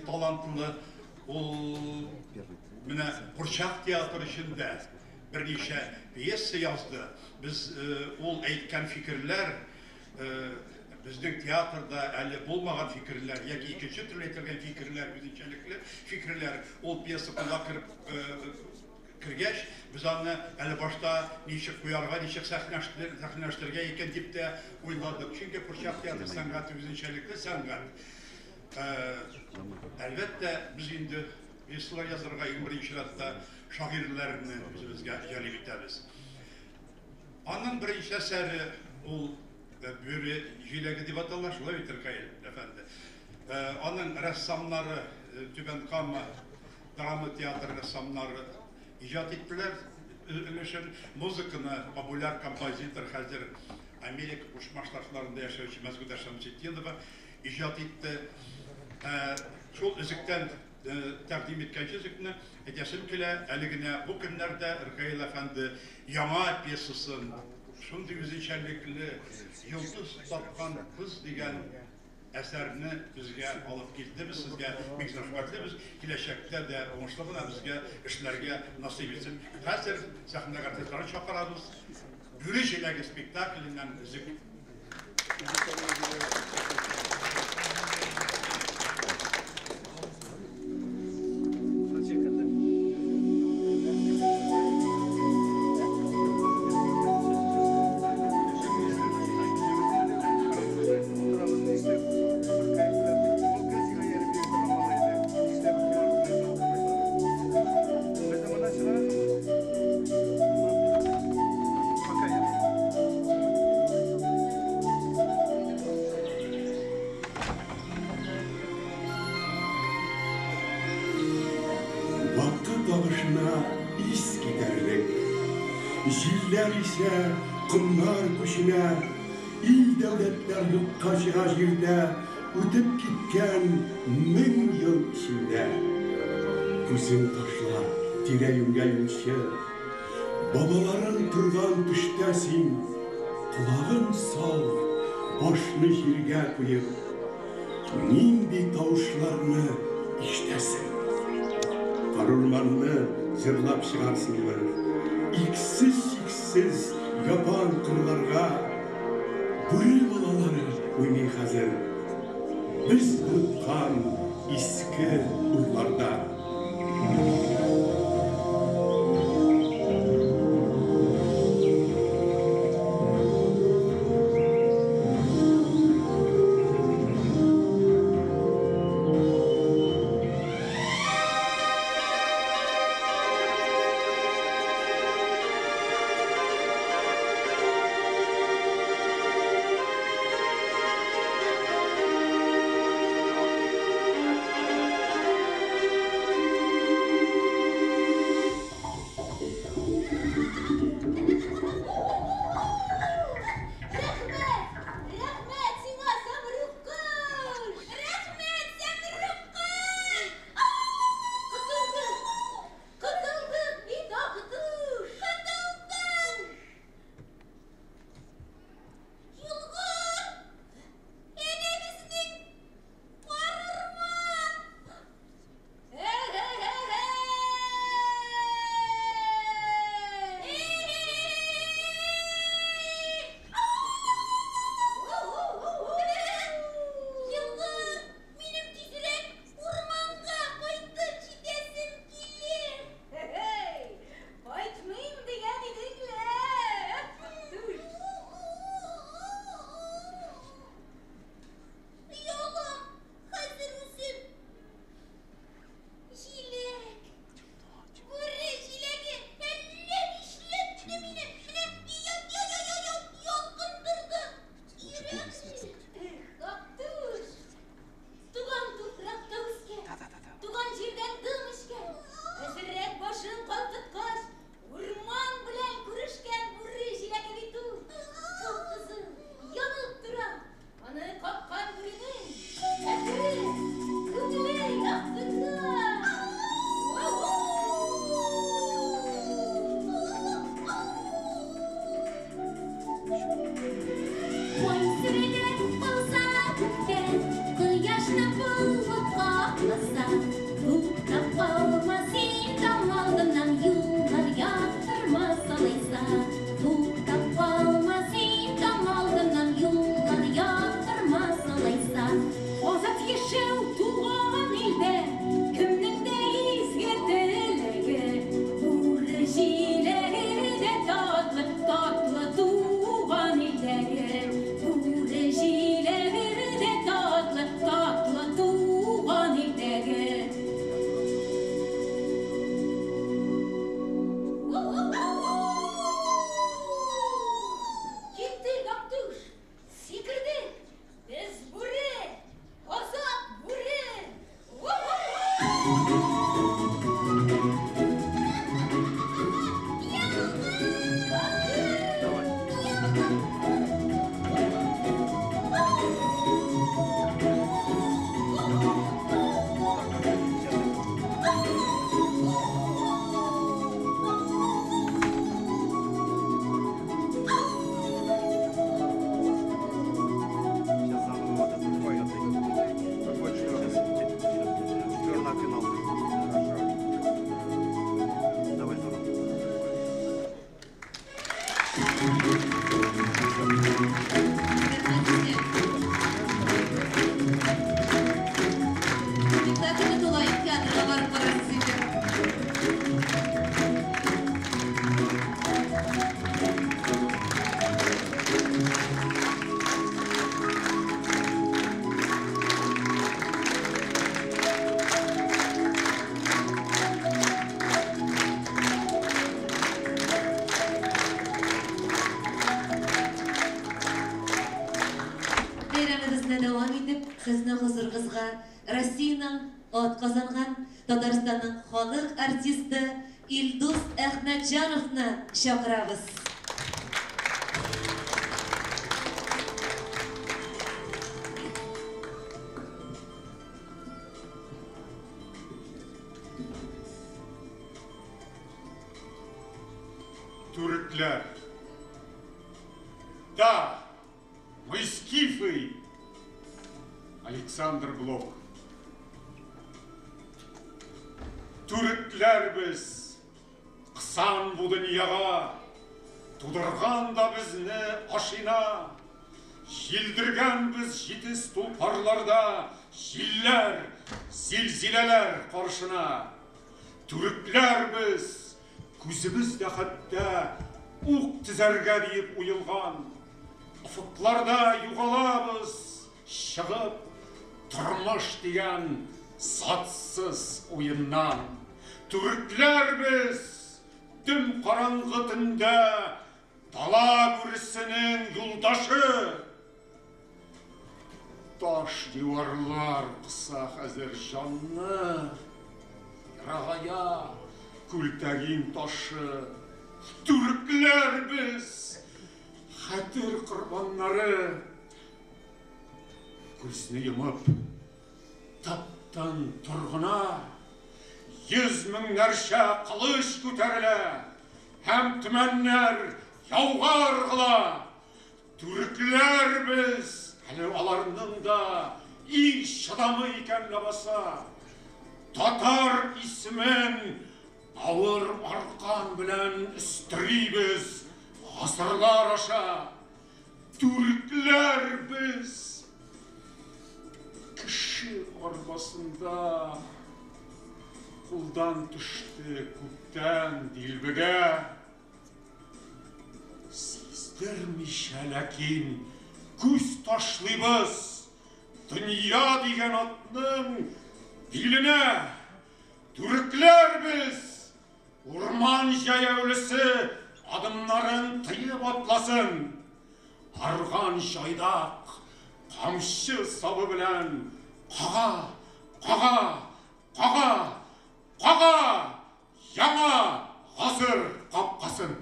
talantlı ol mine Kurçak tiyatro içinde bir neçe piyese yazdı. Biz ol eğitken fikirler bizning teatrda әлі bulmagan fikirler, yoki ikinci türlü etilgen fikirler, güzellikli fikirler, ol piyasa kula kirgeç, biz onu әлі başta nişik kuyarga, nişik sahneleştirge eken deyip de oyladık. Çünkü Kurçak tiyatro sanatı güzellikli sanat. Elbette biz indi Esler yazarga 21. yılda şairlerini bizimizge icari bitemiz. Onun birinci eseri ol böyle jilegi diye atarlar, şöyle bitir kayıt efendi. Onun ressamları, Tüben Kama drama tiyatro ressamları icat ettiler. Ülüşün müzikini popüler kompozitör hazır Amerika Koşma Ştatlarında yaşayıcı Mezgud Şamsettinova icat etti. Çok üzükten takdim etken çizikini edesim kile eligine bu günlerde Erkayıl Efendi Yama piyasasının şundi güzellikli yıldız tapkan kız diyen eserini bizge alıp geldi. Biz sizge mikrofonda biz kileşekte de onuşlarına bizge işlerge nasip etsin. Hazır sahne artistleri çağırırız. Yürüyüşle spektaklinden müzik. ise kumlar kuşuna il devletler yokka şehirde ötüp gitken 1000 yıl içinde gözün taşlar yüreğimge yumuşa babaların turgan düştesin kulağın sal başını jirge koyup nindi tavuşlarını iştesin karurmanını zırlap çıkarsınlar İksiz yapan kırlarga buyur balaları oynay hazır biz unutkan eski urlarda безнең хозурыгызга Россиянең атказанган Татарстанның халык артисты Илдус Әхмәтҗановны чакырабыз. Türkler. Да, мы скифы. Александр Блок. Türkler biz. Қысан bu дүнияға. Тудырған да бізні ашина. Желдірген біз жетіс тұлпарларда. Жиллер, зілзилелер қаршына. Türkler biz. Күзіміз де хатта уқ тізерге дейіп ұйылған. Ұфықларда юғалабыз, шығып, тұрмыш деген сатсыз ойыннан. Түріклер біз, түн қараңғы түнде, дала көрісінің юлдашы. Таш диварлар қыса әзір жанны, Рағая, күлтәгин ташы. Түріклер біз, хәтір құрбаннары. Көзіні еміп, таптан тұрғына, 100 мыңнарша қылыш көтәрілі, һәм түмәннәр яуға ырғыла. Түріклер біз, әлі аларының да ең шыдамы екен баса. Татар исімен ауыр арқан білән үстірейбіз ғасырлар аша. Түріклер біз, кіші арбасында қолдан түшті көптен делбеге. Сездірмеше ләкин көз ташлайбыз дүния деген атның биліне. Түріклер біз, Урман жаяулысы адымнарын тыйып атласын. Арған жайдақ, қамшы сабы білән қаға, қаға, қаға, қаға, яңа ғасыр қапқасын.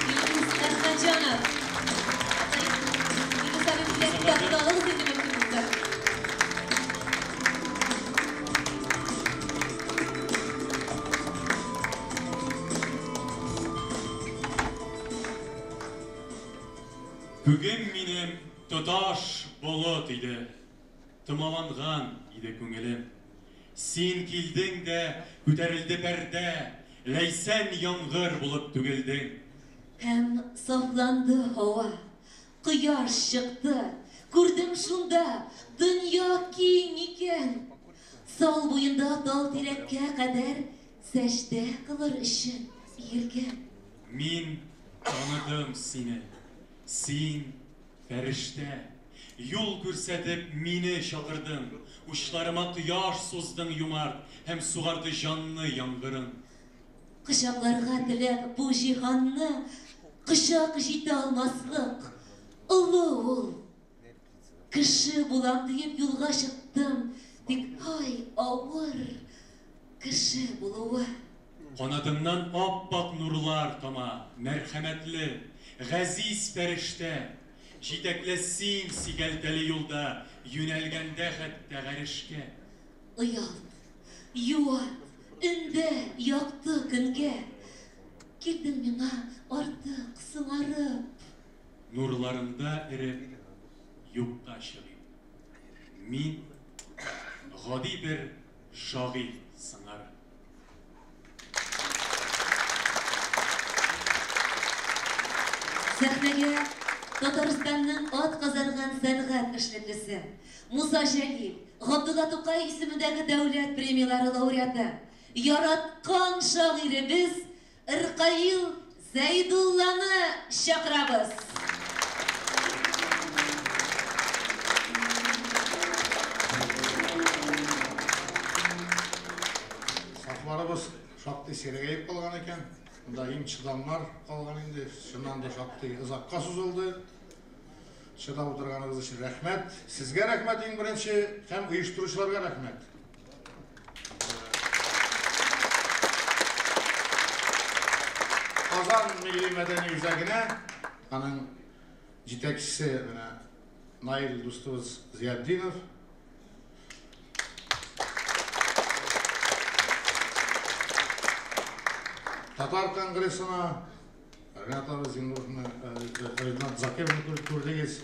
Илдус Әхмәтҗанов. Бүгін минем тұташ болот иде, тымаланған иде көңілім. Сен келдің де, көтәрілді пәрдә, ләйсән яңғыр болып түгелдің. Һәм сафланды һава, кояш чыкты, күрдем шунда, дөнья киң икән. Сал буенда тал тирәккә кадәр сәҗдә кылыр өчен иелгән. Мин таныдым сине. Син, фәрештә, юл күрсәтеп мине чакырдың, учларыма кояш суздың юмарт, һәм сугарды жанны яңгырың. Кычакларга теләп бу җиһанны, кычак җитә алмаслык, олы ул. Кеше булам диеп юлга чыктым, тик ай авыр кеше булуы. Канатымнан аппак нурлар тама, мәрхәмәтле, ғәзиз фәрештә, җитәкләсин сигәлтәле юлда, юнәлгәндә хәтта гәрешкә. Оялт, юат, өндә якты көнгә, килдең миңа артык сыңарып. Нурларында эреп, юкка чыгыйм. Мин гади бер шагыйрь сыңарып. Сәхнәгә Татарстанның ат казарган сәнгать эшлеклесе Муса Җәлил, Габдулла Тукай исемендәге дәүләт премиялары лауреаты, яраткан шагыйребез Иркаил Зәйдулланы чакырабыз. Сафларыбыз шактый сирәгәйеп калган икән. Мында иң чыдамнар калган инде, шуннан да шактый озакка сузылды. шыдап отырғаныңыз үшін рахмет. Сізге рахмет ең бірінші, һәм ұйыштырушыларға рахмет. Қазан милли мәдени үзәгіне аның жетекшісі Наил достыбыз Зияддинов, Татар конгрессына Ренатова Зинуровна, Ренат Закевны көрдегіз,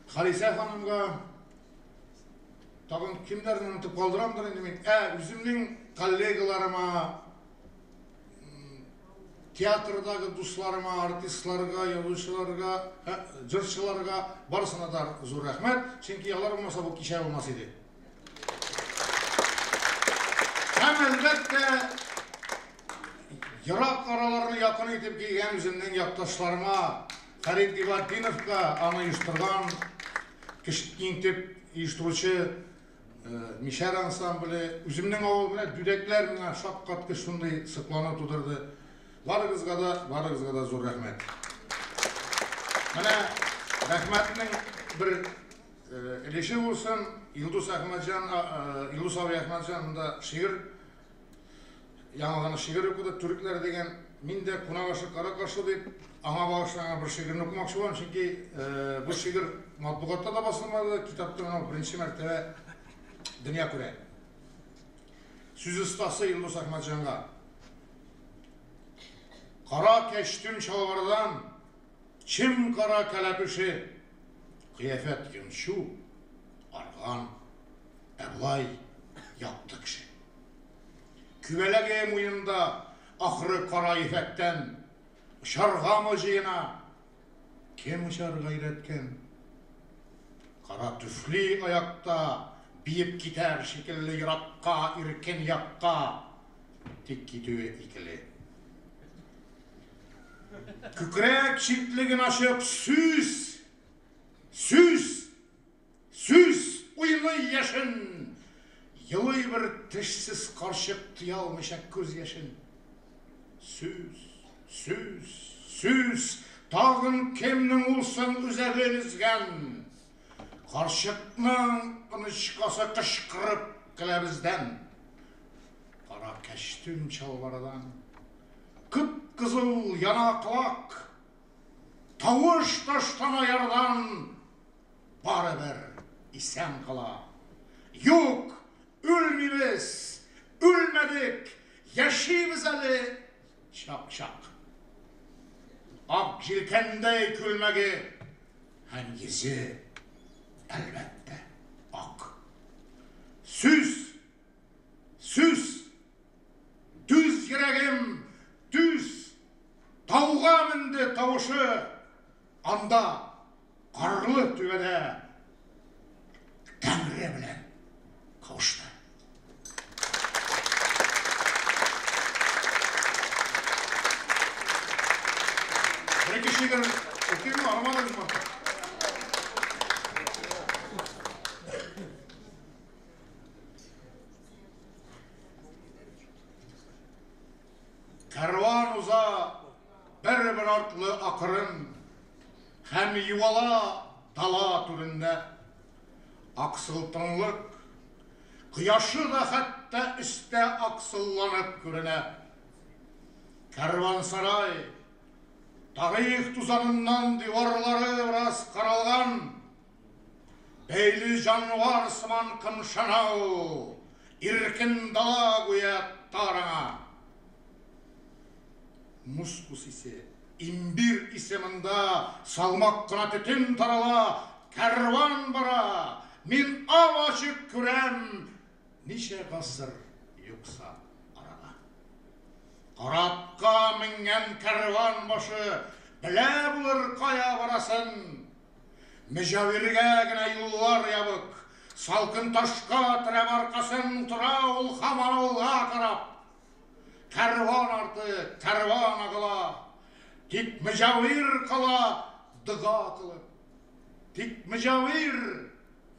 Халиса ханымға тағын кімдерін ұнтып қалдырамдар енді мен, үзімнің коллегаларыма, театрдағы дусларыма, артистларға, yazушыларға, жыршыларға барысына да зор рахмет, чөнки алар болмаса бұл кеше болмас еді. Һәм әлбәттә Йырақ араларını якын итеп килгән үземнең якташларыма, Фәрит Гибаддиновка, аны оештырган, киңтеп оештыручы Мишәр ансамбле, үземнең авыл белән дүдәкләр миңа шаккатка шундый сыклана тудырды. Барыгызга да зур рәхмәт. Менә рәхмәтнең бер өлеше булсын, Илдус Аби Әхмәтҗан да шигырь Яңа шигырь укыды, түркләр дигән, мин дә кунагышы кара каршы дип, аңа багышланган бер шигырьне укымакчы булам, чөнки бу шигырь матбугатта да басылмады, китапта беренче мәртәбә дөнья күрә. Сүз остасы Илдус Әхмәтҗанга. Кара кәштүн чалбардан, чим кара кәләпүше, кыяфәт йончу, арган, әблай, якты кеше. Kübelege muyunda ahırı kara ifekten, ışarga mı jıyına, kim ışar gayretken? Kara tüfli ayakta, biyip gider şekilli yırakka, irken yakka, tek gidiyor ikili. Kükrek çitligin aşıp süz, uyunu yaşın, Yılı bir tişsiz karşıp tıyalmışa göz yaşın. Süz, tağın kemnin olsun üzerinizgen. Karşıkның ınışkası kışkırıp kılabizden. Kara keştün çalbaradan, kıpkızıl yanaqlak, tavuş taştan ayardan, bari bir isen kala. Yok, Ölmemiz, ölmedik, yaşayımız Ali şak. Ak jilkendey külmegi, hem yüzü elbette ak. Süz, düz yüreğim, düz, tavga mindi tavuşu, anda karlı tüvede, Tengri bilen kavuştu. Bir kişidir, okuyayım mı? Aramadınız mı? Kervan uza, bir artlı akırın, hem yuvala dala türünde, aksıltınlık, kıyaşı da hatta üstte aksıllanıp görüne. Kervansaray, tarih tuzanından divarları biraz karalgan, beyli canvar sıman kımşanau, irkin dala güya tarana. Muskus ise, imbir isiminde salmak kına tütün tarala, kervan bara, min av açık kürem, nice gasır yoksa arada. Karatka mingen kervan başı, bile bulur kaya barasın. Mücavirge gine yollar yabık, salkın taşka trem arkasın, tura ol haman olga karap. Kervan artı, kervan ağıla, tik mücavir kala, dıga kılıp, tik mücavir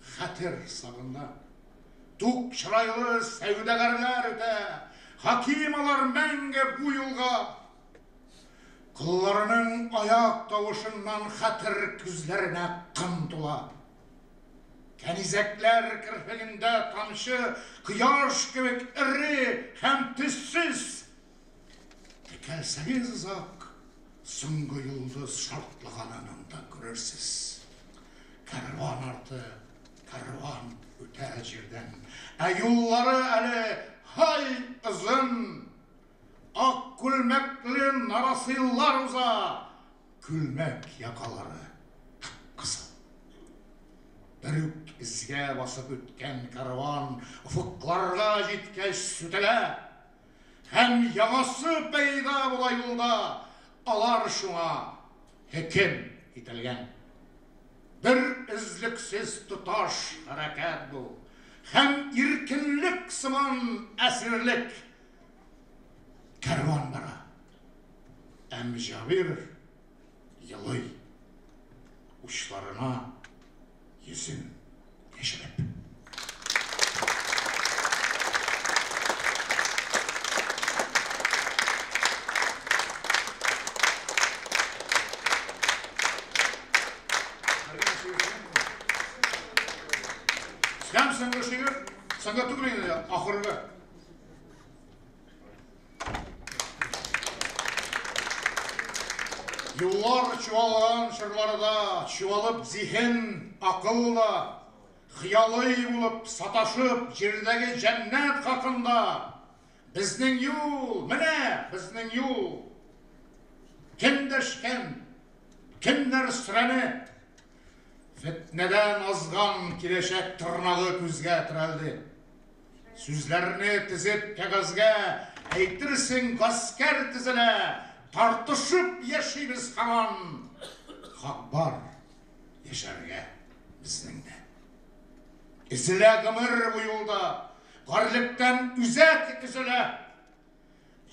xatir sağında. Tuk çıraylı sevdegarlar öte, hakimalar menge bu yolga. Кылларының аяқ тавышынан хәтер күзләренә кым тула. Кәнизәкләр кірпегендә тамчы кояш кебек ире һәм төссез. Текәлсәгез озак, соңгы йолдыз шартлаганын да күрерсез. Кәрван арты, кәрван үтә җирдән. Ә юллары әле һай ызын. Ак күлмәкле нарасыйлар уза, күлмәк якалары кыпкызыл. Бір үк изгә басып үткән карван уфыкларга җиткәч сүтелә. Һәм яңасы пәйда була юлда, алар шуңа хөкем ителгән. Бір излексез тоташ хәрәкәт бу, һәм иркенлек сыман әсирлек. Кәрван бара. Әм Җабир елый, учларына йөзен яшереп. Һәм соңгы шигырь, соңгы түгел инде, ахыргы. Юллар чуалган чырларда, чуалып зиһен, акыл да, хыялый булып саташып, җирдәге җәннәт хакында. Безнең юл, менә безнең юл. Кем дәшкән, кемнәр сөрәне? Фетнәдән азган киләчәк тырнагы күзгә терәлде. Сүзләрне тизеп кәгазьгә, әйтерсең гаскәр тизелә. Тартышып яшибез һаман. Хак бар яшәргә безнең дә. Изелә гомер бу юлда, гарлектән үзәк изелә.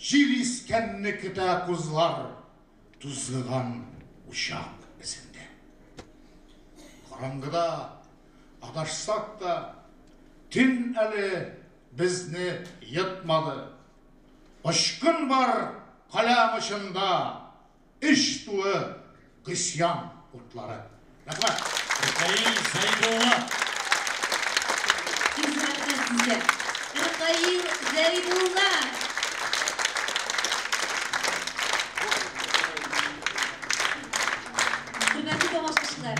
Җил искәнне көтә күзлар, тузгыган учак эзендә. Караңгыда адашсак та, төн әле безне йотмады. Очкын бар калам очында, иш тулы кысян утлары. Рәхмәт. Рәкаил Зәйдулла. Рәкаил Зәйдулла. Хөрмәтле тамашачылар,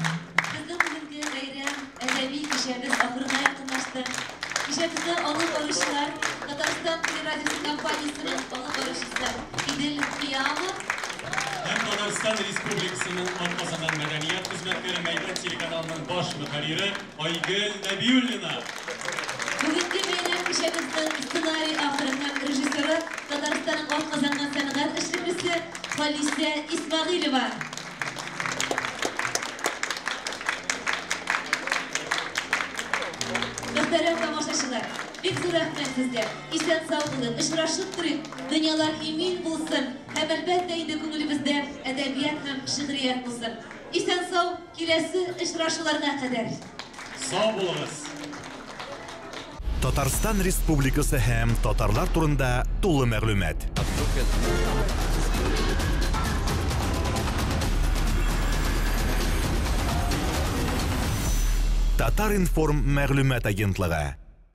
безнең бүгенге бәйрәм әдәби кичәбез ахырына якынлашты. Кичәбезне алып баручылар Татарстан телерадиосы компаниясының алып баручысы Идел Киямов һәм Татарстан Республикасының атказанган мәдәният хезмәткәре Мәйдан телеканалының баш мөхәррире Айгөл Нәбиуллина. Бүгенге бәйрәм кичәбезнең сценарий авторы һәм режиссеры Татарстанның атказанган сәнгать эшлеклесе Халисә Исмәгыйлова. Мөхтәрәм тамашачылар, бик зур рәхмәт сезгә. Исән сау булып, очрашып торыйк. Дөньялар имин булсын. Һәм әлбәттә инде күңелебездә әдәбият һәм шигърият булсын. Исән сау, киләсе очрашуларга кадәр. Сау булыгыз. Татарстан Республикасы һәм татарлар турында тулы мәгълүмат. Татар информ мәгълүмат агентлыгы.